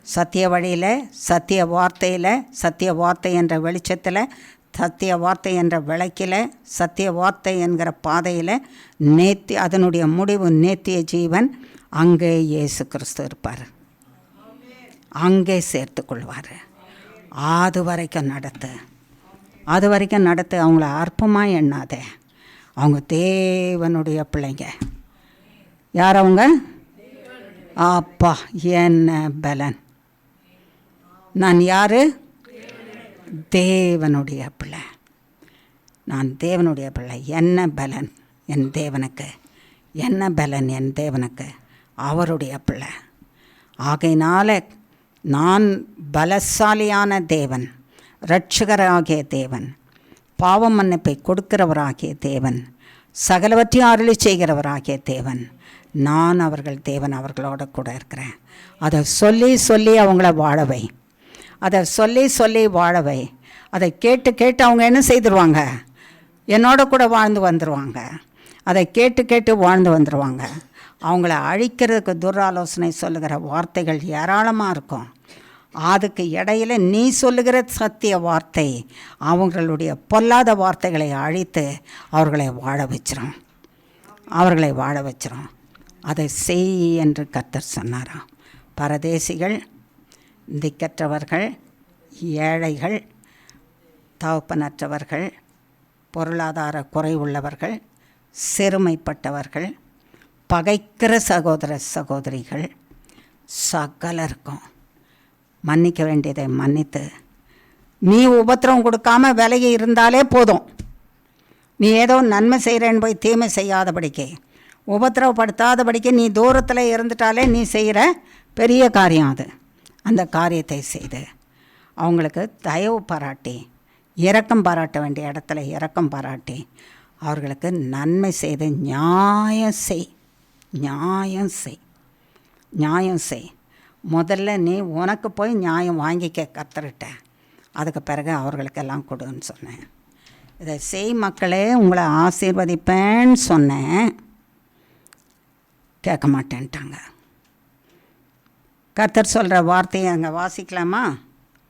சத்திய வழியில், சத்திய வார்த்தையில், சத்திய வார்த்தை என்ற வெளிச்சத்தில், சத்திய வார்த்தை என்ற விளக்கில், சத்திய வார்த்தை என்கிற பாதையில், அதனுடைய முடிவு நேத்திய ஜீவன். அங்கே இயேசு கிறிஸ்து இருப்பார், அங்கே சேர்த்து கொள்வார். அது வரைக்கும் நடத்து, அது வரைக்கும் நடத்து. அவங்கள அற்பமாக எண்ணாதே. அவங்க தேவனுடைய பிள்ளைங்க. யார் அவங்க? அப்பா, என்ன பலன்! நான் யார்? தேவனுடைய பிள்ளை. நான் தேவனுடைய பிள்ளை. என்ன பலன் என் தேவனுக்கு, என்ன பலன் என் தேவனுக்கு? அவருடைய பிள்ளை. ஆகையினால நான் பலசாலியான தேவன், இரட்சகராகிய தேவன், பாவ மன்னிப்பை கொடுக்கிறவராகிய தேவன், சகலவற்றையும் அருளி செய்கிறவராகிய தேவன். நான் அவர்கள் தேவன், அவர்களோட கூட இருக்கிறேன். அதை சொல்லி சொல்லி அவங்கள வாழவை, அதை சொல்லி சொல்லி வாழவை. அதை கேட்டு கேட்டு அவங்க என்ன செய்துருவாங்க? என்னோட கூட வாழ்ந்து வந்துடுவாங்க. அதை கேட்டு கேட்டு வாழ்ந்து வந்துடுவாங்க. அவங்கள அழிக்கிறதுக்கு துராலோசனை சொல்லுகிற வார்த்தைகள் ஏராளமாக இருக்கும். அதுக்கு இடையில் நீ சொல்லுகிற சத்திய வார்த்தை அவங்களுடைய பொல்லாத வார்த்தைகளை அழித்து அவர்களை வாழ வச்சிரும், அவர்களை வாழ வச்சிரும். அதை செய் என்று கர்த்தர் சொன்னாராம். பரதேசிகள், திக்கற்றவர்கள், ஏழைகள், தகப்பனற்றவர்கள், பொருளாதார குறைவுள்ளவர்கள், சிறுமைப்பட்டவர்கள், பகைக்கிற சகோதர சகோதரிகள் சகலருக்கும் மன்னிக்க வேண்டியதை மன்னித்து, நீ உபத்திரவம் கொடுக்காம விலகி இருந்தாலே போதும். நீ ஏதோ நன்மை செய்கிறேன்னு போய் தீமை செய்யாதபடிக்கு, உபத்திரவப்படுத்தாதபடிக்கு நீ தூரத்தில் இருந்துட்டாலே நீ செய்கிற பெரிய காரியம் அது. அந்த காரியத்தை செய்து அவங்களுக்கு தயவு பாராட்டி, இரக்கம் பாராட்ட வேண்டிய இடத்துல இரக்கம் பாராட்டி, அவர்களுக்கு நன்மை செய்து நியாயம் செய், நியாயம் செய், நியாயம் செய். முதல்ல நீ உனக்கு போய் நியாயம் வாங்கிக்க கற்றுக்கிட்ட, அதுக்கு பிறகு அவர்களுக்கெல்லாம் கொடுன்னு சொன்னேன். இதை செய் மக்களே, உங்களை ஆசீர்வதிப்பேன்னு சொன்னேன், கேட்க மாட்டேன்ட்டாங்க. கர்த்தர் சொல்கிற வார்த்தையை அங்கே வாசிக்கலாமா?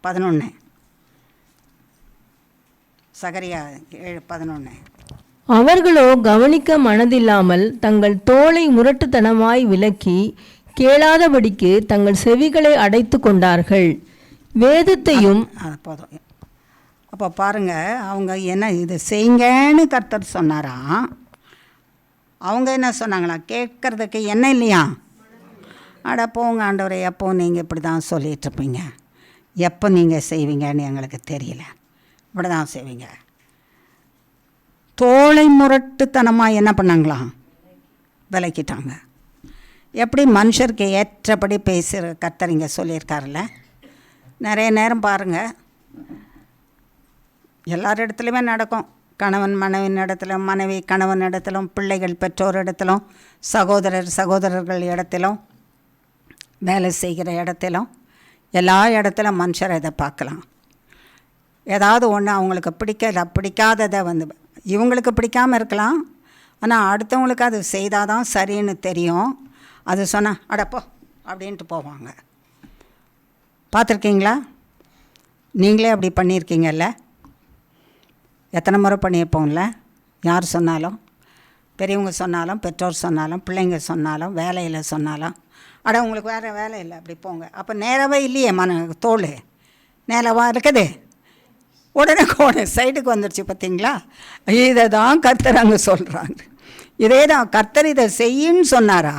11 சகரியா 7:11. அவர்களோ கவனிக்க மனதில்லாமல் தங்கள் தோளை முரட்டுத்தனமாய் விலக்கி கேளாதபடிக்கு தங்கள் செவிகளை அடைத்து கொண்டார்கள். வேதத்தையும் போதும். அப்போ பாருங்கள், அவங்க என்ன இது செய்யுங்கன்னு கர்த்தர் சொன்னாராம். அவங்க என்ன சொன்னாங்களா? கேட்கறதுக்கு என்ன இல்லையா? அட போங்க ஆண்டவரே, எப்போ நீங்கள் இப்படி தான் சொல்லிகிட்ருப்பீங்க, எப்போ நீங்கள் செய்வீங்கன்னு எங்களுக்கு தெரியல, இப்படி தான் செய்வீங்க. தோளை முரட்டுத்தனமாக என்ன பண்ணாங்களாம்? விலக்கிட்டாங்க. எப்படி மனுஷருக்கு ஏற்றபடி பேசுகிற கர்த்தர் இங்கே சொல்லியிருக்காருல்ல. நிறைய நேரம் பாருங்கள், எல்லார் இடத்துலையுமே நடக்கும். கணவன் மனைவின் இடத்திலும், மனைவி கணவன் இடத்திலும், பிள்ளைகள் பெற்றோர் இடத்திலும், சகோதரர்கள் இடத்திலும், வேலை செய்கிற இடத்திலும், எல்லா இடத்திலும் மனுஷரை இதை பார்க்கலாம். ஏதாவது ஒன்று அவங்களுக்கு பிடிக்காததை இவங்களுக்கு பிடிக்காமல் இருக்கலாம், ஆனால் அடுத்தவங்களுக்கு அது செய்தால் தான் சரின்னு தெரியும். அது சொன்னால் அடப்போ அப்படின்ட்டு போவாங்க. பார்த்துருக்கீங்களா? நீங்களே அப்படி பண்ணியிருக்கீங்கல்ல? எத்தனை முறை பண்ணியிருப்போம்ல? யார் சொன்னாலும், பெரியவங்க சொன்னாலும், பெற்றோர் சொன்னாலும், பிள்ளைங்க சொன்னாலும், வேலையில் சொன்னாலும், அட உங்களுக்கு வேறு வேலை இல்லை அப்படி போங்க. அப்போ நேராகவே இல்லையே தோல் நேராக இருக்குது, உடனே சைடுக்கு வந்துடுச்சு. பார்த்தீங்களா? இதை தான் கர்த்தர் அங்கே சொல்கிறாங்க. இதே தான் கர்த்தர் இதை செய்யின்னு சொன்னாரா.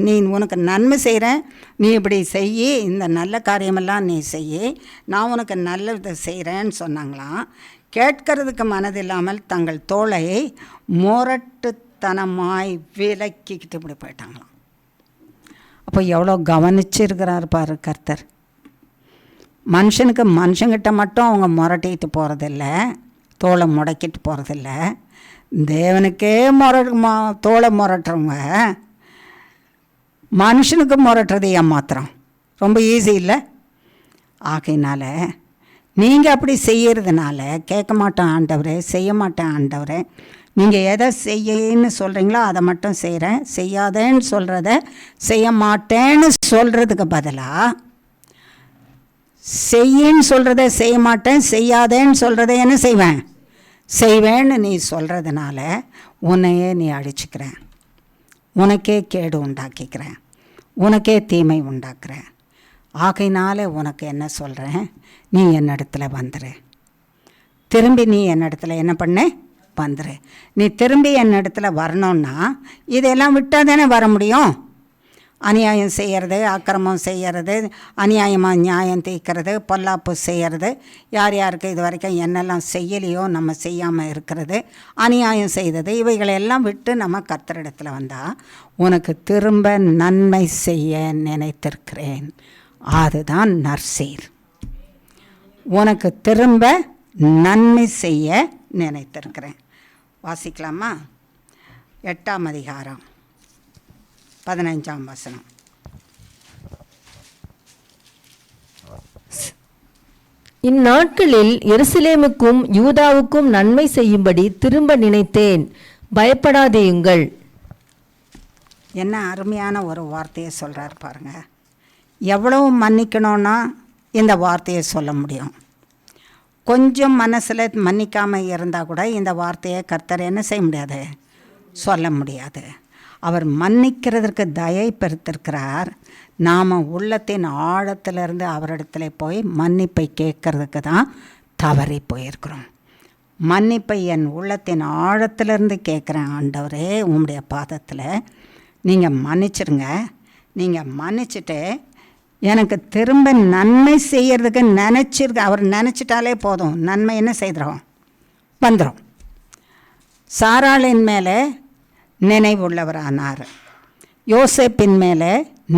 நீ உனக்கு நன்மை செய்கிறேன், நீ இப்படி செய்யி, இந்த நல்ல காரியமெல்லாம் நீ செய்யி, நான் உனக்கு நல்லதை செய்கிறேன்னு சொன்னாங்களாம். கேட்கறதுக்கு மனதில்லாமல் தங்கள் தோளை கள்ளத்தனமாய் விலக்கிக்கிட்டு இப்படி போயிட்டாங்களாம். அப்போ எவ்வளோ கவனிச்சிருக்கிறார் பாரு கர்த்தர். மனுஷங்கிட்ட மட்டும் அவங்க முரட்டிக்கிட்டு போகிறதில்ல, தோலை முடக்கிட்டு போகிறதில்ல. தேவனுக்கே தோலை முரட்டுறவங்க மனுஷனுக்கு முரட்டுறது ஏமாத்திரம் ரொம்ப ஈஸி இல்லை. ஆகையினால நீங்கள் அப்படி செய்கிறதுனால, கேட்க மாட்டேன் ஆண்டவரே, செய்ய மாட்டேன் ஆண்டவரே, நீங்கள் எதை செய்யன்னு சொல்கிறீங்களோ அதை மட்டும் செய்கிறேன், செய்யாதேன்னு சொல்கிறத செய்ய மாட்டேன்னு சொல்கிறதுக்கு பதிலாக செய்யின்னு சொல்கிறத செய்ய மாட்டேன், செய்யாதேன்னு சொல்கிறத என்ன செய்வேன், செய்வேன்னு நீ சொல்கிறதுனால உன்னையே நீ அழிச்சிக்கிறேன், உனக்கே கேடு உண்டாக்கிக்கிறேன், உனக்கே தீமை உண்டாக்குறேன். ஆகையினால உனக்கு என்ன சொல்கிறேன், நீ என்னிடத்துல வந்துரு, திரும்பி நீ என்னிடத்துல என்ன பண்ணு, வந்துரு. நீ திரும்பி என்னிடத்துல வரணுன்னா இதெல்லாம் விட்டால் தானே வர முடியும். அநியாயம் செய்கிறது, அக்கிரமம் செய்கிறது, அநியாயமாக நியாயம் தீர்க்கிறது, பொல்லாப்பு செய்கிறது, யார் யாருக்கு இது வரைக்கும் என்னெல்லாம் செய்யலையோ நம்ம செய்யாமல் இருக்கிறது, அநியாயம் செய்தது, இவைகளெல்லாம் விட்டு நம்ம கர்த்தரிடத்தில் வந்தால் உனக்கு திரும்ப நன்மை செய்ய நினைத்திருக்கிறேன். அதுதான் நற்செய்ர். உனக்கு திரும்ப நன்மை செய்ய நினைத்திருக்கிறேன். வாசிக்கலாமா? 8ஆம் அதிகாரம் 15ஆம் வசனம். இந்நாட்களில் எருசலேமுக்கும் யூதாவுக்கும் நன்மை செய்யும்படி திரும்ப நினைத்தேன், பயப்படாதேயுங்கள். என்ன அருமையான ஒரு வார்த்தையை சொல்கிறார் பாருங்க. எவ்வளவு மன்னிக்கணும்னா இந்த வார்த்தையை சொல்ல முடியும். கொஞ்சம் மனசில் மன்னிக்காமல் இருந்தால் கூட இந்த வார்த்தையை கர்த்தர் என்ன செய்ய முடியாது, சொல்ல முடியாது. அவர் மன்னிக்கிறதற்கு தயை பெருத்திருக்கிறார். நாம் உள்ளத்தின் ஆழத்திலிருந்து அவரிடத்துல போய் மன்னிப்பை கேட்கறதுக்கு தான் தவறி போயிருக்கிறோம். மன்னிப்பை என் உள்ளத்தின் ஆழத்திலிருந்து கேட்குறேன் ஆண்டவரே, உம்முடைய பாதத்தில் நீங்கள் மன்னிச்சிருங்க. நீங்கள் மன்னிச்சுட்டு எனக்கு திரும்ப நன்மை செய்கிறதுக்கு நினச்சிருக்க, அவர் நினச்சிட்டாலே போதும், நன்மை என்ன செய்கிறோம், வந்துடும். சாராளின் மேலே நினைவுள்ளவரானார், யோசேப்பின் மேலே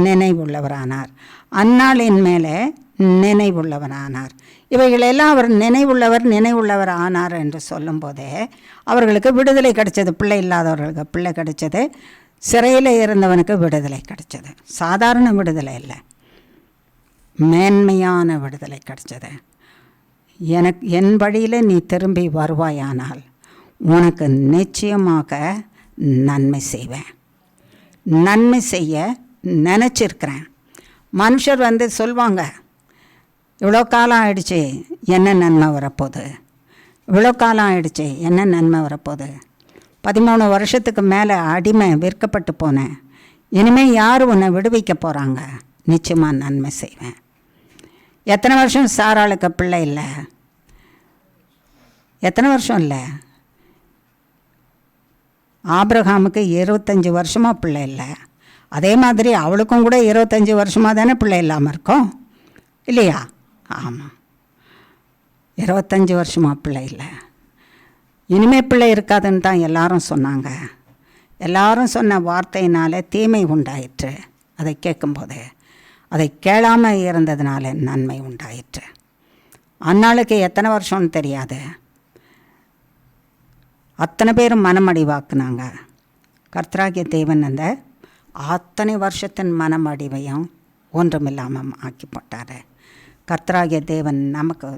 நினைவுள்ளவரானார், அன்னாளின் மேலே நினைவுள்ளவரானார். இவைகளெல்லாம் அவர் நினைவுள்ளவர் ஆனார் என்று சொல்லும்போதே அவர்களுக்கு விடுதலை கிடைச்சது. பிள்ளை இல்லாதவர்களுக்கு பிள்ளை கிடைச்சது, சிறையில் இருந்தவனுக்கு விடுதலை கிடைச்சது. சாதாரண விடுதலை இல்லை, மேன்மையான விடுதலை கிடைச்சது. என் வழியில் நீ திரும்பி வருவாயானால் உனக்கு நிச்சயமாக நன்மை செய்வேன், நன்மை செய்ய நினச்சிருக்கிறேன். மனுஷர் சொல்வாங்க, இவ்வளோ காலம் ஆயிடுச்சு என்ன நன்மை வரப்போகுது, இவ்வளோ காலம் ஆயிடுச்சு என்ன நன்மை வரப்போகுது, 13 வருஷத்துக்கு மேலே அடிமை விற்கப்பட்டு போனேன், இனிமேல் யார் உன்னை விடுவிக்க போகிறாங்க, நிச்சயமாக நன்மை செய்வேன். எத்தனை வருஷம் சாராளுக்கு பிள்ளை இல்லை, எத்தனை வருஷம் இல்லை, ஆபிரகாமுக்கு 25 வருஷமாக பிள்ளை இல்லை. அதே மாதிரி அவளுக்கும் கூட 25 வருஷமாக தானே பிள்ளை இல்லாமல் இருக்கும் இல்லையா? ஆமாம், 25 வருஷமாக பிள்ளை இல்லை. இனிமேல் பிள்ளை இருக்காதுன்னு தான் எல்லாரும் சொன்னாங்க. எல்லாரும் சொன்ன வார்த்தையினால தீமை உண்டாயிற்று. அதை கேட்கும்போது அதை கேளாமல் இருந்ததுனால நன்மை உண்டாயிற்று. அந்நாளுக்கு எத்தனை வருஷம்னு தெரியாது, அத்தனை பேரும் மனமடிவாக்குனாங்க. கர்த்தராகிய தேவன் அந்த அத்தனை வருஷத்தின் மனமடிவையும் ஒன்றுமில்லாமல் ஆக்கி போட்டார். கர்த்தராகிய தேவன் நமக்கு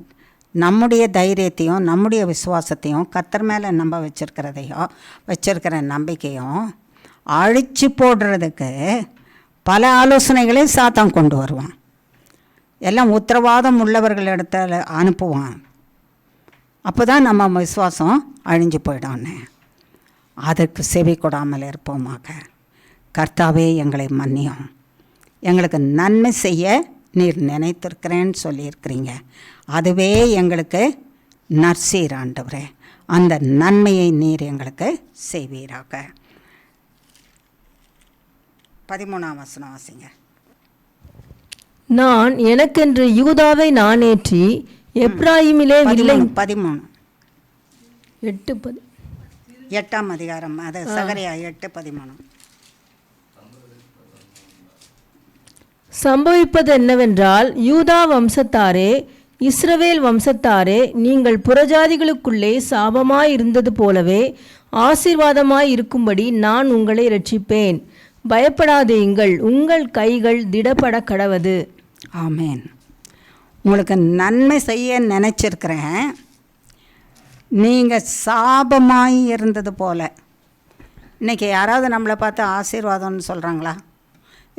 நம்முடைய தைரியத்தையும் நம்முடைய விசுவாசத்தையும் கர்த்தர் மேலே நம்ம வச்சிருக்கிற நம்பிக்கையும் அழிச்சு போடுறதுக்கு பல ஆலோசனைகளை சாத்தான் கொண்டு வருவான். எல்லாம் உத்தரவாதம் உள்ளவர்களிடத்தில் அனுப்புவான். அப்போ தான் நம்ம விசுவாசம் அழிஞ்சு போயிடும்னு. அதற்கு செவி கொடாமல் இருப்போமாக. கர்த்தாவே எங்களை மன்னியும், எங்களுக்கு நன்மை செய்ய நீர் நினைத்திருக்கிறேன்னு சொல்லியிருக்கிறீங்க. அதுவே எங்களுக்கு நற்செய்ர் ஆண்டவரே. அந்த நன்மையை நீர் எங்களுக்கு செய்வீராக. 13ஆம் வசனம் வாசிங்க. நான் எனக்கென்று யூதாவை நானேற்றி எப்ராயிமிலே 13 8 8ஆம் அதிகாரம், அது சகரியா 8:13. சம்பவிப்பது என்னவென்றால், யூதா வம்சத்தாரே, இஸ்ரவேல் வம்சத்தாரே, நீங்கள் புறஜாதிகளுக்குள்ளே சாபமாயிருந்தது போலவே ஆசீர்வாதமாய் இருக்கும்படி நான் உங்களை இரட்சிப்பேன். பயப்படாதீங்கள், உங்கள் கைகள் திடப்பட கடவது. ஆமேன். உங்களுக்கு நன்மை செய்ய நினச்சிருக்கிறேன். நீங்கள் சாபமாய் இருந்தது போல். இன்றைக்கி யாராவது நம்மளை பார்த்து ஆசீர்வாதம்னு சொல்கிறாங்களா?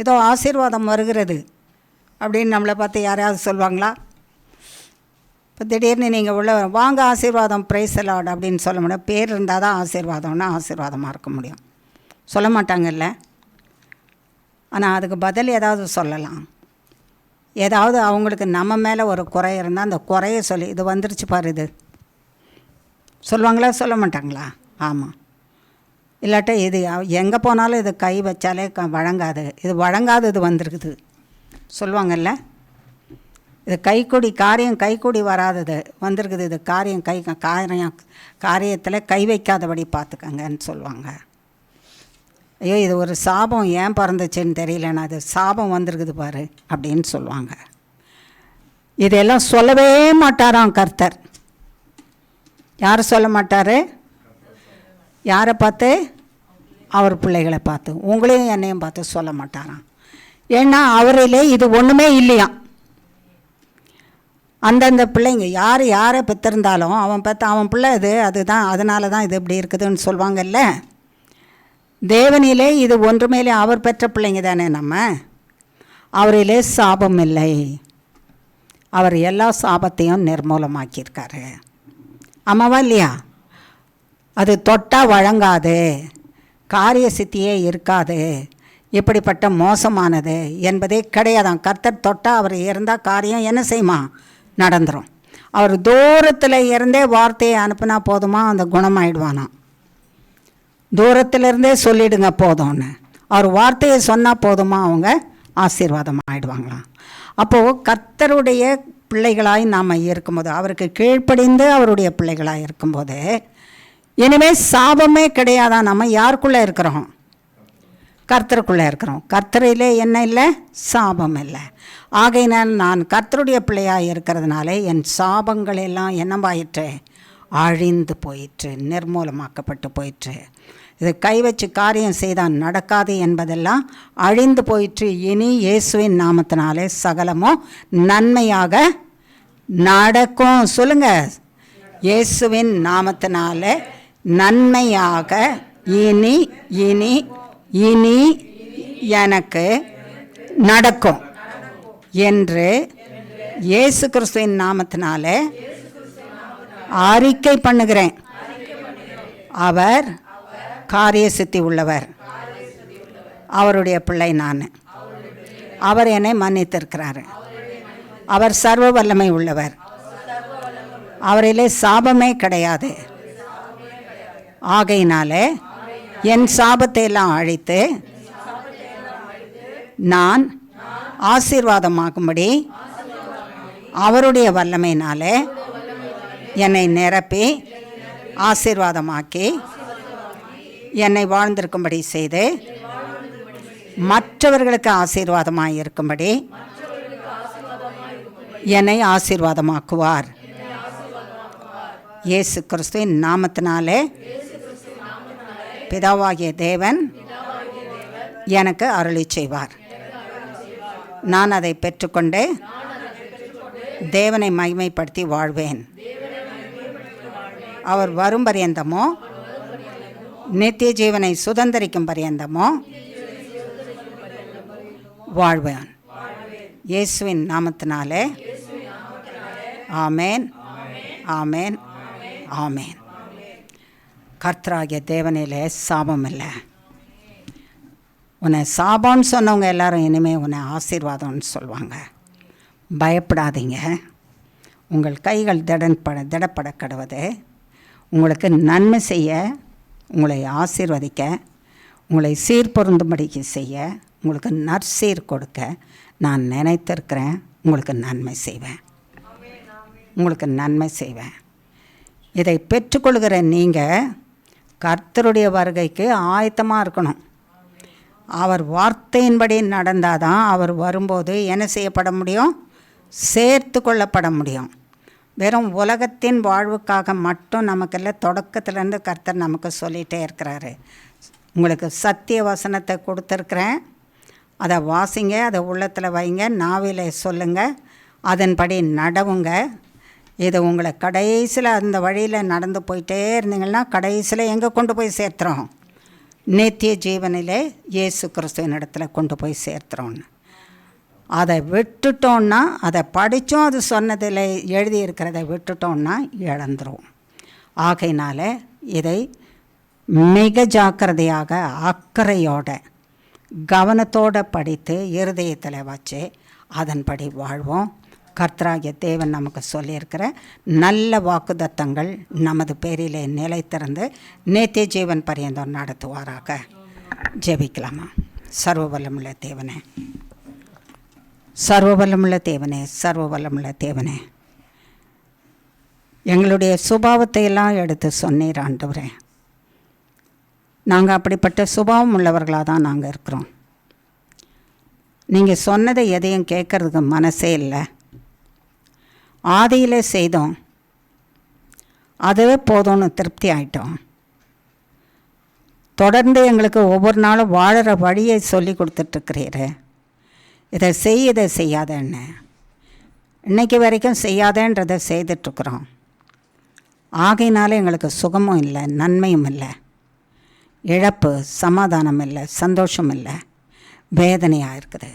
ஏதோ ஆசீர்வாதம் வருகிறது அப்படின்னு நம்மளை பார்த்து யாராவது சொல்லுவாங்களா? இப்போ திடீர்னு நீங்கள் உள்ள வாங்க ஆசீர்வாதம் பிரைஸ் லார்ட் அப்படின்னு சொல்ல முடியும். பேர் இருந்தால் தான் ஆசீர்வாதம்னா ஆசீர்வாதமாக இருக்க முடியும். சொல்ல மாட்டாங்கல்ல. ஆனால் அதுக்கு பதில் ஏதாவது சொல்லலாம். ஏதாவது அவங்களுக்கு நம்ம மேலே ஒரு குறை இருந்தால் அந்த குறையை சொல்லி, இது வந்துருச்சு பாரு, இது சொல்லுவாங்களா? சொல்ல மாட்டாங்களா? ஆமாம். இல்லாட்ட இது எங்கே போனாலும் இது கை வச்சாலே வழங்காது, இது வழங்காது, இது வந்திருக்குது சொல்லுவாங்கல்ல. இது கைக்கூடி காரியம் கைக்கூடி வராதது வந்திருக்குது, இது காரியம் காரியத்தில் கை வைக்காதபடி பார்த்துக்கங்கன்னு சொல்லுவாங்க. ஐயோ இது ஒரு சாபம், ஏன் பிறந்துச்சுன்னு தெரியலன்னா அது சாபம் வந்திருக்குது பாரு அப்படின்னு சொல்லுவாங்க. இதெல்லாம் சொல்லவே மாட்டாராம் கர்த்தர். யார் சொல்ல மாட்டார்? யாரை பார்த்து? அவர் பிள்ளைகளை பார்த்து, உங்களையும் என்னையும் பார்த்து சொல்ல மாட்டாராம். ஏன்னா அவரிலே இது ஒன்றுமே இல்லையாம். அந்தந்த பிள்ளைங்க யாரை பெற்றிருந்தாலும் அவன் பிள்ளை இது, அதுதான், அதனால தான் இது இப்படி இருக்குதுன்னு சொல்லுவாங்கல்ல. தேவனிலே இது ஒன்றுமேலே அவர் பெற்ற பிள்ளைங்க தானே நம்ம. அவரிலே சாபம் இல்லை. அவர் எல்லா சாபத்தையும் நிர்மூலமாக்கியிருக்காரு. ஆமாவா இல்லையா? அது தொட்டால் வழங்காது, காரிய சித்தியே இருக்காது, இப்படிப்பட்ட மோசமானது என்பதே கிடையாதான். கர்த்தர் தொட்டால் அவர் இருந்தால் காரியம் என்ன செய்யுமா? நடந்துடும். அவர் தூரத்தில் இருந்தே வார்த்தையை அனுப்புனா போதுமா, அந்த குணமாயிடுவானாம். தூரத்திலிருந்தே சொல்லிடுங்க போதும்னு அவர் வார்த்தையை சொன்னால் போதுமா, அவங்க ஆசீர்வாதம் ஆகிடுவாங்களாம். அப்போது கர்த்தருடைய பிள்ளைகளாய் நாம் இருக்கும்போது, அவருக்கு கீழ்ப்படிந்து அவருடைய பிள்ளைகளாக இருக்கும்போது இனிமேல் சாபமே கிடையாதான். நம்ம யாருக்குள்ளே இருக்கிறோம்? கர்த்தருக்குள்ளே இருக்கிறோம். கர்த்தரிலே என்ன இல்லை? சாபம் இல்லை. ஆகையினால் நான் கர்த்தருடைய பிள்ளையாக இருக்கிறதுனால என் சாபங்கள் எல்லாம் என்னவாயிற்று? அழிந்து போயிற்று, நிர்மூலமாக்கப்பட்டு போயிற்று. இது கை வச்சு காரியம் செய்தால் நடக்காது என்பதெல்லாம் அழிந்து போயிற்று. இனி இயேசுவின் நாமத்தினாலே சகலமும் நன்மையாக நடக்கும். சொல்லுங்க, இயேசுவின் நாமத்தினாலே நன்மையாக இனி இனி இனி எனக்கு நடக்கும் என்று இயேசு கிறிஸ்துவின் நாமத்தினாலே அறிக்கை பண்ணுகிறேன். அவர் காரிய சித்தி உள்ளவர். அவருடைய பிள்ளை நான். அவர் என்னை மன்னித்திருக்கிறார். அவர் சர்வ வல்லமை உள்ளவர். அவரிலே சாபமே கிடையாது. ஆகையினாலே என் சாபத்தை எல்லாம் அழித்து நான் ஆசீர்வாதமாகும்படி அவருடைய வல்லமையினாலே என்னை நிரப்பி ஆசீர்வாதமாக்கி என்னை வாழ்ந்திருக்கும்படி செய்து மற்றவர்களுக்கு ஆசீர்வாதமாக இருக்கும்படி என்னை ஆசீர்வாதமாக்குவார். இயேசு கிறிஸ்துவின் நாமத்தினாலே பிதாவாகிய தேவன் எனக்கு அருளி செய்வார். நான் அதை பெற்றுக்கொண்டு தேவனை மகிமைப்படுத்தி வாழ்வேன். அவர் வரும் பரியந்தமோ நித்திய ஜீவனை சுதந்திரிக்கும் பரியந்தமோ வாழ்வேன். இயேசுவின் நாமத்தினாலே ஆமேன், ஆமேன், ஆமேன். கர்த்தராகிய தேவனிலே சாபம் இல்லை. உன்னை சாபம்னு சொன்னவங்க எல்லாரும் இனிமேல் உன்னை ஆசீர்வாதம்னு சொல்லுவாங்க. பயப்படாதீங்க. உங்கள் கைகள் திடப்பட கடவுது. உங்களுக்கு நன்மை செய்ய, உங்களை ஆசீர்வதிக்க, உங்களை சீர்பொருந்தும்படிக்கு செய்ய, உங்களுக்கு நற்சீர் கொடுக்க நான் நினைத்திருக்கிறேன். உங்களுக்கு நன்மை செய்வேன். உங்களுக்கு நன்மை செய்வேன். இதை பெற்றுக்கொள்கிற நீங்கள் கர்த்தருடைய வருகைக்கு ஆயத்தமாக இருக்கணும். அவர் வார்த்தையின்படி நடந்தால் தான் அவர் வரும்போது என்ன செய்யப்பட முடியும்? சேர்த்து கொள்ளப்பட முடியும். வெறும் உலகத்தின் வாழ்வுக்காக மட்டும் நமக்கெல்லாம் தொடக்கத்துலேருந்து கர்த்தர் நமக்கு சொல்லிகிட்டே இருக்கிறாரு. உங்களுக்கு சத்திய வசனத்தை கொடுத்துருக்குறேன், அதை வாசிங்க, அதை உள்ளத்தில் வைங்க, நாவிலே சொல்லுங்கள், அதன்படி நடவுங்க. இது உங்களை கடைசியில் அந்த வழியில் நடந்து போயிட்டே இருந்தீங்கன்னா கடைசியில் எங்கே கொண்டு போய் சேர்த்துறோம்? நித்திய ஜீவனிலே இயேசு கிறிஸ்துவின் இடத்துல கொண்டு போய் சேர்த்துறோன்னு. அதை விட்டுட்டோன்னா, அதை படித்தோம், அது சொன்னதில் எழுதியிருக்கிறத விட்டுட்டோன்னா இழந்துரும். ஆகையினால இதை மிக ஜாக்கிரதையாக அக்கறையோட கவனத்தோடு படித்து இருதயத்தில் வச்சு அதன்படி வாழ்வோம். கர்த்தராகிய தேவன் நமக்கு சொல்லியிருக்கிற நல்ல வாக்குத்தத்தங்கள் நமது பேரிலே நிலைத்திருந்து நித்திய ஜீவன் பரியந்தம் நடத்துவாராக. ஜெபிக்கலாமா? சர்வவல்லமுள்ள தேவனே, சர்வவல்லமுள்ள தேவனே, சர்வவல்லமுள்ள தேவனே, எங்களுடைய சுபாவத்தை எல்லாம் எடுத்து சொன்னீர் ஆண்டவரே. நாங்கள் அப்படிப்பட்ட சுபாவம் உள்ளவர்களாக தான் நாங்கள் இருக்கிறோம். நீங்கள் சொன்னதை எதையும் கேட்கறதுக்கு மனசே இல்லை. ஆதியிலே செய்தோம், அதுவே போதும்னு திருப்தி ஆயிட்டோம். தொடர்ந்து எங்களுக்கு ஒவ்வொரு நாளும் வாழற வழியை சொல்லி கொடுத்துட்ருக்கிறீரு. இதை செய், இதை செய்யாதேன்னு. இன்றைக்கி வரைக்கும் செய்யாதேன்றதை செய்துட்ருக்குறோம். ஆகையினால எங்களுக்கு சுகமும் இல்லை, நன்மையும் இல்லை, இழப்பு, சமாதானம் இல்லை, சந்தோஷம் இல்லை, வேதனையாக இருக்குது.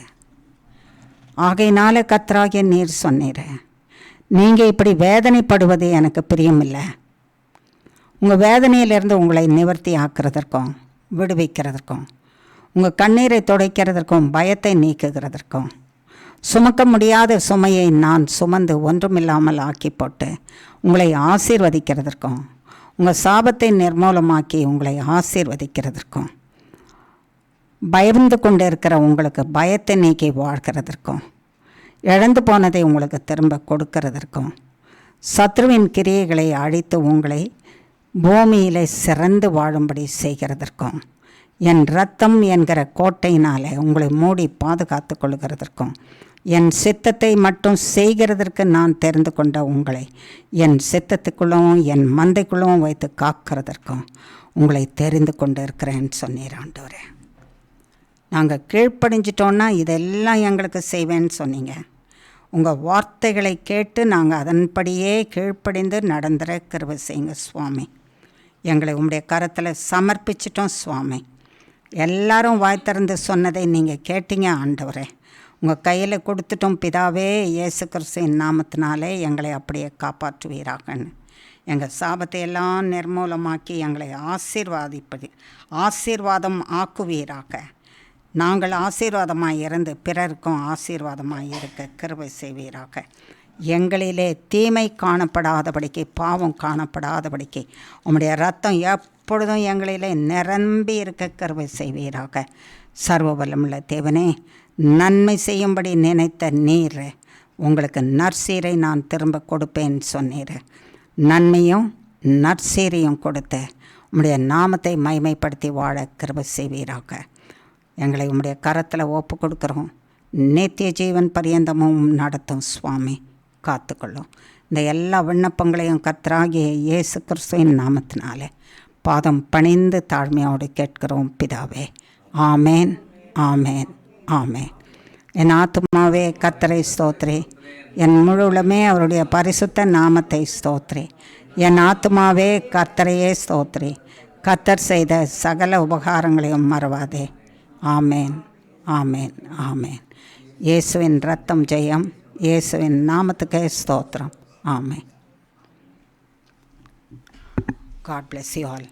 ஆகையினால கர்த்தராகிய நீர் சொன்னீர், நீங்கள் இப்படி வேதனைப்படுவது எனக்கு பிரியமில்லை. உங்கள் வேதனையிலிருந்து உங்களை நிவர்த்தி ஆக்கிறதற்கும் விடுவிக்கிறதற்கும், உங்கள் கண்ணீரை துடைக்கிறதற்கும் பயத்தை நீக்குகிறதற்கும், சுமக்க முடியாத சுமையை நான் சுமந்து ஒன்றுமில்லாமல் ஆக்கி போட்டு உங்களை ஆசீர்வதிக்கிறதற்கும், உங்கள் சாபத்தை நிர்மூலமாக்கி உங்களை ஆசீர்வதிக்கிறதற்கும், பயந்து கொண்டு இருக்கிற உங்களுக்கு பயத்தை நீக்கி வாழ்கிறதற்கும், இழந்து போனதை உங்களுக்கு திரும்ப கொடுக்கிறதற்கும், சத்ருவின் கிரியைகளை அழித்து உங்களை பூமியிலே சிறந்து வாழும்படி செய்கிறதற்கும், என் இரத்தம் என்கிற கோட்டையினாலே உங்களை மூடி பாதுகாத்து கொள்கிறதற்கும், என் சித்தத்தை மட்டும் செய்கிறதற்கு நான் தெரிந்து கொண்ட உங்களை என் சித்தத்துக்குள்ளவும் என் மந்தைக்குள்ளவும் வைத்து காக்கிறதற்கும் உங்களை தெரிந்து கொண்டு இருக்கிறேன்னு சொன்னீர் ஆண்டவரே. நாங்கள் கீழ்ப்படிஞ்சிட்டோன்னா இதெல்லாம் எங்களுக்கு செய்வேன்னு சொன்னீங்க. உங்கள் வார்த்தைகளை கேட்டு நாங்கள் அதன்படியே கீழ்ப்படிந்து நடந்துற கிருபை செய்யுங்க சுவாமி. எங்களை உங்களுடைய கரத்தில் சமர்ப்பிச்சிட்டோம் சுவாமி. எல்லாரும் வாய் திறந்து சொன்னதை நீங்கள் கேட்டீங்க ஆண்டவரே. உங்கள் கையில் கொடுத்துட்டோம் பிதாவே. இயேசு கிறிஸ்துவின் நாமத்தினாலே எங்களை அப்படியே காப்பாற்றுவீராகன்னு. எங்கள் சாபத்தை எல்லாம் நிர்மூலமாக்கி எங்களை ஆசீர்வாதம் ஆக்குவீராக. நாங்கள் ஆசீர்வாதமாக இருந்து பிறருக்கும் ஆசீர்வாதமாக இருக்க கிருபை செய்வீராக. எங்களிலே தீமை காணப்படாதபடிக்கு, பாவம் காணப்படாதபடிக்கு உம்முடைய இரத்தம் எப்பொழுதும் எங்களிலே நிரம்பி இருக்க கிருபை செய்வீராக. சர்வ வல்லமுள்ள தேவனே, நன்மை செய்யும்படி நினைத்த நீர் உங்களுக்கு நற்சீரை நான் திரும்ப கொடுப்பேன்னு சொன்னீர். நன்மையும் நற்சீரையும் கொடுத்து உம்முடைய நாமத்தை மகிமைப்படுத்தி வாழ கிருபை செய்வீராக. எங்களை உம்முடைய கரத்தில் ஒப்பு கொடுக்குறோம். நித்திய ஜீவன் பரியந்தமும் நடத்தும் சுவாமி. காத்துக்கொள்ளும். இந்த எல்லா விண்ணப்பங்களையும் கர்த்தராகிய இயேசு கிறிஸ்துவின் நாமத்தினாலே பாதம் பணிந்து தாழ்மையோடு கேட்கிறோம் பிதாவே. ஆமேன், ஆமேன், ஆமேன். என் ஆத்துமாவே கர்த்தரை ஸ்தோத்திரி, என் முழுவலுமே அவருடைய பரிசுத்த நாமத்தை ஸ்தோத்திரி. என் ஆத்துமாவே கர்த்தரையே ஸ்தோத்திரி, கர்த்தர் செய்த சகல உபகாரங்களையும் மறவாதே. ஆமேன், ஆமேன், ஆமேன். இயேசுவின் இரத்தம் ஜெயம். இயேசுவின் நாமத்துக்கே ஸ்தோத்திரம். ஆமேன். God bless you all.